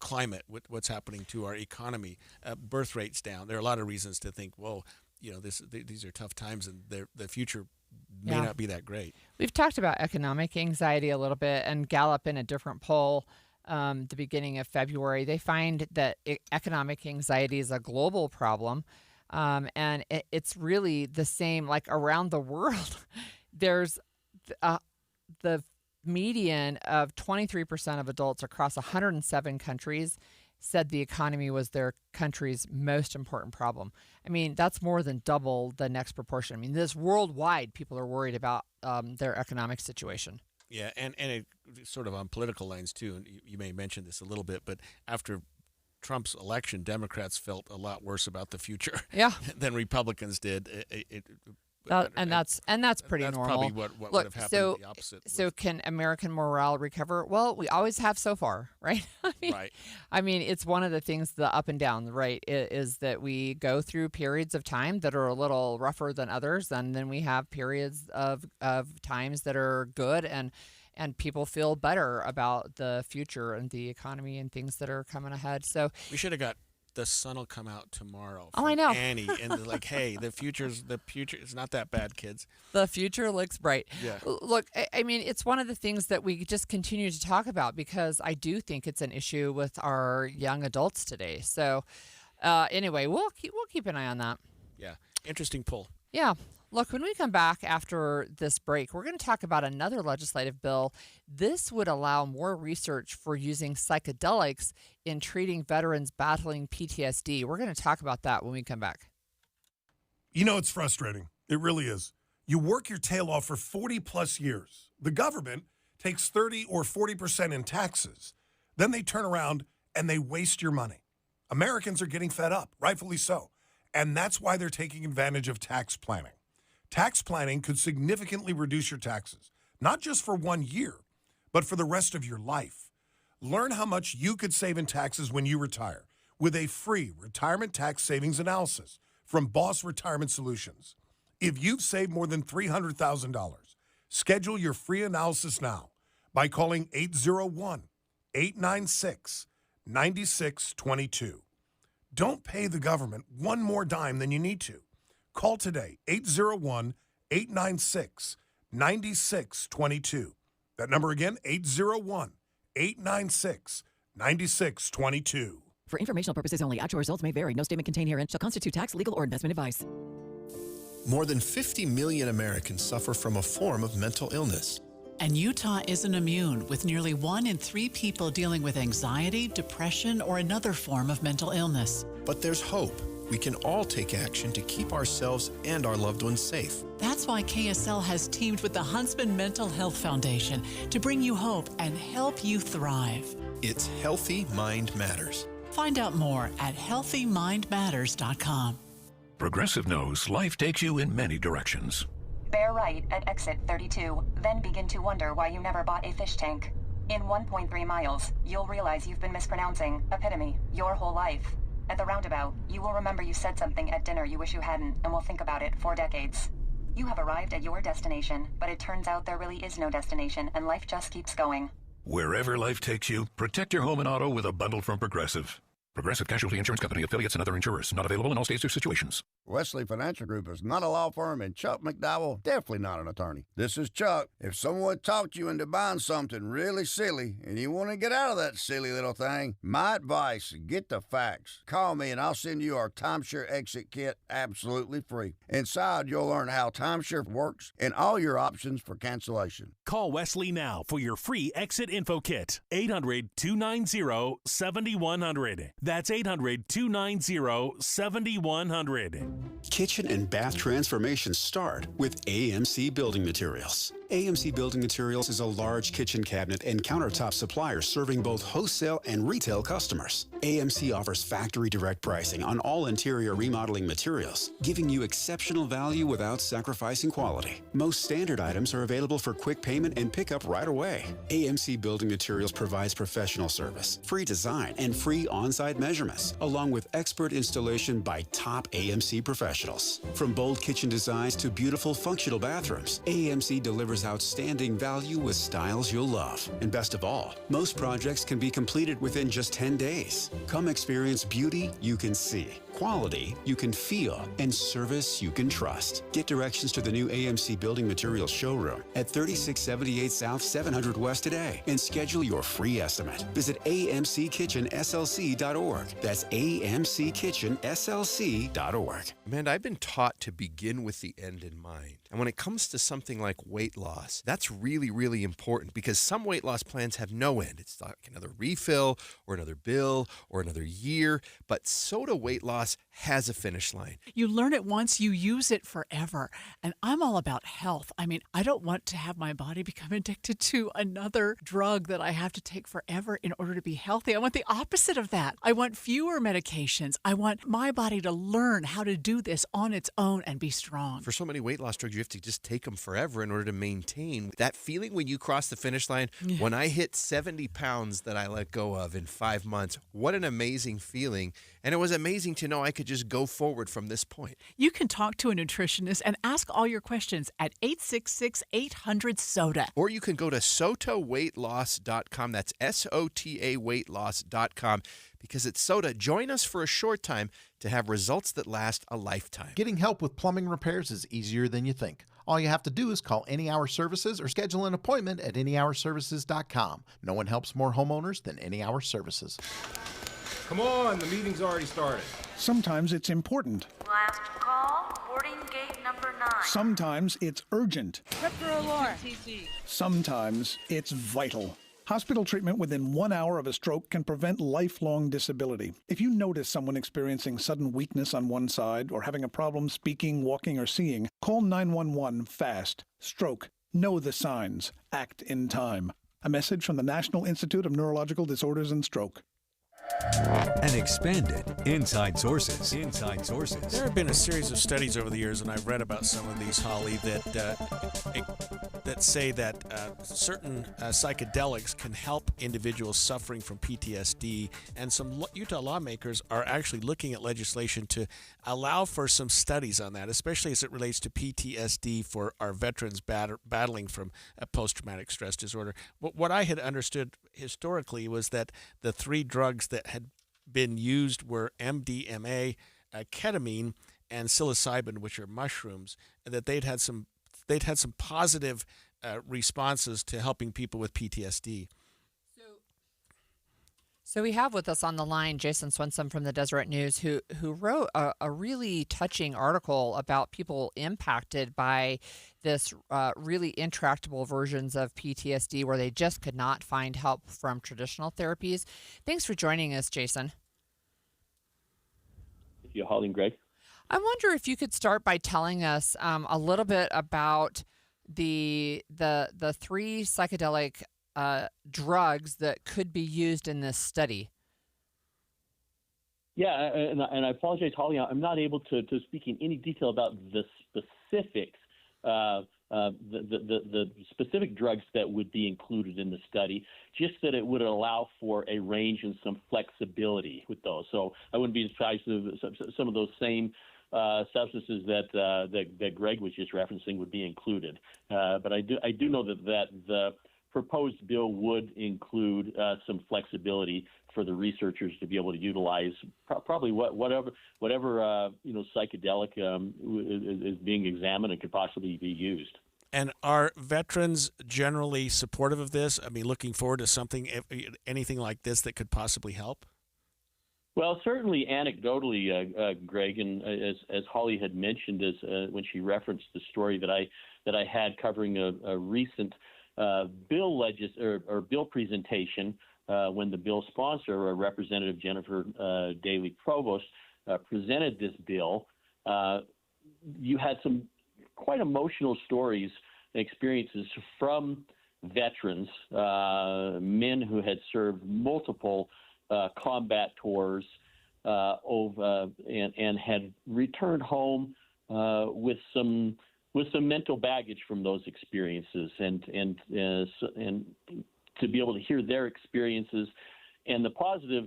climate, what's happening to our economy, birth rates down. There are a lot of reasons to think, whoa, these are tough times, and the future may not be that great. We've talked about economic anxiety a little bit, and Gallup in a different poll the beginning of February, they find that economic anxiety is a global problem. And it's really the same, like around the world. There's the median of 23% of adults across 107 countries said the economy was their country's most important problem. I mean, that's more than double the next proportion. I mean, this worldwide, people are worried about their economic situation. Yeah, and it sort of on political lines, too, and you may mention this a little bit, but after Trump's election, Democrats felt a lot worse about the future than Republicans did. That's pretty that's normal. Probably what would have happened the opposite. So can American morale recover? Well, we always have so far, right? I mean, it's one of the things, the up and down, right, is that we go through periods of time that are a little rougher than others, and then we have periods of times that are good, and people feel better about the future and the economy and things that are coming ahead. So we should have got The Sun Will Come Out Tomorrow. Oh, I know. Annie, and like, hey, the future is not that bad, kids. The future looks bright. Yeah. Look, I mean, it's one of the things that we just continue to talk about because I do think it's an issue with our young adults today. So, anyway, we'll keep an eye on that. Yeah. Interesting poll. Yeah. Look, when we come back after this break, we're going to talk about another legislative bill. This would allow more research for using psychedelics in treating veterans battling PTSD. We're going to talk about that when we come back. You know, it's frustrating. It really is. You work your tail off for 40 plus years. The government takes 30 or 40% in taxes. Then they turn around and they waste your money. Americans are getting fed up, rightfully so. And that's why they're taking advantage of tax planning. Tax planning could significantly reduce your taxes, not just for 1 year, but for the rest of your life. Learn how much you could save in taxes when you retire with a free retirement tax savings analysis from Boss Retirement Solutions. If you've saved more than $300,000, schedule your free analysis now by calling 801-896-9622. Don't pay the government one more dime than you need to. Call today, 801-896-9622. That number again, 801-896-9622. For informational purposes only, actual results may vary. No statement contained herein shall constitute tax, legal, or investment advice. More than 50 million Americans suffer from a form of mental illness. And Utah isn't immune, with nearly 1 in 3 people dealing with anxiety, depression, or another form of mental illness. But there's hope. We can all take action to keep ourselves and our loved ones safe. That's why KSL has teamed with the Huntsman Mental Health Foundation to bring you hope and help you thrive. It's Healthy Mind Matters. Find out more at healthymindmatters.com. Progressive knows life takes you in many directions. Bear right at exit 32, then begin to wonder why you never bought a fish tank. In 1.3 miles, you'll realize you've been mispronouncing epitome your whole life. At the roundabout, you will remember you said something at dinner you wish you hadn't, and will think about it for decades. You have arrived at your destination, but it turns out there really is no destination, and life just keeps going. Wherever life takes you, protect your home and auto with a bundle from Progressive. Progressive Casualty Insurance Company, affiliates, and other insurers. Not available in all states or situations. Wesley Financial Group is not a law firm, and Chuck McDowell definitely not an attorney. This is Chuck. If someone talked you into buying something really silly and you want to get out of that silly little thing, my advice, get the facts. Call me and I'll send you our timeshare exit kit absolutely free. Inside, you'll learn how timeshare works and all your options for cancellation. Call Wesley now for your free exit info kit. 800-290-7100. That's 800-290-7100. Kitchen and bath transformations start with AMC Building Materials. AMC Building Materials is a large kitchen cabinet and countertop supplier serving both wholesale and retail customers. AMC offers factory direct pricing on all interior remodeling materials, giving you exceptional value without sacrificing quality. Most standard items are available for quick payment and pickup right away. AMC Building Materials provides professional service, free design, and free on-site measurements, along with expert installation by top AMC professionals. From bold kitchen designs to beautiful functional bathrooms, AMC delivers outstanding value with styles you'll love. And best of all, most projects can be completed within just 10 days. Come experience beauty you can see, quality you can feel, and service you can trust. Get directions to the new AMC Building Materials showroom at 3678 South 700 West today and schedule your free estimate. Visit amckitchenslc.org. That's amckitchenslc.org. Amanda, I've been taught to begin with the end in mind. And when it comes to something like weight loss, that's really, really important because some weight loss plans have no end. It's like another refill or another bill or another year. But Soda weight loss has a finish line. You learn it once, you use it forever. And I'm all about health. I mean, I don't want to have my body become addicted to another drug that I have to take forever in order to be healthy. I want the opposite of that. I want fewer medications. I want my body to learn how to do this on its own and be strong. For so many weight loss drugs, you have to just take them forever in order to maintain that feeling when you cross the finish line. Yeah. When I hit 70 pounds that I let go of in 5 months, what an amazing feeling. And it was amazing to know I could just go forward from this point. You can talk to a nutritionist and ask all your questions at 866-800-SODA. Or you can go to sotaweightloss.com. That's SOTA weightloss.com. Because at Soda, join us for a short time to have results that last a lifetime. Getting help with plumbing repairs is easier than you think. All you have to do is call Any Hour Services or schedule an appointment at anyhourservices.com. No one helps more homeowners than Any Hour Services. Come on, the meeting's already started. Sometimes it's important. Last call, boarding gate number 9. Sometimes it's urgent. Trip for Aurora. Sometimes it's vital. Hospital treatment within 1 hour of a stroke can prevent lifelong disability. If you notice someone experiencing sudden weakness on one side or having a problem speaking, walking, or seeing, call 911 fast. Stroke. Know the signs. Act in time. A message from the National Institute of Neurological Disorders and Stroke. And expanded Inside Sources. Inside Sources. There have been a series of studies over the years, and I've read about some of these, Holly, that say that certain psychedelics can help individuals suffering from PTSD, and some Utah lawmakers are actually looking at legislation to allow for some studies on that, especially as it relates to PTSD for our veterans battling from a post-traumatic stress disorder. What I had understood historically was that the 3 drugs that had been used were MDMA, ketamine, and psilocybin, which are mushrooms, and that they'd had some positive responses to helping people with PTSD. So we have with us on the line Jason Swenson from the Deseret News, who wrote a really touching article about people impacted by this really intractable versions of PTSD where they just could not find help from traditional therapies. Thanks for joining us, Jason. Thank you, Holly and Greg. I wonder if you could start by telling us a little bit about the 3 psychedelic drugs that could be used in this study. Yeah, and I apologize, Holly. I'm not able to speak in any detail about the specifics, the specific drugs that would be included in the study, just that it would allow for a range and some flexibility with those. So I wouldn't be surprised if some of those same substances that Greg was just referencing would be included. But I do know that the proposed bill would include some flexibility for the researchers to be able to utilize probably whatever psychedelic is being examined and could possibly be used. And are veterans generally supportive of this? I mean, looking forward to anything like this that could possibly help? Well, certainly anecdotally, Greg, and as Holly had mentioned, when she referenced the story that I had covering a recent bill presentation when the bill sponsor, Representative Jennifer Daly Provost, presented this bill. You had some quite emotional stories and experiences from veterans, men who had served multiple combat tours and had returned home with some mental baggage from those experiences, and to be able to hear their experiences and the positive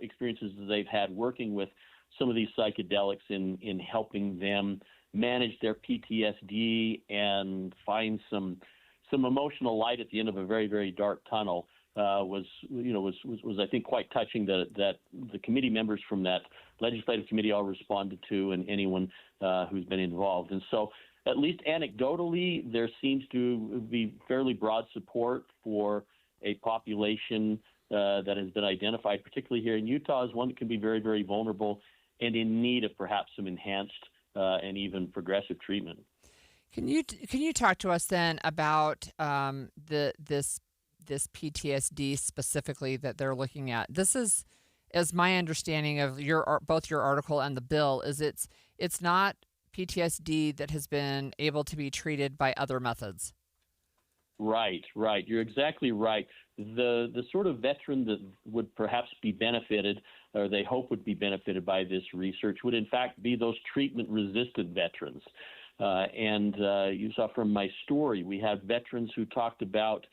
experiences that they've had working with some of these psychedelics in helping them manage their PTSD and find some emotional light at the end of a very, very dark tunnel. was I think quite touching that the committee members from that legislative committee all responded to, and anyone who's been involved. And so, at least anecdotally, there seems to be fairly broad support for a population that has been identified, particularly here in Utah, as one that can be very, very vulnerable and in need of perhaps some enhanced and even progressive treatment. Can you talk to us then about this PTSD specifically that they're looking at? This is, as my understanding of both your article and the bill, is it's not PTSD that has been able to be treated by other methods. Right. You're exactly right. The sort of veteran that would perhaps be benefited, or they hope would be benefited by this research, would in fact be those treatment-resistant veterans. And you saw from my story, we had veterans who talked about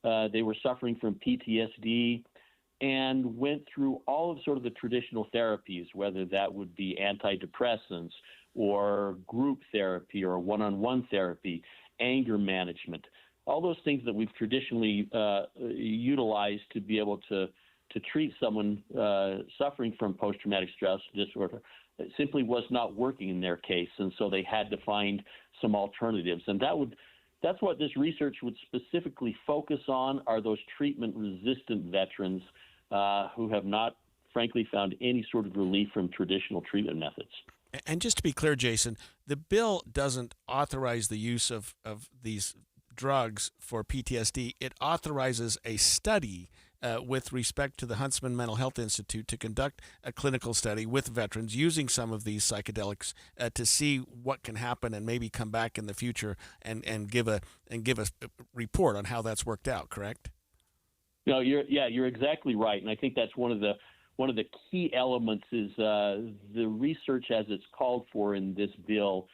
they were suffering from PTSD and went through all of sort of the traditional therapies, whether that would be antidepressants or group therapy or one-on-one therapy, anger management, all those things that we've traditionally utilized to be able to treat someone suffering from post-traumatic stress disorder. It simply was not working in their case, and so they had to find some alternatives. And that's what this research would specifically focus on, are those treatment-resistant veterans who have not, frankly, found any sort of relief from traditional treatment methods. And just to be clear, Jason, the bill doesn't authorize the use of these drugs for PTSD. It authorizes a study with respect to the Huntsman Mental Health Institute to conduct a clinical study with veterans using some of these psychedelics to see what can happen and maybe come back in the future and give a report on how that's worked out. Correct? No, you're exactly right, and I think that's one of the key elements is the research as it's called for in this bill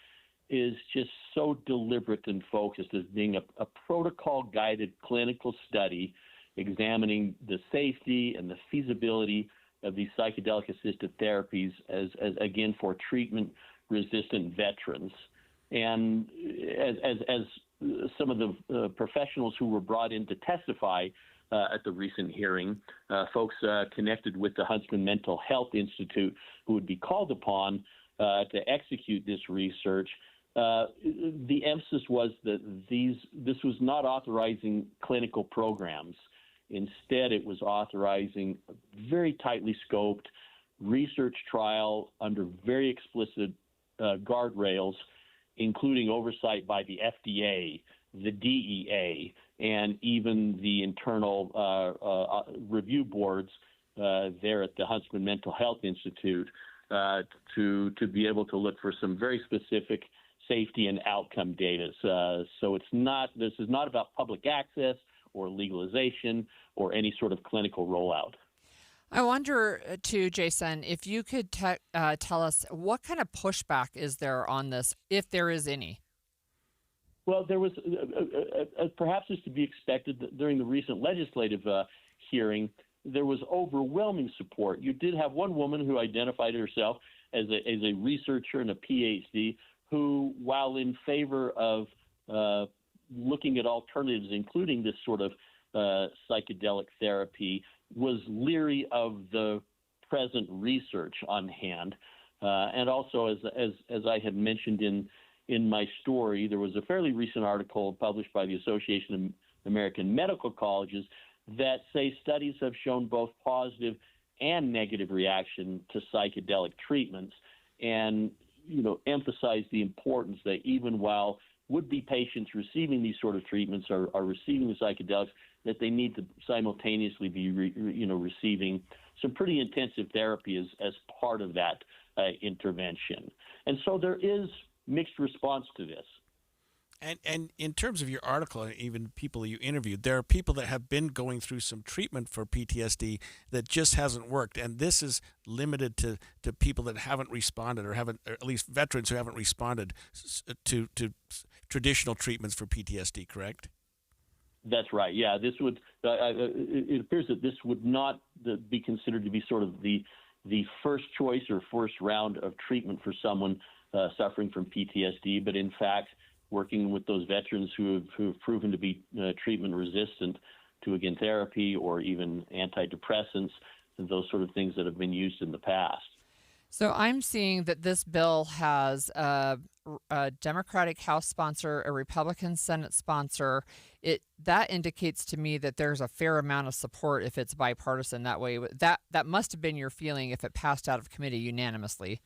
is just so deliberate and focused as being a protocol-guided clinical study examining the safety and the feasibility of these psychedelic-assisted therapies as again, for treatment-resistant veterans. And as some of the professionals who were brought in to testify at the recent hearing, folks connected with the Huntsman Mental Health Institute who would be called upon to execute this research, the emphasis was that this was not authorizing clinical programs. Instead, it was authorizing a very tightly scoped research trial under very explicit guardrails, including oversight by the FDA, the DEA, and even the internal review boards there at the Huntsman Mental Health Institute to be able to look for some very specific safety and outcome data. So this is not about public access or legalization or any sort of clinical rollout. I wonder, too, Jason, if you could tell us what kind of pushback is there on this, if there is any? Well, there was, perhaps is to be expected, during the recent legislative hearing, there was overwhelming support. You did have one woman who identified herself as a researcher and a PhD who, while in favor of looking at alternatives, including this sort of psychedelic therapy, was leery of the present research on hand. And also, as I had mentioned in my story, there was a fairly recent article published by the Association of American Medical Colleges that say studies have shown both positive and negative reaction to psychedelic treatments, and emphasize the importance that even while would-be patients receiving these sort of treatments are receiving the psychedelics, that they need to simultaneously be receiving some pretty intensive therapy as part of that intervention. And so there is mixed response to this. And in terms of your article, and even people you interviewed, there are people that have been going through some treatment for PTSD that just hasn't worked. And this is limited to people that haven't responded, or at least veterans who haven't responded to traditional treatments for PTSD, correct? That's right. Yeah, this would. It appears that this would not be considered to be sort of the first choice or first round of treatment for someone suffering from PTSD, but in fact, working with those veterans who have proven to be treatment resistant, to again therapy or even antidepressants and those sort of things that have been used in the past. So I'm seeing that this bill has a Democratic House sponsor, a Republican Senate sponsor. That indicates to me that there's a fair amount of support if it's bipartisan that way. That must have been your feeling if it passed out of committee unanimously.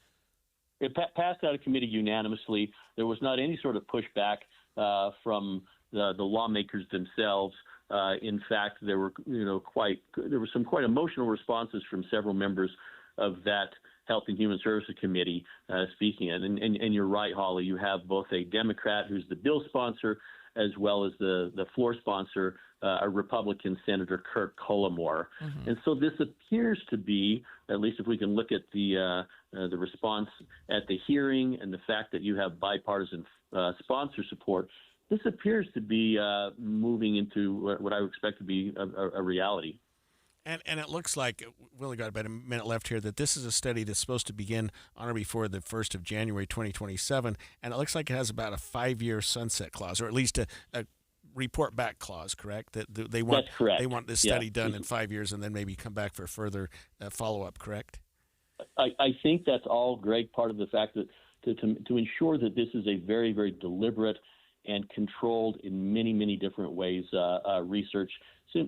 It passed out of committee unanimously. There was not any sort of pushback from the lawmakers themselves. In fact, there were some quite emotional responses from several members of that Health and Human Services Committee speaking it. And you're right, Holly. You have both a Democrat who's the bill sponsor as well as the floor sponsor, a Republican Senator Kirk Cullimore. Mm-hmm. And so this appears to be, at least if we can look at the response at the hearing and the fact that you have bipartisan sponsor support, this appears to be moving into what I would expect to be a reality. And it looks like, we only got about a minute left here, that this is a study that's supposed to begin on or before the 1st of January 2027, and it looks like it has about a 5-year sunset clause, or at least a report back clause, correct? That they want, that's correct. They want this study done in 5 years and then maybe come back for further follow-up, correct? I think that's all, Greg, part of the fact that to ensure that this is a very, very deliberate and controlled in many, many different ways research,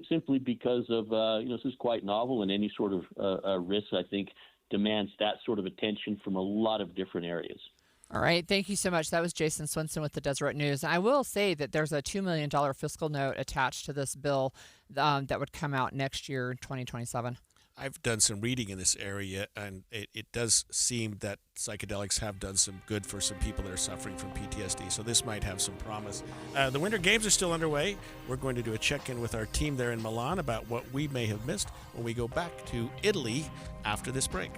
simply because of, this is quite novel, and any sort of risk, I think, demands that sort of attention from a lot of different areas. All right. Thank you so much. That was Jason Swinson with the Deseret News. I will say that there's a $2 million fiscal note attached to this bill that would come out next year in 2027. I've done some reading in this area, and it does seem that psychedelics have done some good for some people that are suffering from PTSD, so this might have some promise. The Winter Games are still underway. We're going to do a check-in with our team there in Milan about what we may have missed when we go back to Italy after this break.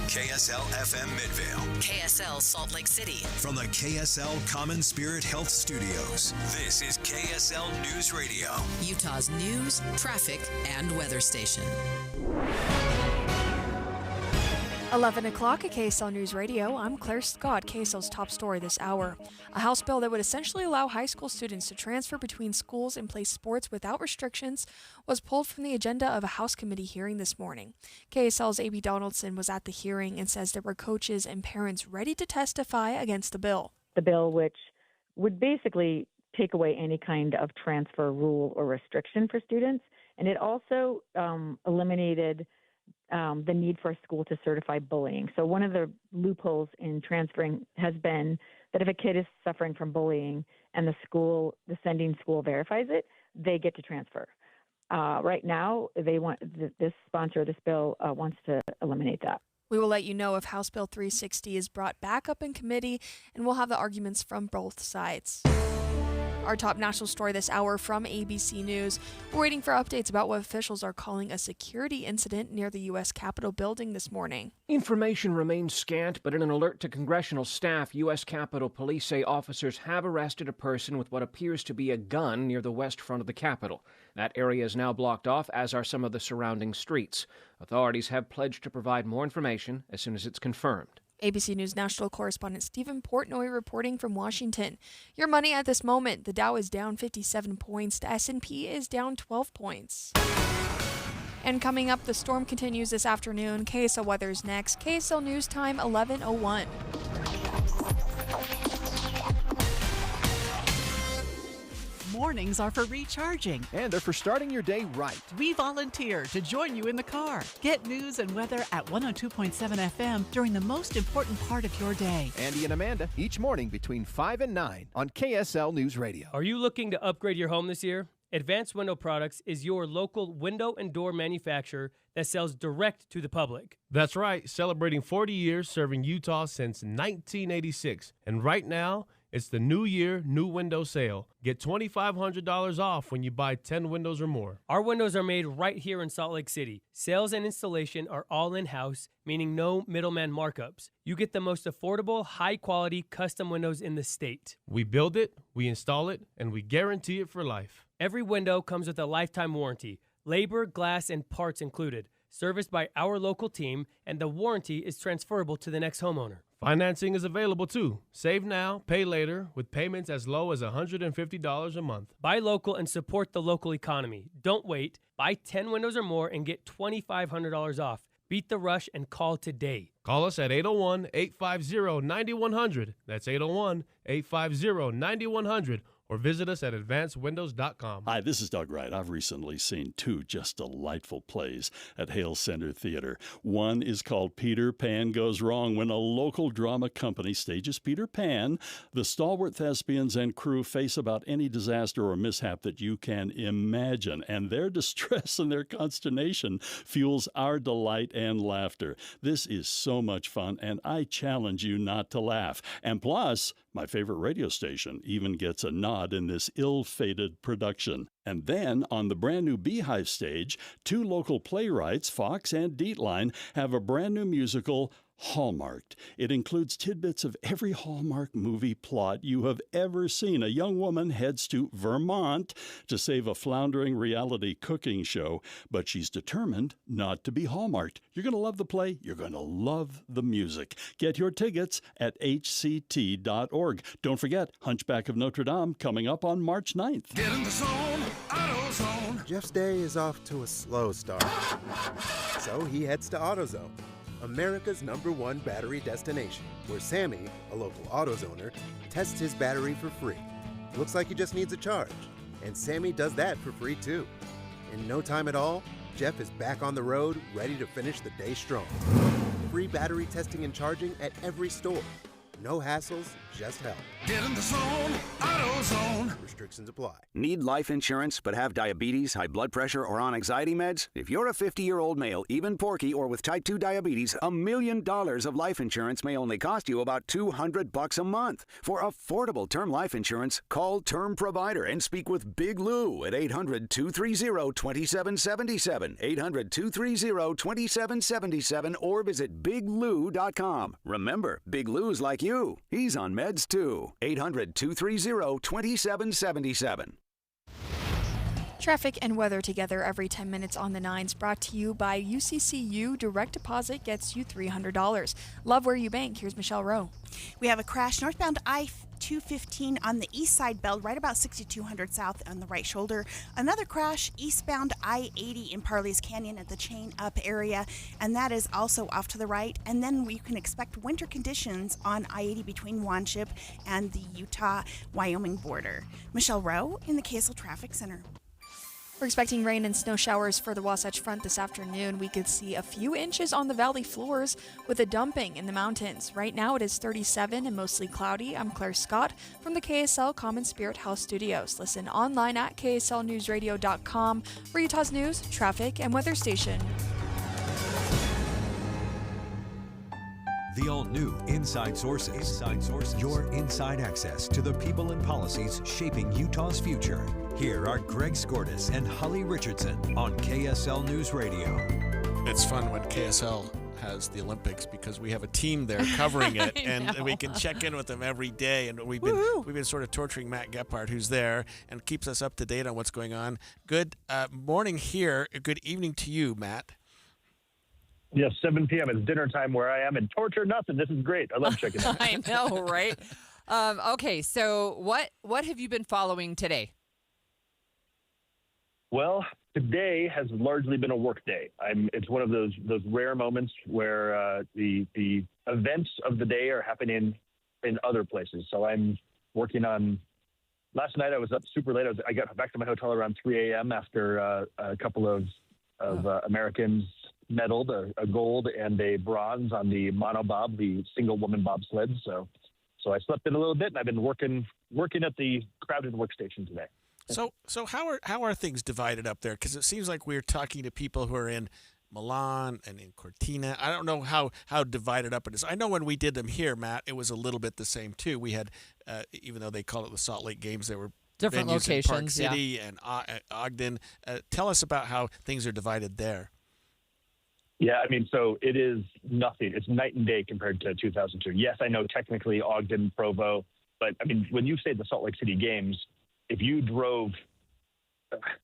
KSL FM Midvale. KSL Salt Lake City. From the KSL Common Spirit Health Studios, this is KSL News Radio. Utah's news, traffic, and weather station. 11 o'clock at KSL News Radio. I'm Claire Scott, KSL's top story this hour. A House bill that would essentially allow high school students to transfer between schools and play sports without restrictions was pulled from the agenda of a House committee hearing this morning. KSL's A.B. Donaldson was at the hearing and says there were coaches and parents ready to testify against the bill. The bill, which would basically take away any kind of transfer rule or restriction for students, and it also eliminated the need for a school to certify bullying. So one of the loopholes in transferring has been that if a kid is suffering from bullying and the sending school verifies it, they get to transfer. Right now, this sponsor of this bill wants to eliminate that. We will let you know if House Bill 360 is brought back up in committee, and we'll have the arguments from both sides. Our top national story this hour from ABC News. We're waiting for updates about what officials are calling a security incident near the U.S. Capitol building this morning. Information remains scant, but in an alert to congressional staff, U.S. Capitol Police say officers have arrested a person with what appears to be a gun near the west front of the Capitol. That area is now blocked off, as are some of the surrounding streets. Authorities have pledged to provide more information as soon as it's confirmed. ABC News national correspondent Stephen Portnoy reporting from Washington. Your money at this moment. The Dow is down 57 points. The S&P is down 12 points. And coming up, the storm continues this afternoon. KSL weather is next. KSL News Time 11:01. Mornings are for recharging. And they're for starting your day right. We volunteer to join you in the car. Get news and weather at 102.7 FM during the most important part of your day. Andy and Amanda, each morning between 5 and 9 on KSL News Radio. Are you looking to upgrade your home this year? Advanced Window Products is your local window and door manufacturer that sells direct to the public. That's right, celebrating 40 years serving Utah since 1986. And right now, it's the New Year, New Window Sale. Get $2,500 off when you buy 10 windows or more. Our windows are made right here in Salt Lake City. Sales and installation are all in-house, meaning no middleman markups. You get the most affordable, high-quality custom windows in the state. We build it, we install it, and we guarantee it for life. Every window comes with a lifetime warranty, labor, glass, and parts included, serviced by our local team, and the warranty is transferable to the next homeowner. Financing is available too. Save now, pay later, with payments as low as $150 a month. Buy local and support the local economy. Don't wait. Buy 10 windows or more and get $2,500 off. Beat the rush and call today. Call us at 801-850-9100. That's 801-850-9100. Or visit us at advancedwindows.com. Hi, this is Doug Wright. I've recently seen two just delightful plays at Hale Center Theater. One is called Peter Pan Goes Wrong. When a local drama company stages Peter Pan, the stalwart thespians and crew face about any disaster or mishap that you can imagine. And their distress and their consternation fuels our delight and laughter. This is so much fun, and I challenge you not to laugh. And plus, my favorite radio station even gets a nod in this ill-fated production. And then, on the brand new Beehive stage, two local playwrights, Fox and Dietline, have a brand new musical, Hallmarked. It includes tidbits of every Hallmark movie plot you have ever seen. A young woman heads to Vermont to save a floundering reality cooking show, but she's determined not to be Hallmarked. You're going to love the play. You're going to love the music. Get your tickets at hct.org. Don't forget, Hunchback of Notre Dame coming up on March 9th. Get in the zone, AutoZone. Jeff's day is off to a slow start, so he heads to AutoZone, America's #1 battery destination, where Sammy, a local AutoZoner, tests his battery for free. Looks like he just needs a charge, and Sammy does that for free too. In no time at all, Jeff is back on the road, ready to finish the day strong. Free battery testing and charging at every store. No hassles, just help. Get in the zone, AutoZone. Restrictions apply. Need life insurance but have diabetes, high blood pressure, or on anxiety meds? If you're a 50-year-old male, even porky, or with type 2 diabetes, $1 million of life insurance may only cost you about $200 a month. For affordable term life insurance, call Term Provider and speak with Big Lou at 800-230-2777, 800-230-2777, or visit biglou.com. Remember, Big Lou's like you. He's on meds too. 800-230-2777. Traffic and weather together every 10 minutes on the 9s, brought to you by UCCU. Direct deposit gets you $300. Love where you bank. Here's Michelle Rowe. We have a crash northbound I-215 on the east side belt, right about 6200 south on the right shoulder. Another crash eastbound I-80 in Parley's Canyon at the Chain Up area, and that is also off to the right. And then we can expect winter conditions on I-80 between Wanship and the Utah-Wyoming border. Michelle Rowe in the KSL Traffic Center. We're expecting rain and snow showers for the Wasatch Front this afternoon. We could see a few inches on the valley floors with a dumping in the mountains. Right now it is 37 and mostly cloudy. I'm Claire Scott from the KSL Common Spirit House Studios. Listen online at kslnewsradio.com for Utah's news, traffic, and weather station. The all-new Inside Sources. Inside Sources. Your inside access to the people and policies shaping Utah's future. Here are Greg Skordas and Holly Richardson on KSL News Radio. It's fun when KSL has the Olympics because we have a team there covering it, and we can check in with them every day. And we've been sort of torturing Matt Gephardt, who's there and keeps us up to date on what's going on. Good morning here. Good evening to you, Matt. Yes, 7 p.m. It's dinner time where I am, and torture nothing. This is great. I love chicken. I know, right? Okay, so what have you been following today? Well, today has largely been a work day. It's one of those rare moments where the events of the day are happening in other places. So I'm working on. Last night I was up super late. I got back to my hotel around 3 a.m. after a couple of Americans medaled a gold and a bronze on the monobob, the single woman bobsled. So I slept in a little bit, and I've been working at the crowded workstation today. So how are things divided up there? Because it seems like we're talking to people who are in Milan and in Cortina. I don't know how divided up it is. I know when we did them here, Matt, it was a little bit the same too. We had, even though they call it the Salt Lake Games, there were different venues locations, in Park City and Ogden. Tell us about how things are divided there. Yeah, I mean, so it is nothing. It's night and day compared to 2002. Yes, I know technically Ogden, Provo, but I mean, when you say the Salt Lake City Games, if you drove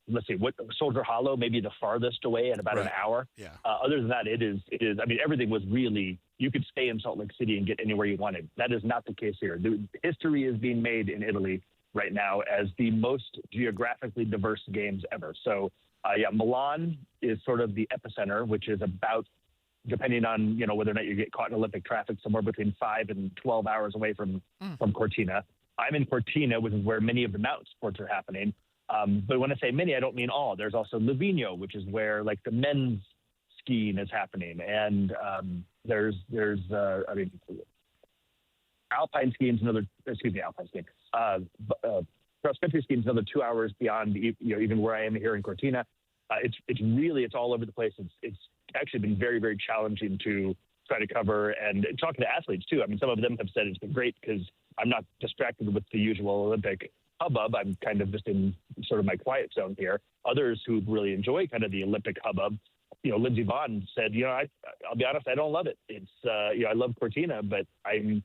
let's see, what Soldier Hollow, maybe the farthest away at about an hour. Yeah. Other than that, it is. I mean, everything was really. You could stay in Salt Lake City and get anywhere you wanted. That is not the case here. The history is being made in Italy right now as the most geographically diverse games ever. So, Milan is sort of the epicenter, which is about, depending on whether or not you get caught in Olympic traffic, somewhere between 5 and 12 hours away from Cortina. I'm in Cortina, which is where many of the mountain sports are happening. But when I say many, I don't mean all. There's also Livigno, which is where like the men's skiing is happening, and there's alpine skiing is another. Alpine skiing. Cross country skiing is another 2 hours beyond even where I am here in Cortina. It's all over the place. It's actually been very, very challenging to try to cover, and talking to athletes too. I mean, some of them have said it's been great because I'm not distracted with the usual Olympic hubbub. I'm kind of just in sort of my quiet zone here. Others who really enjoy kind of the Olympic hubbub, Lindsey Vonn said, I'll be honest, I don't love it. It's, I love Cortina, but the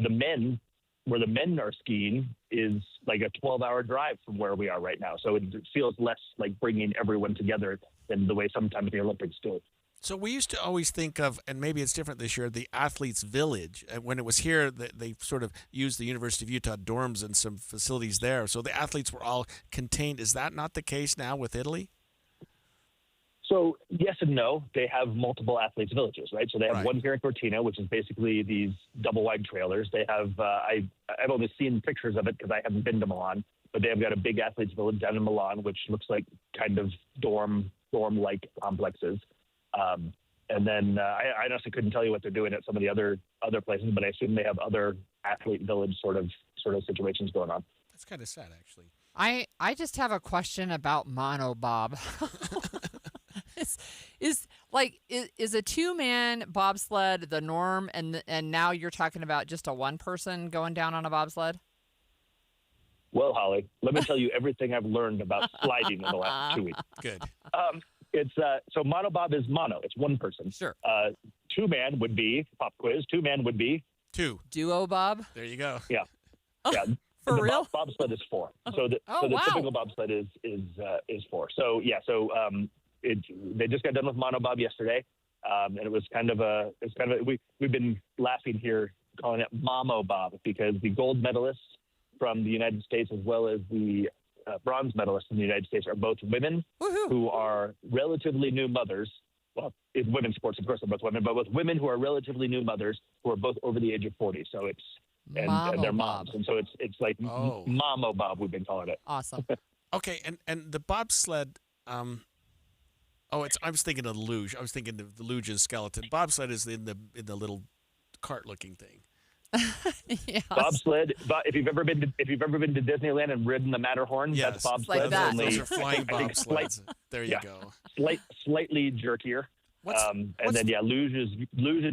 men, where the men are skiing is like a 12-hour drive from where we are right now. So it feels less like bringing everyone together than the way sometimes the Olympics do. So we used to always think of, and maybe it's different this year, the Athletes Village. When it was here, they sort of used the University of Utah dorms and some facilities there. So the athletes were all contained. Is that not the case now with Italy? So yes and no. They have multiple athletes villages, right? So they have one here in Cortina, which is basically these double-wide trailers. They have I've only seen pictures of it because I haven't been to Milan, but they have got a big athletes village down in Milan, which looks like kind of dorm-like complexes. And then I honestly couldn't tell you what they're doing at some of the other places, but I assume they have other athlete village sort of situations going on. That's kind of sad, actually. I just have a question about monobob. Is a two-man bobsled the norm, and now you're talking about just a one person going down on a bobsled? Well, Holly, let me tell you everything I've learned about sliding in the last 2 weeks. Good. It's so monobob is mono. It's one person. Sure. Two-man would be pop quiz. Two-man would be two. Duo bob. There you go. Yeah. Yeah. For real? Bobsled is 4. So the typical bobsled is 4. So yeah. So they just got done with monobob yesterday, and it was kind of we've been laughing here calling it Mamo Bob because the gold medalists from the United States as well as the bronze medalists in the United States are both women who are relatively new mothers. Well, in women's sports, of course, they're both women, but with women who are relatively new mothers who are both over the age of 40. So it's and they're moms, and so it's like Mamo Bob. We've been calling it. Awesome. Okay, and the bobsled. I was thinking of the luge. I was thinking of the luge and skeleton. Bobsled is in the little cart-looking thing. Yes. Bobsled. If you've ever been to Disneyland and ridden the Matterhorn, yes, that's bobsled. Like that. Those are flying bobsleds. There you go. Slightly jerkier. Luge is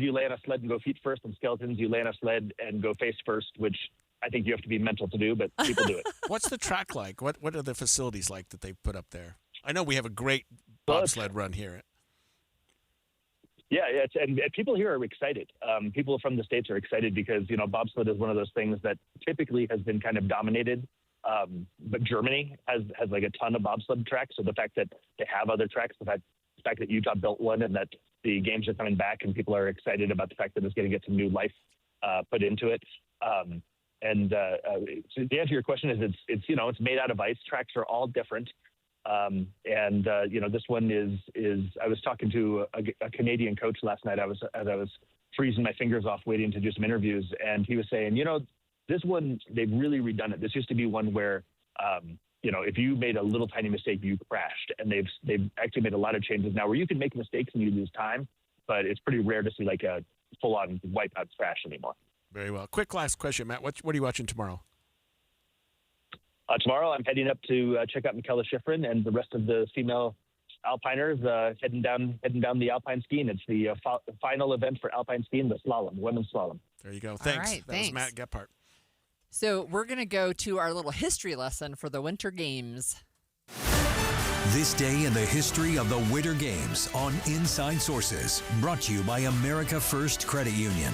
you lay on a sled and go feet first, and skeletons you lay on a sled and go face first, which I think you have to be mental to do, but people do it. What's the track like? What are the facilities like that they put up there? I know we have a great bobsled run here. Yeah, and people here are excited. People from the States are excited because, bobsled is one of those things that typically has been kind of dominated. But Germany has like a ton of bobsled tracks. So the fact that they have other tracks, the fact that Utah built one and that the games are coming back and people are excited about the fact that it's going to get some new life put into it. So the answer to your question is it's made out of ice. Tracks are all different. This one is I was talking to a Canadian coach last night. As I was freezing my fingers off waiting to do some interviews, and he was saying, this one, they've really redone it. This used to be one where, if you made a little tiny mistake, you crashed, and they've actually made a lot of changes now where you can make mistakes and you lose time, but it's pretty rare to see like a full-on wipeout crash anymore. Very well. Quick last question, Matt. What are you watching tomorrow? Tomorrow, I'm heading up to check out Michaela Schifrin and the rest of the female alpiners heading down the alpine skiing. It's the final event for alpine skiing, the slalom, women's slalom. There you go. Thanks. All right, that was Matt Gephardt. So we're going to go to our little history lesson for the Winter Games. This day in the history of the Winter Games on Inside Sources, brought to you by America First Credit Union.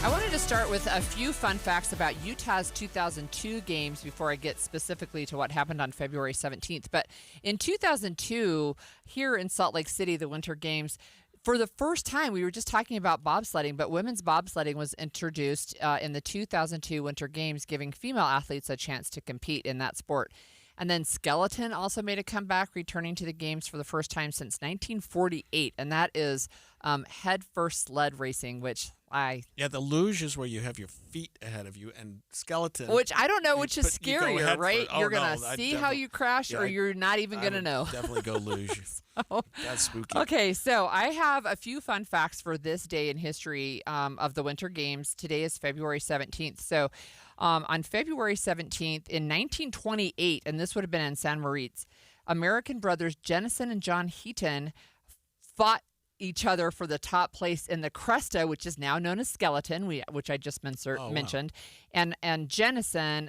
I wanted to start with a few fun facts about Utah's 2002 games before I get specifically to what happened on February 17th. But in 2002, here in Salt Lake City, the Winter Games, for the first time, we were just talking about bobsledding, but women's bobsledding was introduced in the 2002 Winter Games, giving female athletes a chance to compete in that sport. And then skeleton also made a comeback, returning to the games for the first time since 1948, and that is head-first sled racing, which Yeah, the luge is where you have your feet ahead of you, and skeleton... Which I don't know which is scarier, right? You're going to see how you crash, or you're not even going to know. Definitely go luge. That's spooky. Okay, so I have a few fun facts for this day in history of the Winter Games. Today is February 17th. So on February 17th in 1928, and this would have been in San Moritz, American brothers Jennison and John Heaton fought each other for the top place in the Cresta, which is now known as skeleton, which I just mentioned. And Jennison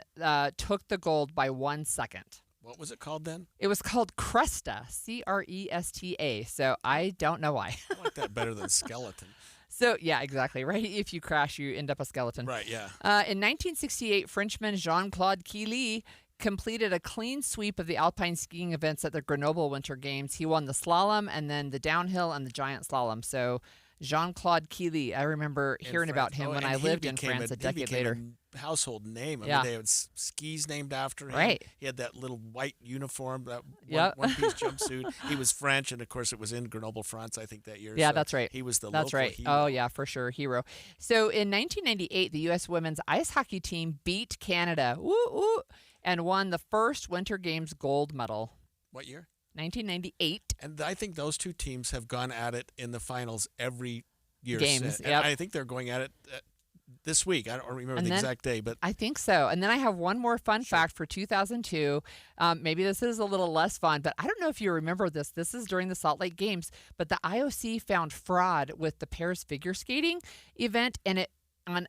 took the gold by 1 second. What was it called then? It was called Cresta, Cresta. So I don't know why. I like that better than skeleton. So, yeah, exactly, right? If you crash, you end up a skeleton. Right, yeah. In 1968, Frenchman Jean-Claude Killy completed a clean sweep of the alpine skiing events at the Grenoble Winter Games. He won the slalom and then the downhill and the giant slalom. So Jean-Claude Killy, I remember hearing about him when I lived in France a decade later. A household name. I Yeah. mean, they had skis named after him. Right. He had that little white uniform, that one-piece jumpsuit. He was French, and of course, it was in Grenoble, France, I think, that year. Yeah, so that's right. He was the That's local right. hero. Oh, yeah, for sure. Hero. So in 1998, the U.S. women's ice hockey team beat Canada and won the first Winter Games gold medal. What year? 1998. And I think those two teams have gone at it in the finals every year Games, since. yep. And I think they're going at it this week. I don't remember the exact day, but I think so. And then I have one more fun fact for 2002. Maybe this is a little less fun, but I don't know if you remember this. This is during the Salt Lake Games, but the IOC found fraud with the pairs figure skating event, and it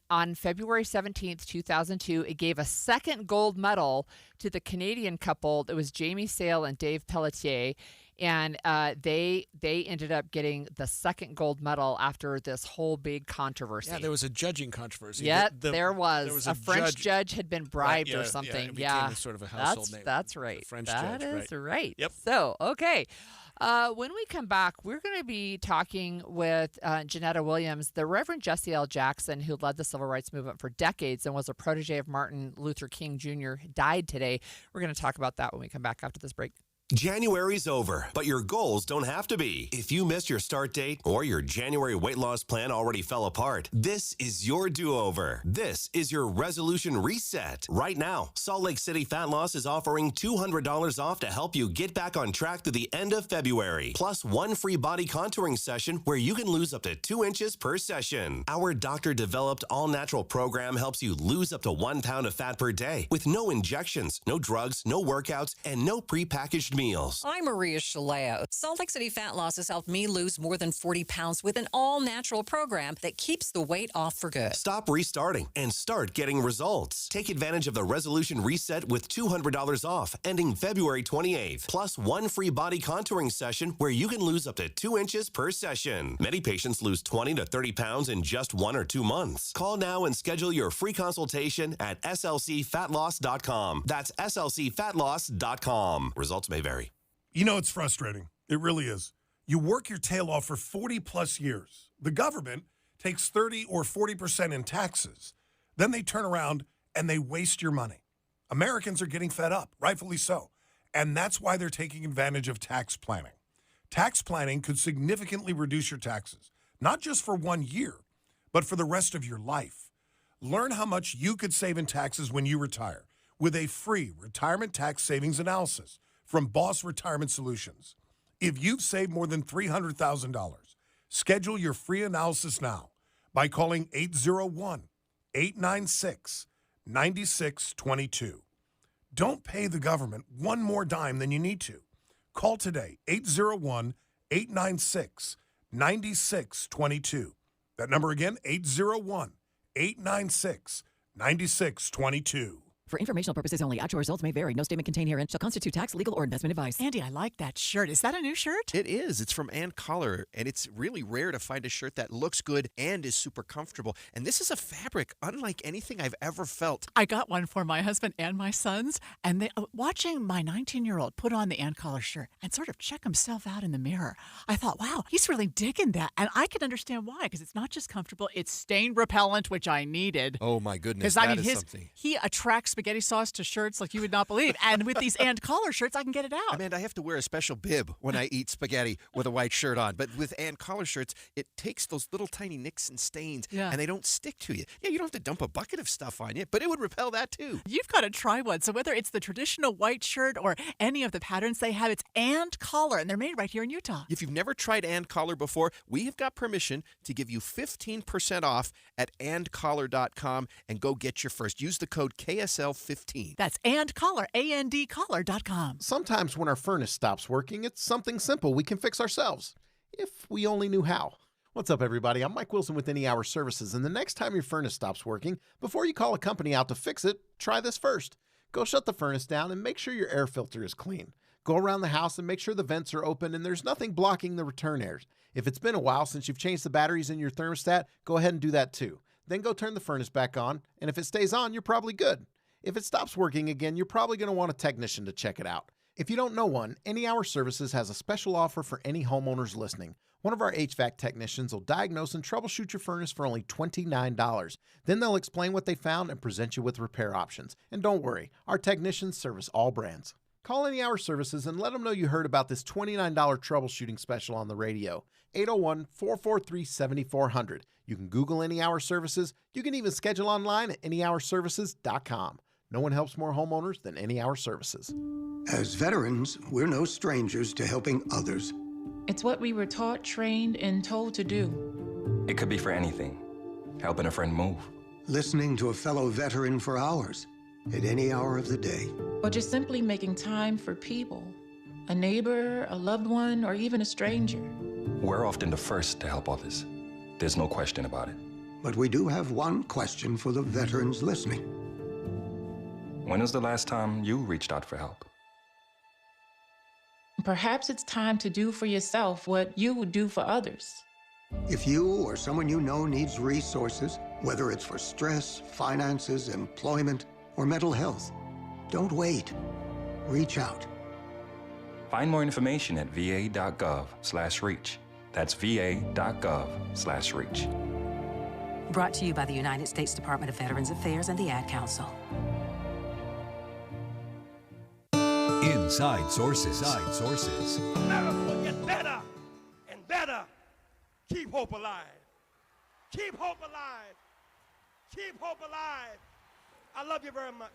on February 17th, 2002, it gave a second gold medal to the Canadian couple. It was Jamie Sale and Dave Pelletier. And they ended up getting the second gold medal after this whole big controversy. yeah, there was a judging controversy. Yeah, there was. A French judge had been bribed Right, or yeah, something. it became sort of a household name. That's right. The French That judge, is right. Yep. So, okay. When we come back, we're going to be talking with Janetta Williams, the Reverend Jesse L. Jackson, who led the civil rights movement for decades and was a protege of Martin Luther King Jr., died today. We're going to talk about that when we come back after this break. January's over, but your goals don't have to be. If you missed your start date or your January weight loss plan already fell apart, this is your do-over. This is your resolution reset. Right now, Salt Lake City Fat Loss is offering $200 off to help you get back on track through the end of February, plus one free body contouring session where you can lose up to 2 inches per session. Our doctor-developed all-natural program helps you lose up to 1 pound of fat per day with no injections, no drugs, no workouts, and no prepackaged meals. I'm Maria Shaleo. Salt Lake City Fat Loss has helped me lose more than 40 pounds with an all-natural program that keeps the weight off for good. Stop restarting and start getting results. Take advantage of the resolution reset with $200 off, ending February 28th, plus one free body contouring session where you can lose up to 2 inches per session. Many patients lose 20 to 30 pounds in just 1 or 2 months. Call now and schedule your free consultation at slcfatloss.com. That's slcfatloss.com. Results may vary. You know, it's frustrating. It really is. You work your tail off for 40 plus years. The government takes 30 or 40% in taxes. Then they turn around and they waste your money. Americans are getting fed up, rightfully so. And that's why they're taking advantage of tax planning. Tax planning could significantly reduce your taxes, not just for 1 year, but for the rest of your life. Learn how much you could save in taxes when you retire with a free retirement tax savings analysis from Boss Retirement Solutions. If you've saved more than $300,000, schedule your free analysis now by calling 801-896-9622. Don't pay the government one more dime than you need to. Call today, 801-896-9622. That number again, 801-896-9622. For informational purposes only, actual results may vary. No statement contained herein shall constitute tax, legal, or investment advice. Andy, I like that shirt. Is that a new shirt? It is. It's from Ann Collar, and it's really rare to find a shirt that looks good and is super comfortable. And this is a fabric unlike anything I've ever felt. I got one for my husband and my sons, and they watching my 19-year-old put on the Ann Collar shirt and sort of check himself out in the mirror. I thought, wow, he's really digging that. And I can understand why, because it's not just comfortable, it's stain repellent, which I needed. Oh, my goodness. Because, Something. He attracts spaghetti sauce to shirts like you would not believe. And with these Ann Collar shirts, I can get it out. Amanda, I have to wear a special bib when I eat spaghetti with a white shirt on. But with Ann Collar shirts, it takes those little tiny nicks and stains, and they don't stick to you. Yeah, you don't have to dump a bucket of stuff on you, but it would repel that too. You've got to try one. So whether it's the traditional white shirt or any of the patterns they have, it's Ann Collar, and they're made right here in Utah. If you've never tried Ann Collar before, we have got permission to give you 15% off at andcollar.com and go get your first. Use the code KSL15. That's Ann Collar, ANDcollar.com. Sometimes when our furnace stops working, it's something simple we can fix ourselves, if we only knew how. What's up, everybody? I'm Mike Wilson with Any Hour Services, and the next time your furnace stops working, before you call a company out to fix it, try this first. Go shut the furnace down and make sure your air filter is clean. Go around the house and make sure the vents are open and there's nothing blocking the return air. If it's been a while since you've changed the batteries in your thermostat, go ahead and do that too. Then go turn the furnace back on, and if it stays on, you're probably good. If it stops working again, you're probably going to want a technician to check it out. If you don't know one, Any Hour Services has a special offer for any homeowners listening. One of our HVAC technicians will diagnose and troubleshoot your furnace for only $29. Then they'll explain what they found and present you with repair options. And don't worry, our technicians service all brands. Call Any Hour Services and let them know you heard about this $29 troubleshooting special on the radio. 801-443-7400. You can Google Any Hour Services. You can even schedule online at anyhourservices.com. No one helps more homeowners than Any Hour Services. As veterans, we're no strangers to helping others. It's what we were taught, trained, and told to do. It could be for anything. Helping a friend move. Listening to a fellow veteran for hours, at any hour of the day. Or just simply making time for people. A neighbor, a loved one, or even a stranger. We're often the first to help others. There's no question about it. But we do have one question for the veterans listening. When was the last time you reached out for help? Perhaps it's time to do for yourself what you would do for others. If you or someone you know needs resources, whether it's for stress, finances, employment, or mental health, don't wait. Reach out. Find more information at va.gov/reach. That's va.gov/reach. Brought to you by the United States Department of Veterans Affairs and the Ad Council. Inside Sources. America will get better and better. Keep hope alive. Keep hope alive. Keep hope alive. I love you very much.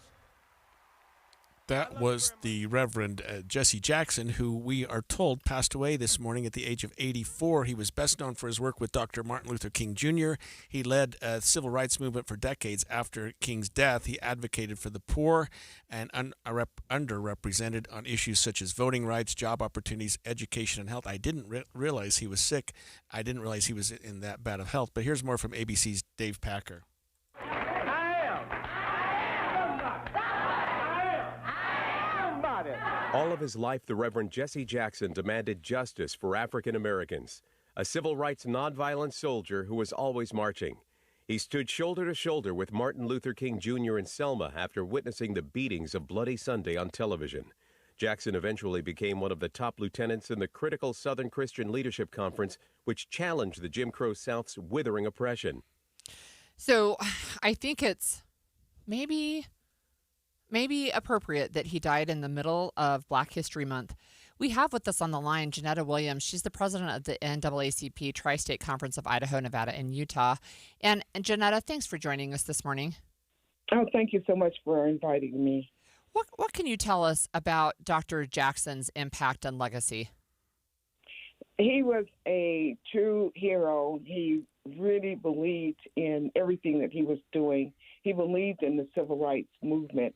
That was the Reverend Jesse Jackson, who we are told passed away this morning at the age of 84. He was best known for his work with Dr. Martin Luther King Jr. He led a civil rights movement for decades after King's death. He advocated for the poor and underrepresented on issues such as voting rights, job opportunities, education, and health. I didn't realize he was sick. I didn't realize he was in that bad of health. But here's more from ABC's Dave Packer. All of his life, the Reverend Jesse Jackson demanded justice for African Americans, a civil rights nonviolent soldier who was always marching. He stood shoulder to shoulder with Martin Luther King Jr. in Selma after witnessing the beatings of Bloody Sunday on television. Jackson eventually became one of the top lieutenants in the critical Southern Christian Leadership Conference, which challenged the Jim Crow South's withering oppression. So I think it's maybe appropriate that he died in the middle of Black History Month. We have with us on the line Janetta Williams. She's the president of the NAACP Tri-State Conference of Idaho, Nevada, and Utah. And Janetta, thanks for joining us this morning. Oh, thank you so much for inviting me. What can you tell us about Dr. Jackson's impact and legacy? He was a true hero. He really believed in everything that he was doing. He believed in the civil rights movement.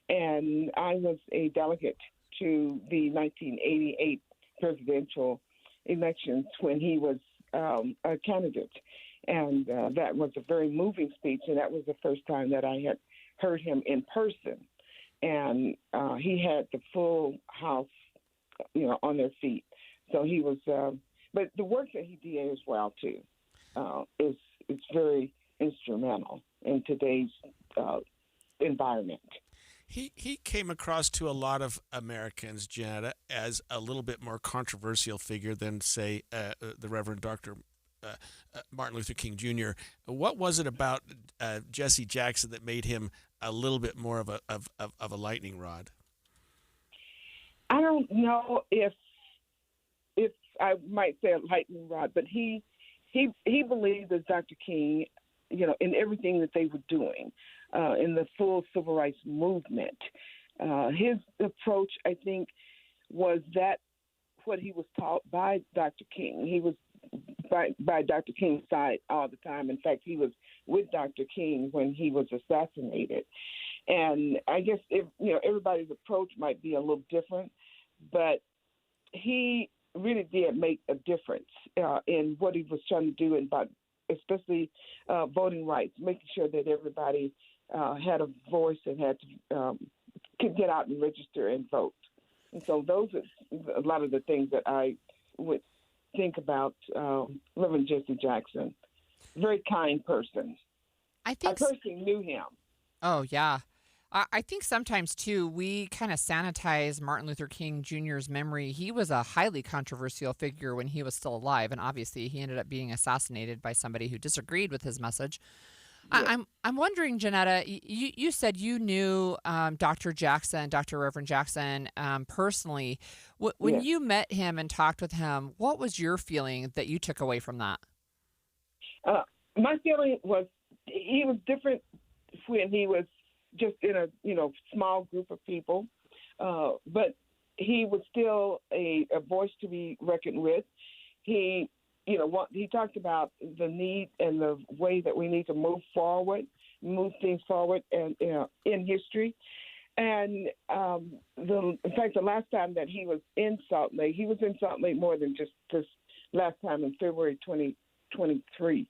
And I was a delegate to the 1988 presidential elections when he was a candidate. And that was a very moving speech. And that was the first time that I had heard him in person, and he had the full house, on their feet. So he was, but the work that he did as well too, is very instrumental in today's environment. He came across to a lot of Americans, Janetta, as a little bit more controversial figure than, say, the Reverend Dr. Martin Luther King Jr. What was it about Jesse Jackson that made him a little bit more of a lightning rod? I don't know if I might say a lightning rod, but he believed, as Dr. King, in everything that they were doing, in the full civil rights movement. His approach, I think, was that what he was taught by Dr. King. He was by Dr. King's side all the time. In fact, he was with Dr. King when he was assassinated. And I guess everybody's approach might be a little different, but he really did make a difference in what he was trying to do, about especially voting rights, making sure that everybody had a voice and had to could get out and register and vote. And so those are a lot of the things that I would think about Reverend Jesse Jackson. Very kind person. I personally knew him. Oh, yeah. I think sometimes, too, we kind of sanitize Martin Luther King Jr.'s memory. He was a highly controversial figure when he was still alive, and obviously he ended up being assassinated by somebody who disagreed with his message. Yeah. I'm wondering, Janetta, you said you knew Dr. Jackson, Dr. Reverend Jackson, personally. When you met him and talked with him, what was your feeling that you took away from that? My feeling was he was different when he was just in a small group of people, but he was still a voice to be reckoned with. He talked about the need and the way that we need to move things forward, and in history. And in fact, the last time that he was in Salt Lake more than just this last time in February 2023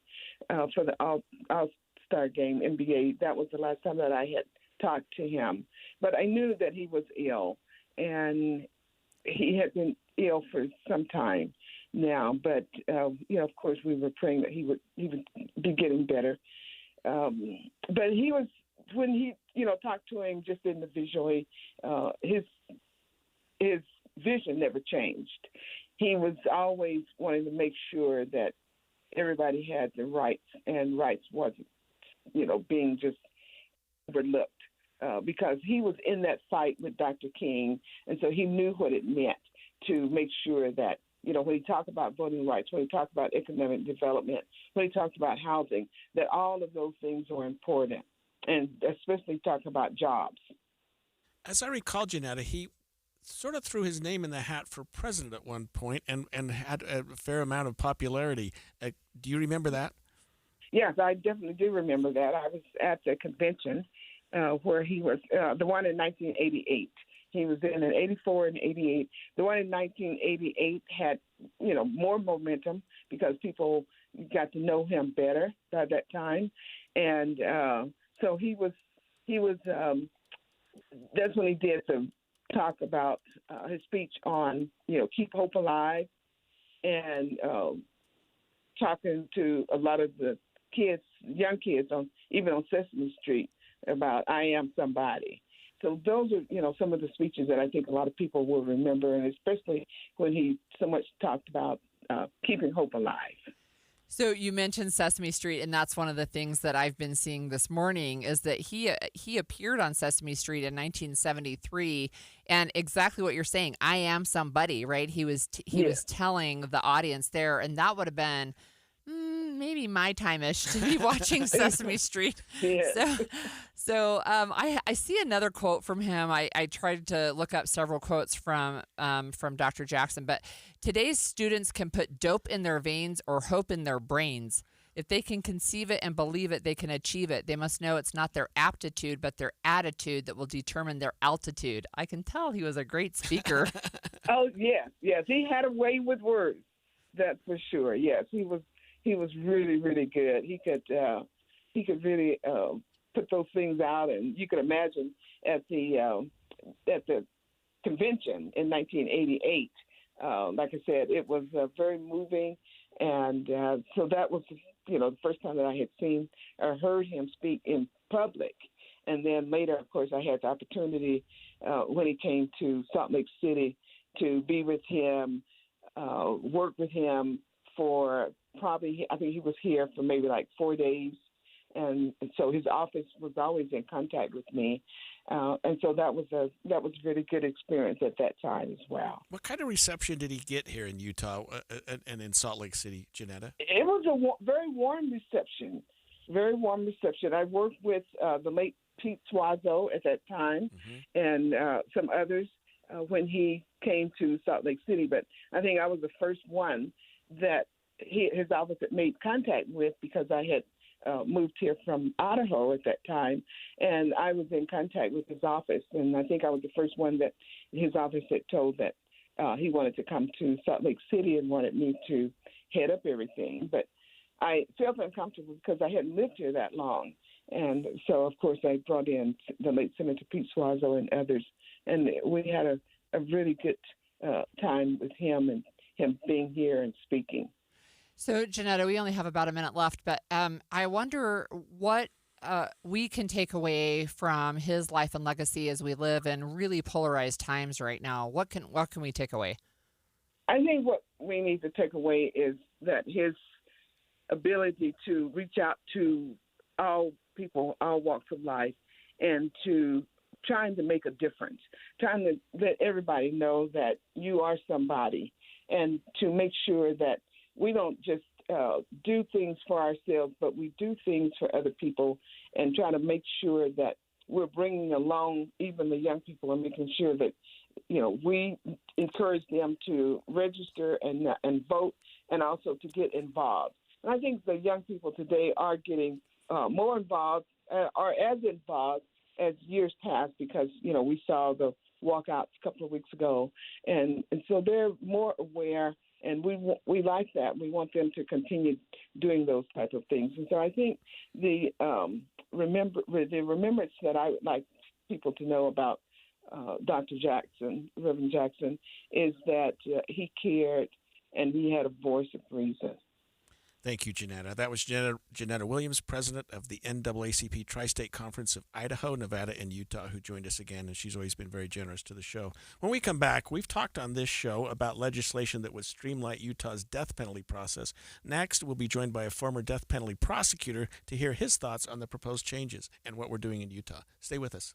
for the All-Star Game, NBA. That was the last time that I had talked to him. But I knew that he was ill, and he had been ill for some time now. But of course, we were praying that he would be getting better. But he was, when he talked to him just individually, his vision never changed. He was always wanting to make sure that everybody had the rights, and rights wasn't being just overlooked, because he was in that fight with Dr. King, and so he knew what it meant to make sure that, when he talked about voting rights, when he talked about economic development, when he talked about housing, that all of those things are important, and especially talking about jobs. As I recall, Janetta, he sort of threw his name in the hat for president at one point and had a fair amount of popularity. Do you remember that? Yes, I definitely do remember that. I was at the convention where he was, the one in 1988. He was in 84 and 88. The one in 1988 had, more momentum because people got to know him better by that time. And so he was that's when he did the talk about his speech on, Keep Hope Alive, and talking to a lot of the kids, young kids, even on Sesame Street, about I Am Somebody. So those are, some of the speeches that I think a lot of people will remember, and especially when he so much talked about keeping hope alive. So you mentioned Sesame Street, and that's one of the things that I've been seeing this morning is that he appeared on Sesame Street in 1973, and exactly what you're saying, I am somebody, right? He was telling the audience there, and that would have been maybe my time-ish to be watching Sesame Street. Yeah. So I see another quote from him. I tried to look up several quotes from Dr. Jackson, but today's students can put dope in their veins or hope in their brains. If they can conceive it and believe it, they can achieve it. They must know it's not their aptitude, but their attitude that will determine their altitude. I can tell he was a great speaker. Oh, yes. He had a way with words. That's for sure. Yes, he was really, really good. He could really put those things out, and you can imagine at the convention in 1988. Like I said, it was very moving, and so that was the first time that I had seen or heard him speak in public. And then later, of course, I had the opportunity when he came to Salt Lake City to be with him, work with him for probably, I think he was here for maybe like 4 days. And so his office was always in contact with me. And so that was a really good experience at that time as well. What kind of reception did he get here in Utah and in Salt Lake City, Janetta? It was a very warm reception, very warm reception. I worked with the late Pete Suazo at that time and some others when he came to Salt Lake City. But I think I was the first one that his office had made contact with because I had moved here from Idaho at that time, and I was in contact with his office, and I think I was the first one that his office had told that he wanted to come to Salt Lake City and wanted me to head up everything. But I felt uncomfortable because I hadn't lived here that long, and so, of course, I brought in the late Senator Pete Suazo and others, and we had a really good time with him and him being here and speaking. So, Janetta, we only have about a minute left, but I wonder what we can take away from his life and legacy as we live in really polarized times right now. What can we take away? I think what we need to take away is that his ability to reach out to all people, all walks of life, and to trying to make a difference, trying to let everybody know that you are somebody, and to make sure that we don't just do things for ourselves, but we do things for other people and try to make sure that we're bringing along even the young people and making sure that, we encourage them to register and vote and also to get involved. And I think the young people today are getting more involved or as involved as years past because, we saw the walkouts a couple of weeks ago. And so they're more aware. And we like that. We want them to continue doing those type of things. And so I think the remembrance that I would like people to know about Dr. Jackson, Reverend Jackson, is that he cared and he had a voice of reason. Thank you, Janetta. That was Janetta Williams, president of the NAACP Tri-State Conference of Idaho, Nevada, and Utah, who joined us again, and she's always been very generous to the show. When we come back, we've talked on this show about legislation that would streamline Utah's death penalty process. Next, we'll be joined by a former death penalty prosecutor to hear his thoughts on the proposed changes and what we're doing in Utah. Stay with us.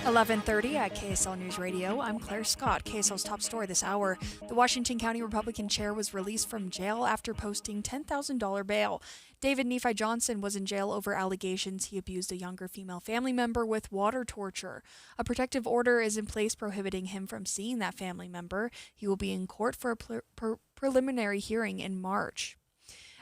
11:30 at KSL News Radio. I'm Claire Scott. KSL's top story this hour. The Washington County Republican chair was released from jail after posting $10,000 bail. David Nephi Johnson was in jail over allegations he abused a younger female family member with water torture. A protective order is in place prohibiting him from seeing that family member. He will be in court for a preliminary hearing in March.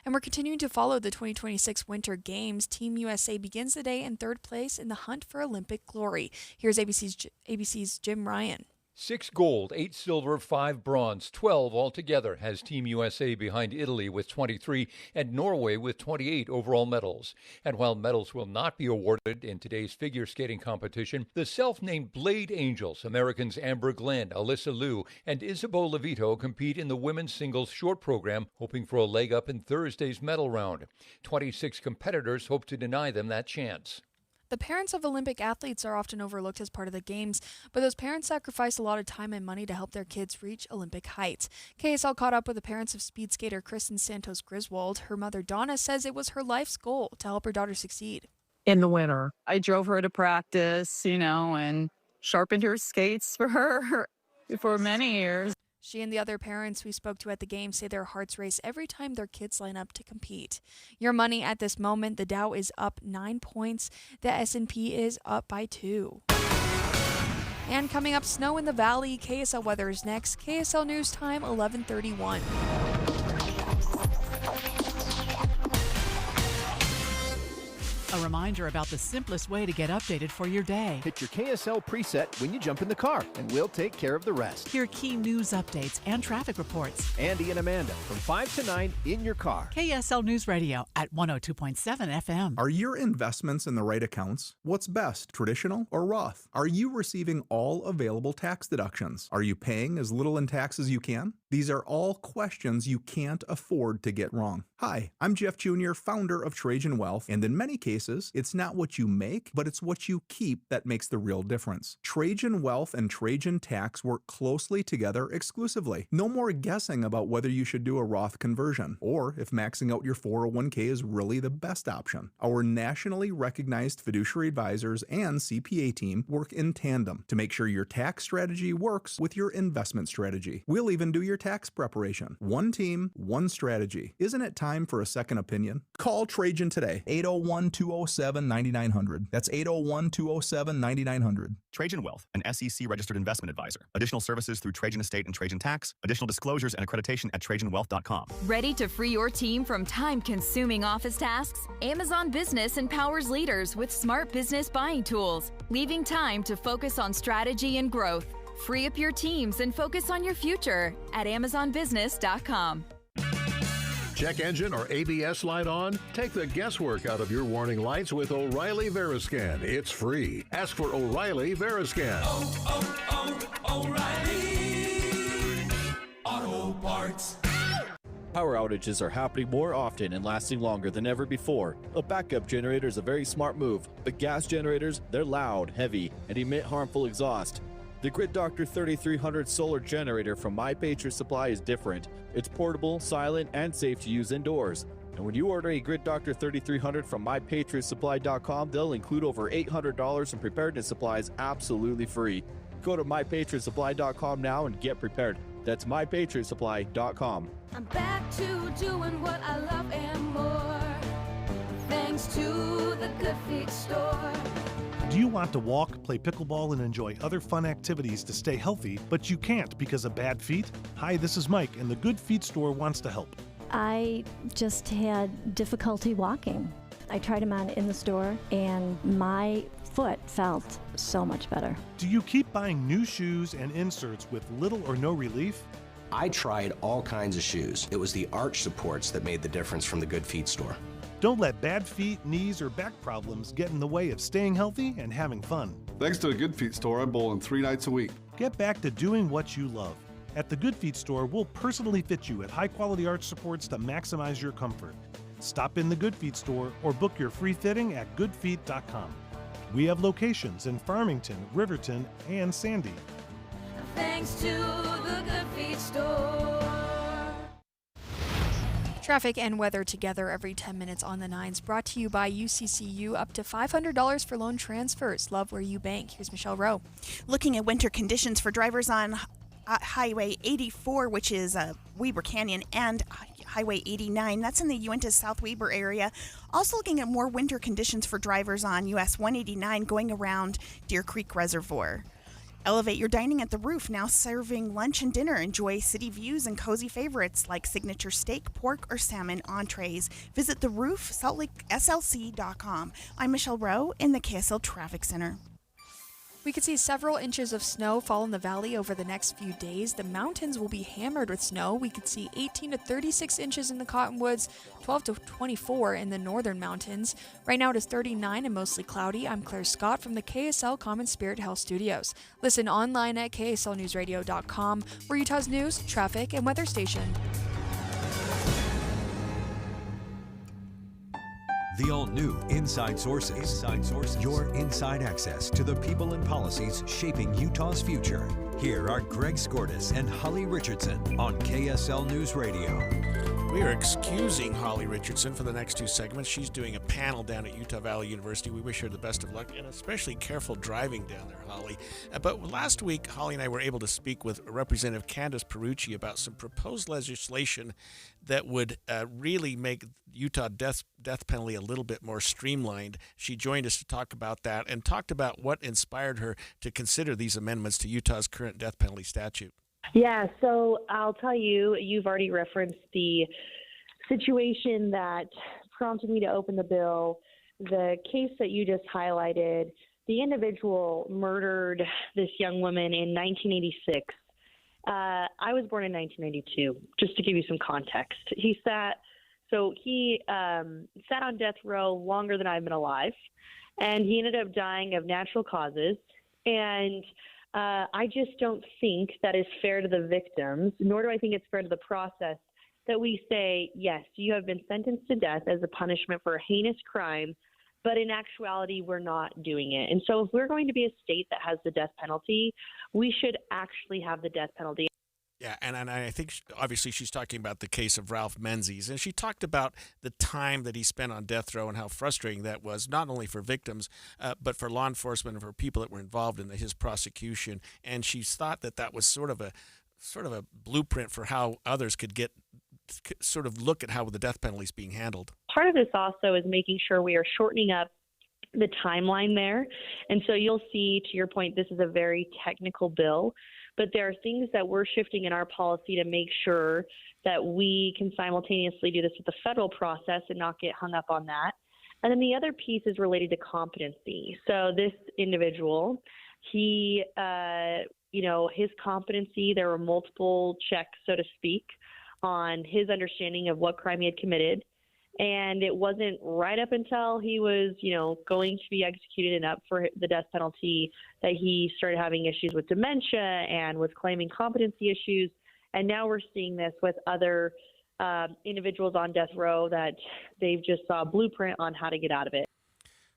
And we're continuing to follow the 2026 Winter Games. Team USA begins the day in third place in the hunt for Olympic glory. Here's ABC's Jim Ryan. 6 gold, 8 silver, 5 bronze, 12 altogether has Team USA behind Italy with 23 and Norway with 28 overall medals. And while medals will not be awarded in today's figure skating competition, the self-named Blade Angels, Americans Amber Glenn, Alyssa Liu, and Isabeau Levito compete in the women's singles short program, hoping for a leg up in Thursday's medal round. 26 competitors hope to deny them that chance. The parents of Olympic athletes are often overlooked as part of the games, but those parents sacrifice a lot of time and money to help their kids reach Olympic heights. KSL caught up with the parents of speed skater Kristen Santos Griswold. Her mother, Donna, says it was her life's goal to help her daughter succeed. In the winter, I drove her to practice, and sharpened her skates for her for many years. She and the other parents we spoke to at the game say their hearts race every time their kids line up to compete. Your money at this moment, the Dow is up 9 points. The S&P is up by 2. And coming up, snow in the valley. KSL weather is next. KSL News Time, 11:31. A reminder. reminder about the simplest way to get updated for your day. Hit your KSL preset when you jump in the car, and we'll take care of the rest. Hear key news updates and traffic reports. Andy and Amanda from 5 to 9 in your car. KSL News Radio at 102.7 FM. Are your investments in the right accounts? What's best, traditional or Roth? Are you receiving all available tax deductions? Are you paying as little in tax as you can? These are all questions you can't afford to get wrong. Hi, I'm Jeff Jr., founder of Trajan Wealth, and in many cases, it's not what you make, but it's what you keep that makes the real difference. Trajan Wealth and Trajan Tax work closely together exclusively. No more guessing about whether you should do a Roth conversion, or if maxing out your 401k is really the best option. Our nationally recognized fiduciary advisors and CPA team work in tandem to make sure your tax strategy works with your investment strategy. We'll even do your tax preparation. One team, one strategy. Isn't it time for a second opinion? Call Trajan today, 801-207-9900. That's 801-207-9900. Trajan Wealth, an SEC registered investment advisor. Additional services through Trajan Estate and Trajan Tax. Additional disclosures and accreditation at TrajanWealth.com. Ready to free your team from time-consuming office tasks? Amazon Business empowers leaders with smart business buying tools, leaving time to focus on strategy and growth. Free up your teams and focus on your future at AmazonBusiness.com. Check engine or ABS light on? Take the guesswork out of your warning lights with O'Reilly Veriscan. It's free. Ask for O'Reilly Veriscan. O'Reilly Auto Parts. Power outages are happening more often and lasting longer than ever before. A backup generator is a very smart move, but gas generators, they're loud, heavy, and emit harmful exhaust. The Grid Doctor 3300 solar generator from My Patriot Supply is different. It's portable, silent, and safe to use indoors. And when you order a Grid Doctor 3300 from MyPatriotSupply.com, they'll include over $800 in preparedness supplies absolutely free. Go to MyPatriotSupply.com now and get prepared. That's MyPatriotSupply.com. I'm back to doing what I love and more, thanks to the Good Feet store. Do you want to walk, play pickleball, and enjoy other fun activities to stay healthy, but you can't because of bad feet? Hi, this is Mike, and the Good Feet store wants to help. I just had difficulty walking. I tried them on in the store, and my foot felt so much better. Do you keep buying new shoes and inserts with little or no relief? I tried all kinds of shoes. It was the arch supports that made the difference from the Good Feet store. Don't let bad feet, knees, or back problems get in the way of staying healthy and having fun. Thanks to the Good Feet store, I'm bowling 3 nights a week. Get back to doing what you love. At the Good Feet store, we'll personally fit you at high-quality arch supports to maximize your comfort. Stop in the Good Feet store or book your free fitting at goodfeet.com. We have locations in Farmington, Riverton, and Sandy. Thanks to the Good Feet store. Traffic and weather together every 10 minutes on the 9s, brought to you by UCCU. Up to $500 for loan transfers. Love where you bank. Here's Michelle Rowe. Looking at winter conditions for drivers on Highway 84, which is Weber Canyon, and Highway 89. That's in the Uinta South Weber area. Also looking at more winter conditions for drivers on US 189 going around Deer Creek Reservoir. Elevate your dining at the Roof, now serving lunch and dinner. Enjoy city views and cozy favorites like signature steak, pork, or salmon entrees. Visit the Roof, SaltLakeSLC.com. I'm Michelle Rowe in the KSL Traffic Center. We could see several inches of snow fall in the valley over the next few days. The mountains will be hammered with snow. We could see 18 to 36 inches in the Cottonwoods, 12 to 24 in the northern mountains. Right now it is 39 and mostly cloudy. I'm Claire Scott from the KSL Common Spirit Health Studios. Listen online at KSLNewsRadio.com, we're Utah's news, traffic, and weather station. The all-new Inside Sources. Your inside access to the people and policies shaping Utah's future. Here are Greg Skordas and Holly Richardson on KSL News Radio. We are excusing Holly Richardson for the next 2 segments. She's doing a panel down at Utah Valley University. We wish her the best of luck, and especially careful driving down there, Holly. But last week, Holly and I were able to speak with Representative Candace Perucci about some proposed legislation that would really make Utah death penalty a little bit more streamlined. She joined us to talk about that and talked about what inspired her to consider these amendments to Utah's current death penalty statute. Yeah, so I'll tell you, you've already referenced the situation that prompted me to open the bill the case that you just highlighted, the individual murdered this young woman in 1986. I was born in 1992, just to give you some context. He sat on death row longer than I've been alive, and he ended up dying of natural causes. And I just don't think that is fair to the victims, nor do I think it's fair to the process that we say, yes, you have been sentenced to death as a punishment for a heinous crime, but in actuality, we're not doing it. And so if we're going to be a state that has the death penalty, we should actually have the death penalty. Yeah, and I think, obviously, she's talking about the case of Ralph Menzies, and she talked about the time that he spent on death row and how frustrating that was, not only for victims, but for law enforcement and for people that were involved in his prosecution. And she thought that was sort of a blueprint for how others could sort of look at how the death penalty is being handled. Part of this also is making sure we are shortening up the timeline there. And so you'll see, to your point, this is a very technical bill, but there are things that we're shifting in our policy to make sure that we can simultaneously do this with the federal process and not get hung up on that. And then the other piece is related to competency. So this individual, his competency, there were multiple checks, so to speak, on his understanding of what crime he had committed. And it wasn't right up until he was, going to be executed and up for the death penalty that he started having issues with dementia and was claiming competency issues. And now we're seeing this with other individuals on death row that they've just saw a blueprint on how to get out of it.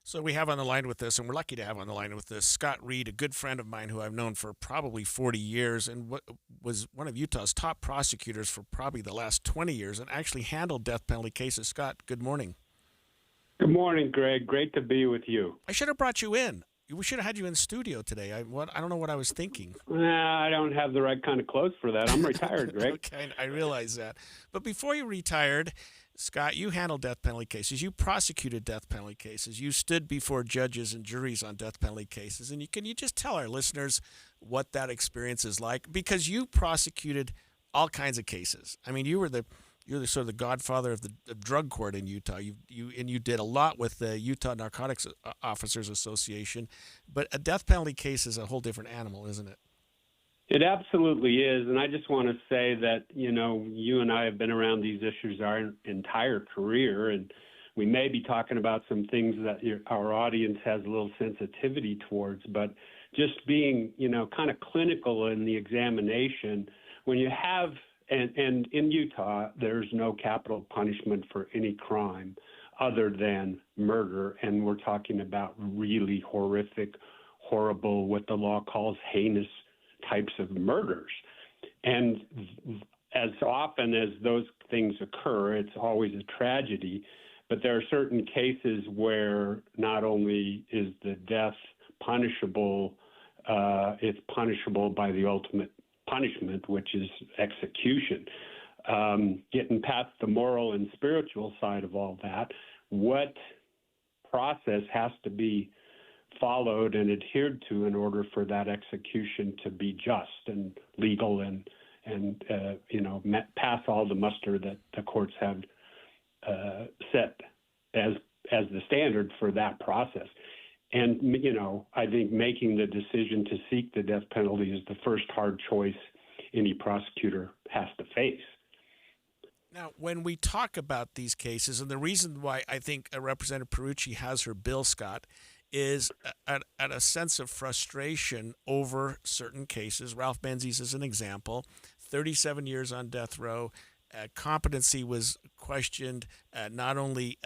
So we have on the line with this, and we're lucky to have on the line with this, Scott Reed, a good friend of mine who I've known for probably 40 years and was one of Utah's top prosecutors for probably the last 20 years and actually handled death penalty cases. Scott, good morning. Good morning, Greg. Great to be with you. I should have brought you in. We should have had you in studio today. I don't know what I was thinking. I don't have the right kind of clothes for that. I'm retired, Greg. Okay, I realize that. But before you retired, Scott, you handled death penalty cases. You prosecuted death penalty cases. You stood before judges and juries on death penalty cases. And can you just tell our listeners what that experience is like? Because you prosecuted all kinds of cases. I mean, you're the sort of the godfather of the drug court in Utah. You did a lot with the Utah Narcotics Officers Association. But a death penalty case is a whole different animal, isn't it? It absolutely is, and I just want to say that, you and I have been around these issues our entire career, and we may be talking about some things that our audience has a little sensitivity towards, but just being, kind of clinical in the examination, when you have, and in Utah, there's no capital punishment for any crime other than murder, and we're talking about really horrific, horrible, what the law calls heinous types of murders. And as often as those things occur, it's always a tragedy. But there are certain cases where not only is the death punishable, it's punishable by the ultimate punishment, which is execution. Getting past the moral and spiritual side of all that, what process has to be followed and adhered to in order for that execution to be just and legal and pass all the muster that the courts have set as the standard for that process. And, I think making the decision to seek the death penalty is the first hard choice any prosecutor has to face. Now, when we talk about these cases, and the reason why I think Representative Pierucci has her bill, Scott, is at a sense of frustration over certain cases. Ralph Menzies is an example. 37 years on death row. Competency was questioned not only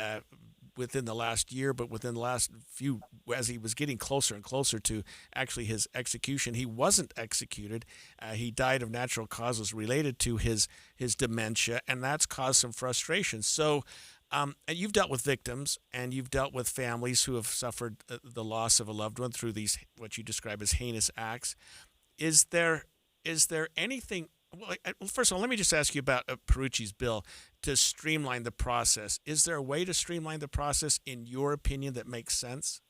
within the last year, but within the last few, as he was getting closer and closer to actually his execution. He wasn't executed. He died of natural causes related to his dementia, and that's caused some frustration. So and you've dealt with victims, and you've dealt with families who have suffered the loss of a loved one through these, what you describe as heinous acts. Is there anything? Well, first of all, let me just ask you about Pierucci's bill to streamline the process. Is there a way to streamline the process, in your opinion, that makes sense?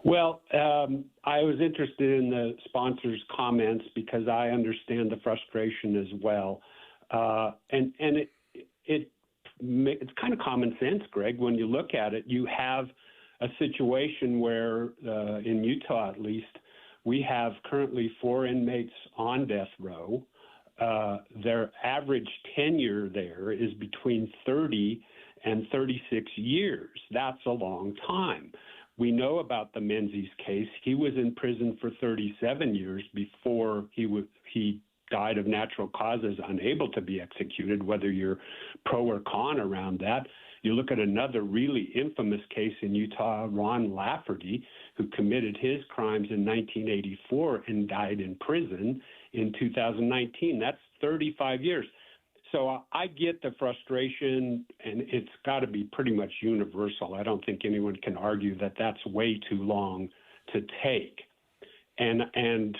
Well, I was interested in the sponsor's comments because I understand the frustration as well, and it it's kind of common sense, Greg. When you look at it, you have a situation where, in Utah at least, we have currently 4 inmates on death row. Their average tenure there is between 30 and 36 years. That's a long time. We know about the Menzies case. He was in prison for 37 years before he died of natural causes, unable to be executed, whether you're pro or con around that. You look at another really infamous case in Utah, Ron Lafferty, who committed his crimes in 1984 and died in prison in 2019. That's 35 years. So I get the frustration, and it's got to be pretty much universal. I don't think anyone can argue that that's way too long to take. And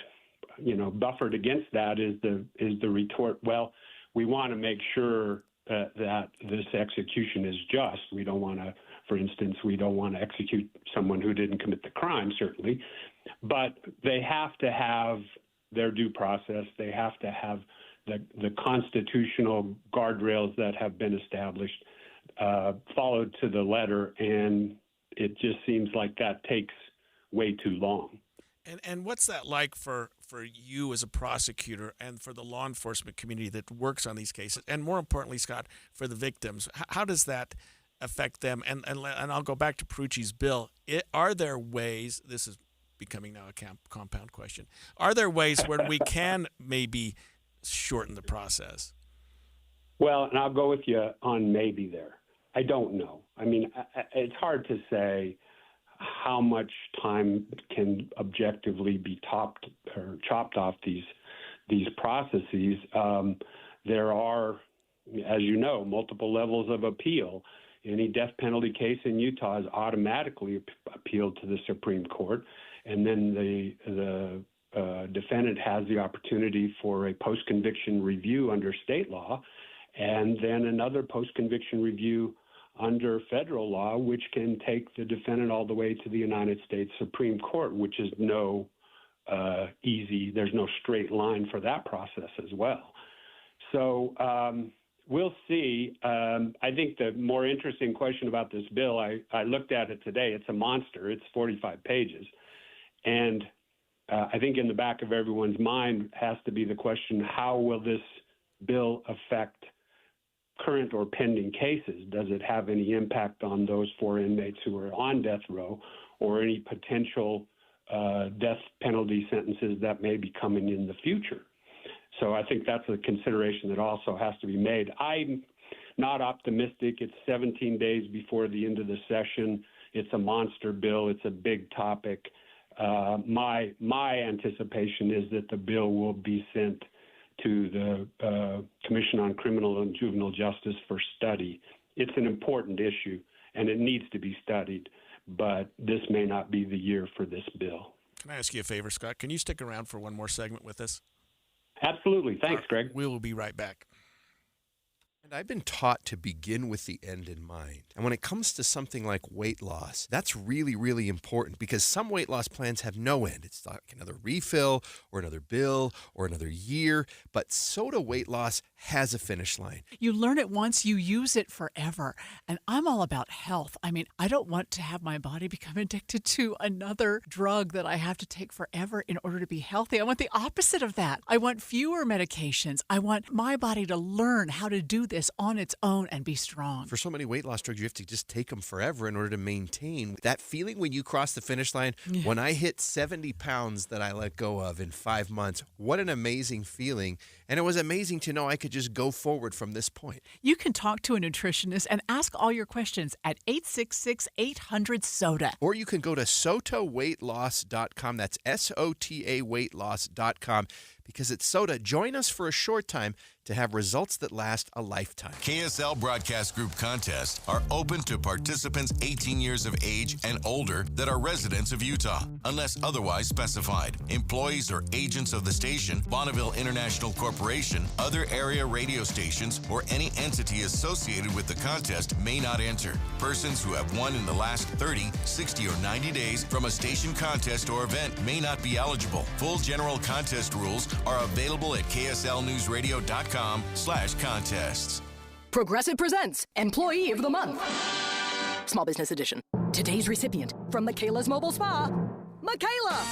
you know, buffered against that is the retort, well, we want to make sure that this execution is just. We don't want to, for instance, we don't want to execute someone who didn't commit the crime, certainly. But they have to have their due process. They have to have the constitutional guardrails that have been established followed to the letter, and it just seems like that takes way too long. And what's that like for you as a prosecutor and for the law enforcement community that works on these cases, and more importantly, Scott, for the victims? How does that affect them? And I'll go back to Perucci's bill. Are there ways, this is becoming now a compound question, are there ways where we can maybe shorten the process? Well, and I'll go with you on maybe there. I don't know. I mean, it's hard to say how much time can objectively be chopped off these processes. There are, as you know, multiple levels of appeal. Any death penalty case in Utah is automatically appealed to the Supreme Court, and then the defendant has the opportunity for a post-conviction review under state law, and then another post-conviction review under federal law, which can take the defendant all the way to the United States Supreme Court, which is there's no straight line for that process as well. So we'll see. I think the more interesting question about this bill, I looked at it today. It's a monster. It's 45 pages. And I think in the back of everyone's mind has to be the question, how will this bill affect current or pending cases? Does it have any impact on those 4 inmates who are on death row, or any potential death penalty sentences that may be coming in the future? So I think that's a consideration that also has to be made. I'm not optimistic. It's 17 days before the end of the session. It's a monster bill. It's a big topic. My anticipation is that the bill will be sent to the Commission on Criminal and Juvenile Justice for study. It's an important issue, and it needs to be studied, but this may not be the year for this bill. Can I ask you a favor, Scott? Can you stick around for one more segment with us? Absolutely. Thanks, Greg. We will be right back. And I've been taught to begin with the end in mind. And when it comes to something like weight loss, that's really, really important, because some weight loss plans have no end. It's like another refill or another bill or another year. But Soda weight loss has a finish line. You learn it once, you use it forever. And I'm all about health. I mean, I don't want to have my body become addicted to another drug that I have to take forever in order to be healthy. I want the opposite of that. I want fewer medications. I want my body to learn how to do this on its own and be strong. For so many weight loss drugs, you have to just take them forever in order to maintain that feeling when you cross the finish line. Yeah. When I hit 70 pounds that I let go of in 5 months, what an amazing feeling. And it was amazing to know I could just go forward from this point. You can talk to a nutritionist and ask all your questions at 866-800-SODA. Or you can go to sotaweightloss.com. That's SOTA weightloss.com. Because at Soda, join us for a short time to have results that last a lifetime. KSL Broadcast Group contests are open to participants 18 years of age and older that are residents of Utah, unless otherwise specified. Employees or agents of the station, Bonneville International Corporation, other area radio stations, or any entity associated with the contest may not enter. Persons who have won in the last 30, 60, or 90 days from a station contest or event may not be eligible. Full general contest rules are available at kslnewsradio.com/contests. Progressive presents Employee of the Month. Small Business Edition. Today's recipient from Michaela's Mobile Spa, Michaela!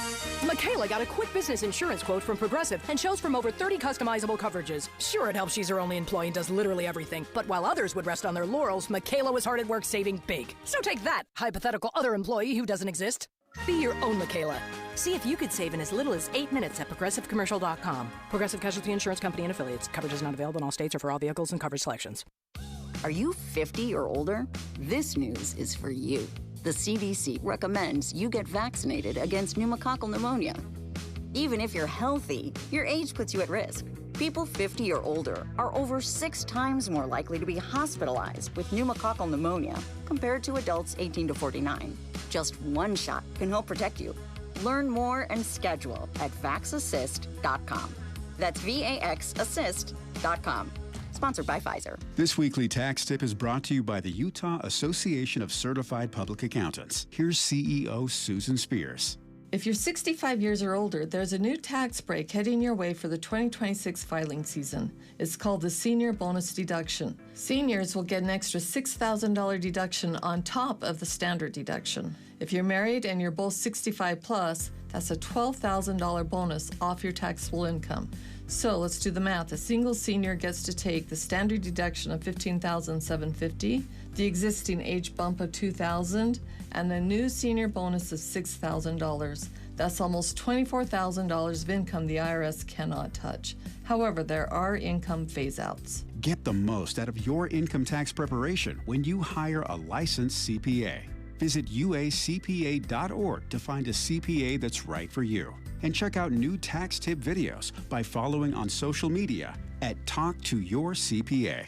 Michaela got a quick business insurance quote from Progressive and chose from over 30 customizable coverages. Sure, it helps she's her only employee and does literally everything. But while others would rest on their laurels, Michaela was hard at work saving big. So take that, hypothetical other employee who doesn't exist. Be your own Michaela. See if you could save in as little as 8 minutes at ProgressiveCommercial.com. Progressive Casualty Insurance Company and Affiliates. Coverage is not available in all states or for all vehicles and coverage selections. Are you 50 or older? This news is for you. The CDC recommends you get vaccinated against pneumococcal pneumonia. Even if you're healthy, your age puts you at risk. People 50 or older are over 6 times more likely to be hospitalized with pneumococcal pneumonia compared to adults 18 to 49. Just one shot can help protect you. Learn more and schedule at vaxassist.com. That's VAXassist.com. Sponsored by Pfizer. This weekly tax tip is brought to you by the Utah Association of Certified Public Accountants. Here's CEO Susan Spears. If you're 65 years or older, there's a new tax break heading your way for the 2026 filing season. It's called the Senior Bonus Deduction. Seniors will get an extra $6,000 deduction on top of the standard deduction. If you're married and you're both 65 plus, that's a $12,000 bonus off your taxable income. So let's do the math. A single senior gets to take the standard deduction of $15,750, the existing age bump of $2,000, and the new senior bonus of $6,000. That's almost $24,000 of income the IRS cannot touch. However, there are income phase-outs. Get the most out of your income tax preparation when you hire a licensed CPA. Visit uacpa.org to find a CPA that's right for you. And check out new tax tip videos by following on social media at Talk to Your CPA.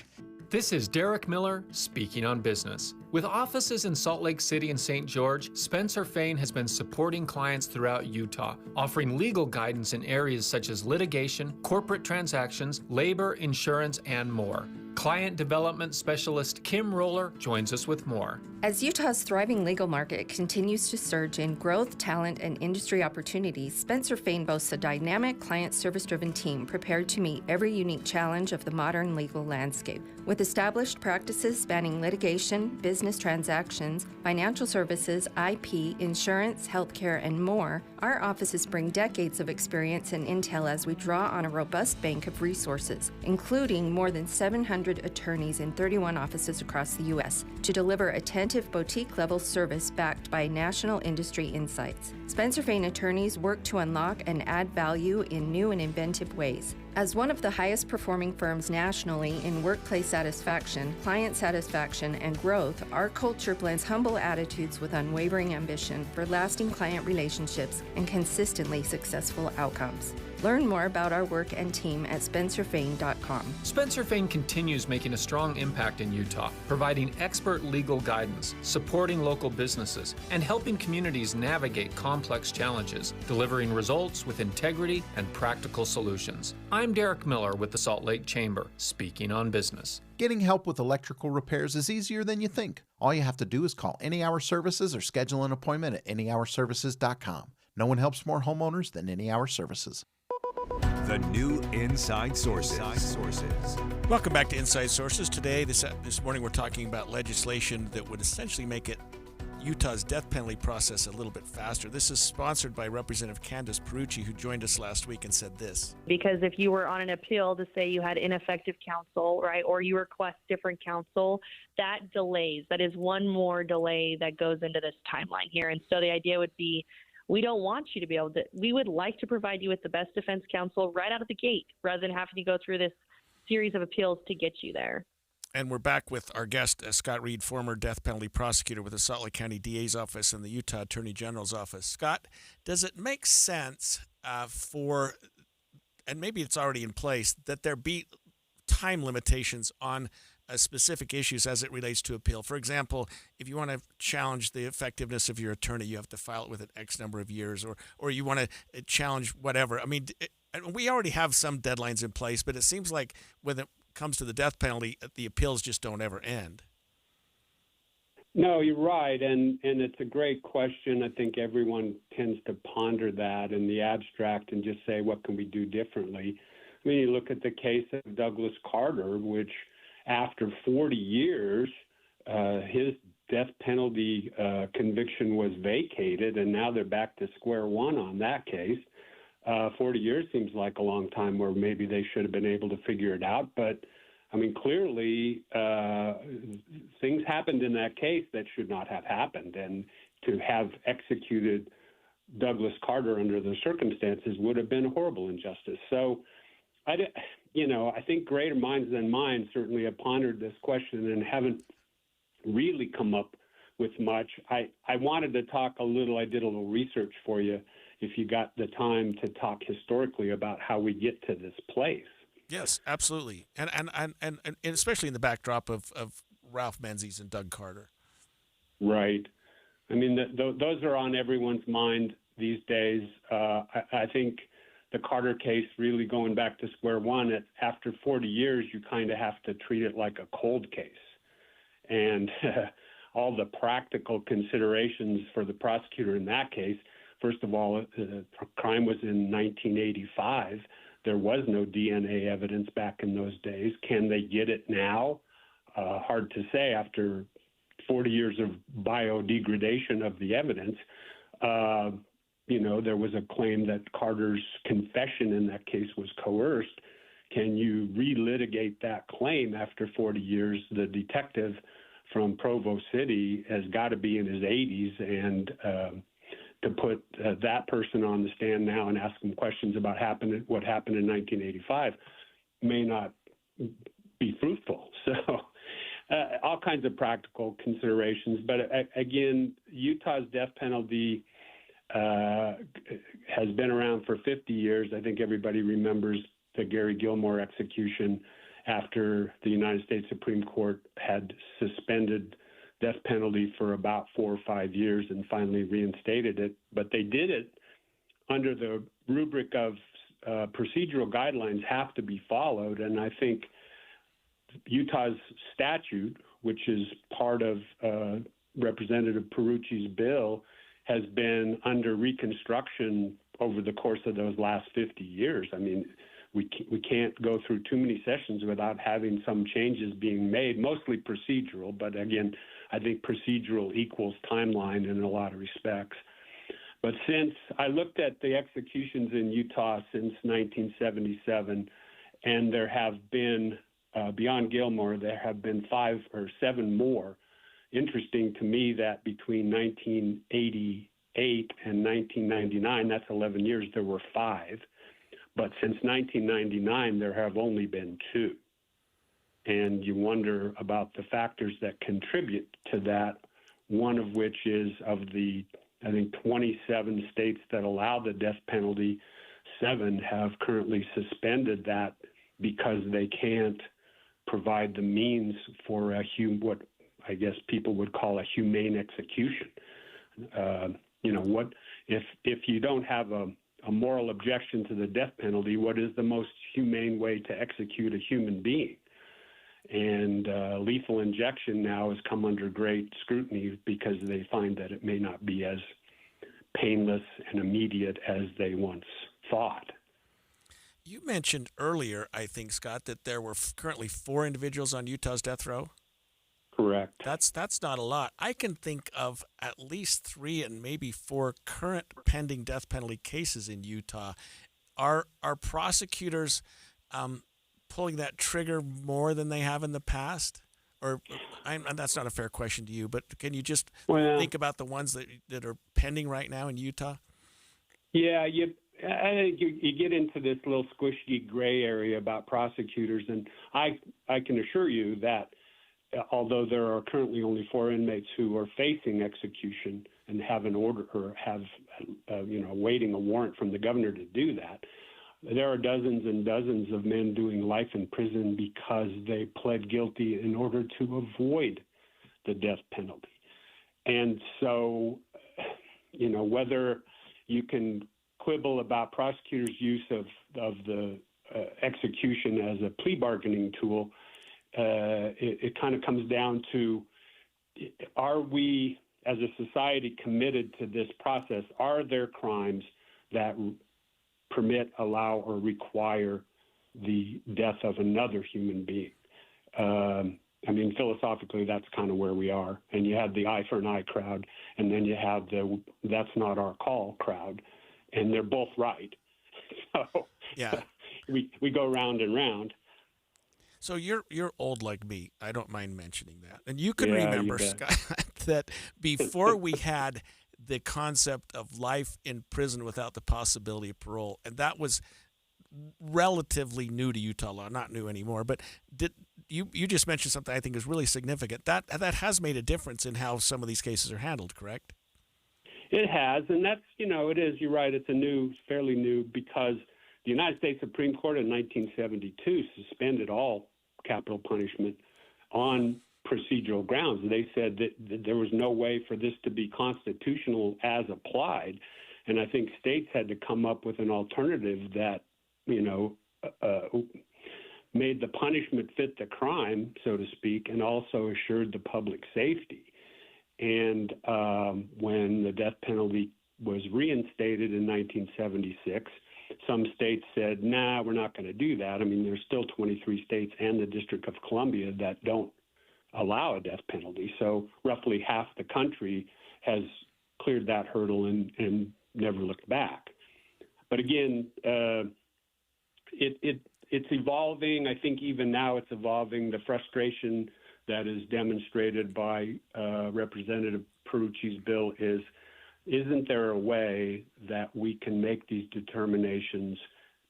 This is Derek Miller speaking on business. With offices in Salt Lake City and St. George, Spencer Fain has been supporting clients throughout Utah, offering legal guidance in areas such as litigation, corporate transactions, labor, insurance, and more. Client development specialist Kim Roller joins us with more. As Utah's thriving legal market continues to surge in growth, talent, and industry opportunities, Spencer Fain boasts a dynamic, client service-driven team prepared to meet every unique challenge of the modern legal landscape. With established practices spanning litigation, business transactions, financial services, IP, insurance, healthcare, and more, our offices bring decades of experience and intel as we draw on a robust bank of resources, including more than 700 attorneys in 31 offices across the U.S., to deliver attentive boutique-level service backed by national industry insights. Spencer Fain attorneys work to unlock and add value in new and inventive ways. As one of the highest performing firms nationally in workplace satisfaction, client satisfaction, and growth, our culture blends humble attitudes with unwavering ambition for lasting client relationships and consistently successful outcomes. Learn more about our work and team at spencerfain.com. Spencer Fain continues making a strong impact in Utah, providing expert legal guidance, supporting local businesses, and helping communities navigate complex challenges, delivering results with integrity and practical solutions. I'm Derek Miller with the Salt Lake Chamber, speaking on business. Getting help with electrical repairs is easier than you think. All you have to do is call Any Hour Services or schedule an appointment at anyhourservices.com. No one helps more homeowners than Any Hour Services. The new Inside Sources. Welcome back to Inside Sources. Today, this morning, we're talking about legislation that would essentially make Utah's death penalty process a little bit faster. This is sponsored by Representative Candace Perucci, who joined us last week and said this. Because if you were on an appeal to say you had ineffective counsel, right, or you request different counsel, that delays. That is one more delay that goes into this timeline here. And so the idea would be, we don't want you to be able to, we would like to provide you with the best defense counsel right out of the gate rather than having to go through this series of appeals to get you there. And we're back with our guest, Scott Reed, former death penalty prosecutor with the Salt Lake County DA's office and the Utah Attorney General's office. Scott, does it make sense for, and maybe it's already in place, that there be time limitations on specific issues as it relates to appeal? For example, if you want to challenge the effectiveness of your attorney, you have to file it within X number of years, or you want to challenge whatever. I mean, we already have some deadlines in place, but it seems like when it comes to the death penalty, the appeals just don't ever end. No, you're right, and it's a great question. I think everyone tends to ponder that in the abstract and just say, what can we do differently? I mean, you look at the case of Douglas Carter, which after 40 years, his death penalty conviction was vacated, and now they're back to square one on that case. 40 years seems like a long time where maybe they should have been able to figure it out. But, I mean, clearly things happened in that case that should not have happened. And to have executed Douglas Carter under the circumstances would have been a horrible injustice. So, I think greater minds than mine certainly have pondered this question and haven't really come up with much. I wanted to talk a little, I did a little research for you, if you got the time to talk historically about how we get to this place. Yes, absolutely. And especially in the backdrop of Ralph Menzies and Doug Carter. Right. I mean, those are on everyone's mind these days. I think the Carter case really going back to square one, after 40 years, you kind of have to treat it like a cold case. And all the practical considerations for the prosecutor in that case, first of all, the crime was in 1985. There was no DNA evidence back in those days. Can they get it now? Hard to say after 40 years of biodegradation of the evidence. There was a claim that Carter's confession in that case was coerced. Can you relitigate that claim after 40 years? The detective from Provo City has got to be in his 80s, and to put that person on the stand now and ask him questions about what happened in 1985 may not be fruitful. So all kinds of practical considerations. But again, Utah's death penalty has been around for 50 years. I think everybody remembers the Gary Gilmore execution after the United States Supreme Court had suspended death penalty for about 4 or 5 years and finally reinstated it. But they did it under the rubric of procedural guidelines have to be followed. And I think Utah's statute, which is part of Representative Perucci's bill, has been under reconstruction over the course of those last 50 years. I mean, we can't go through too many sessions without having some changes being made, mostly procedural. But again, I think procedural equals timeline in a lot of respects. But since I looked at the executions in Utah since 1977, and there have been, beyond Gilmore, there have been 5 or 7 more. Interesting to me that between 1988 and 1999, that's 11 years, there were 5. But since 1999, there have only been 2. And you wonder about the factors that contribute to that, one of which is of the, I think, 27 states that allow the death penalty, 7 have currently suspended that because they can't provide the means for what I guess people would call a humane execution. What if you don't have a moral objection to the death penalty, what is the most humane way to execute a human being? And lethal injection now has come under great scrutiny because they find that it may not be as painless and immediate as they once thought. You mentioned earlier, I think, Scott, that there were currently 4 individuals on Utah's death row. Correct. That's not a lot. I can think of at least 3 and maybe 4 current pending death penalty cases in Utah. Are prosecutors pulling that trigger more than they have in the past? Or that's not a fair question to you, but can you just think about the ones that are pending right now in Utah? Yeah, I think you get into this little squishy gray area about prosecutors, and I can assure you that although there are currently only 4 inmates who are facing execution and have an order or have awaiting a warrant from the governor to do that, there are dozens and dozens of men doing life in prison because they pled guilty in order to avoid the death penalty. And so, whether you can quibble about prosecutors' use of the execution as a plea bargaining tool, it kind of comes down to, are we as a society committed to this process? Are there crimes that permit, allow, or require the death of another human being? I mean, philosophically, that's kind of where we are. And you have the eye for an eye crowd, and then you have the that's not our call crowd, and they're both right. So yeah, we go round and round. So you're old like me. I don't mind mentioning that. And you can Yeah, remember, you bet. Scott, that before we had the concept of life in prison without the possibility of parole, and that was relatively new to Utah law, not new anymore, but you just mentioned something I think is really significant. That has made a difference in how some of these cases are handled, correct? It has, and that's, it is, you're right, it's fairly new, because the United States Supreme Court in 1972 suspended all capital punishment on procedural grounds. They said that there was no way for this to be constitutional as applied, and I think states had to come up with an alternative that, made the punishment fit the crime, so to speak, and also assured the public safety. And when the death penalty was reinstated in 1976, some states said, nah, we're not going to do that. I mean, there's still 23 states and the District of Columbia that don't allow a death penalty. So roughly half the country has cleared that hurdle and never looked back. But again, it's evolving. I think even now it's evolving. The frustration that is demonstrated by Representative Perucci's bill is, isn't there a way that we can make these determinations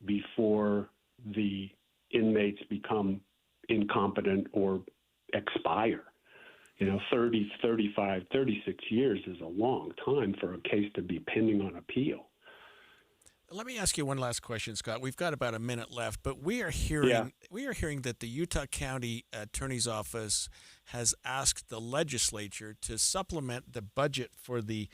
before the inmates become incompetent or expire? 30, 35, 36 years is a long time for a case to be pending on appeal. Let me ask you one last question, Scott. We've got about a minute left, but we are hearing that the Utah County Attorney's Office has asked the legislature to supplement the budget for the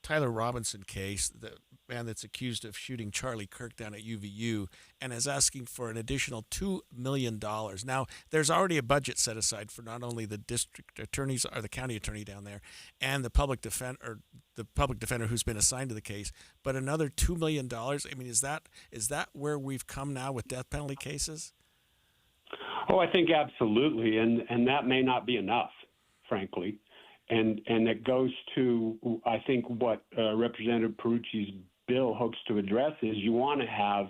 Tyler Robinson case, the man that's accused of shooting Charlie Kirk down at UVU, and is asking for an additional $2 million. Now, there's already a budget set aside for not only the district attorneys or the county attorney down there and the public defender who's been assigned to the case, but another $2 million. I mean, is that where we've come now with death penalty cases? Oh, I think absolutely, and that may not be enough, frankly. And it goes to, I think, what Representative Perucci's bill hopes to address is you want to have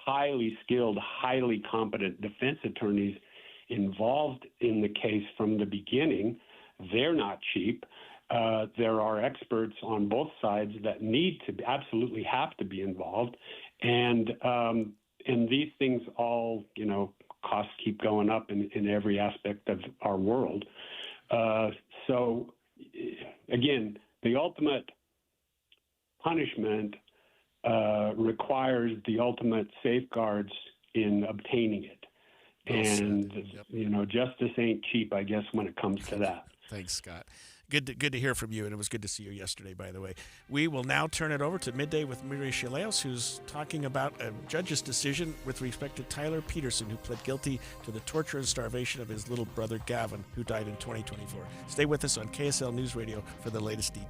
highly skilled, highly competent defense attorneys involved in the case from the beginning. They're not cheap. There are experts on both sides that need to absolutely have to be involved. And these things all, costs keep going up in every aspect of our world. So, again, the ultimate punishment requires the ultimate safeguards in obtaining it. And, justice ain't cheap, I guess, when it comes to that. Thanks, Scott. Good to hear from you, and it was good to see you yesterday, by the way. We will now turn it over to Midday with Miri Shileos, who's talking about a judge's decision with respect to Tyler Peterson, who pled guilty to the torture and starvation of his little brother, Gavin, who died in 2024. Stay with us on KSL News Radio for the latest details.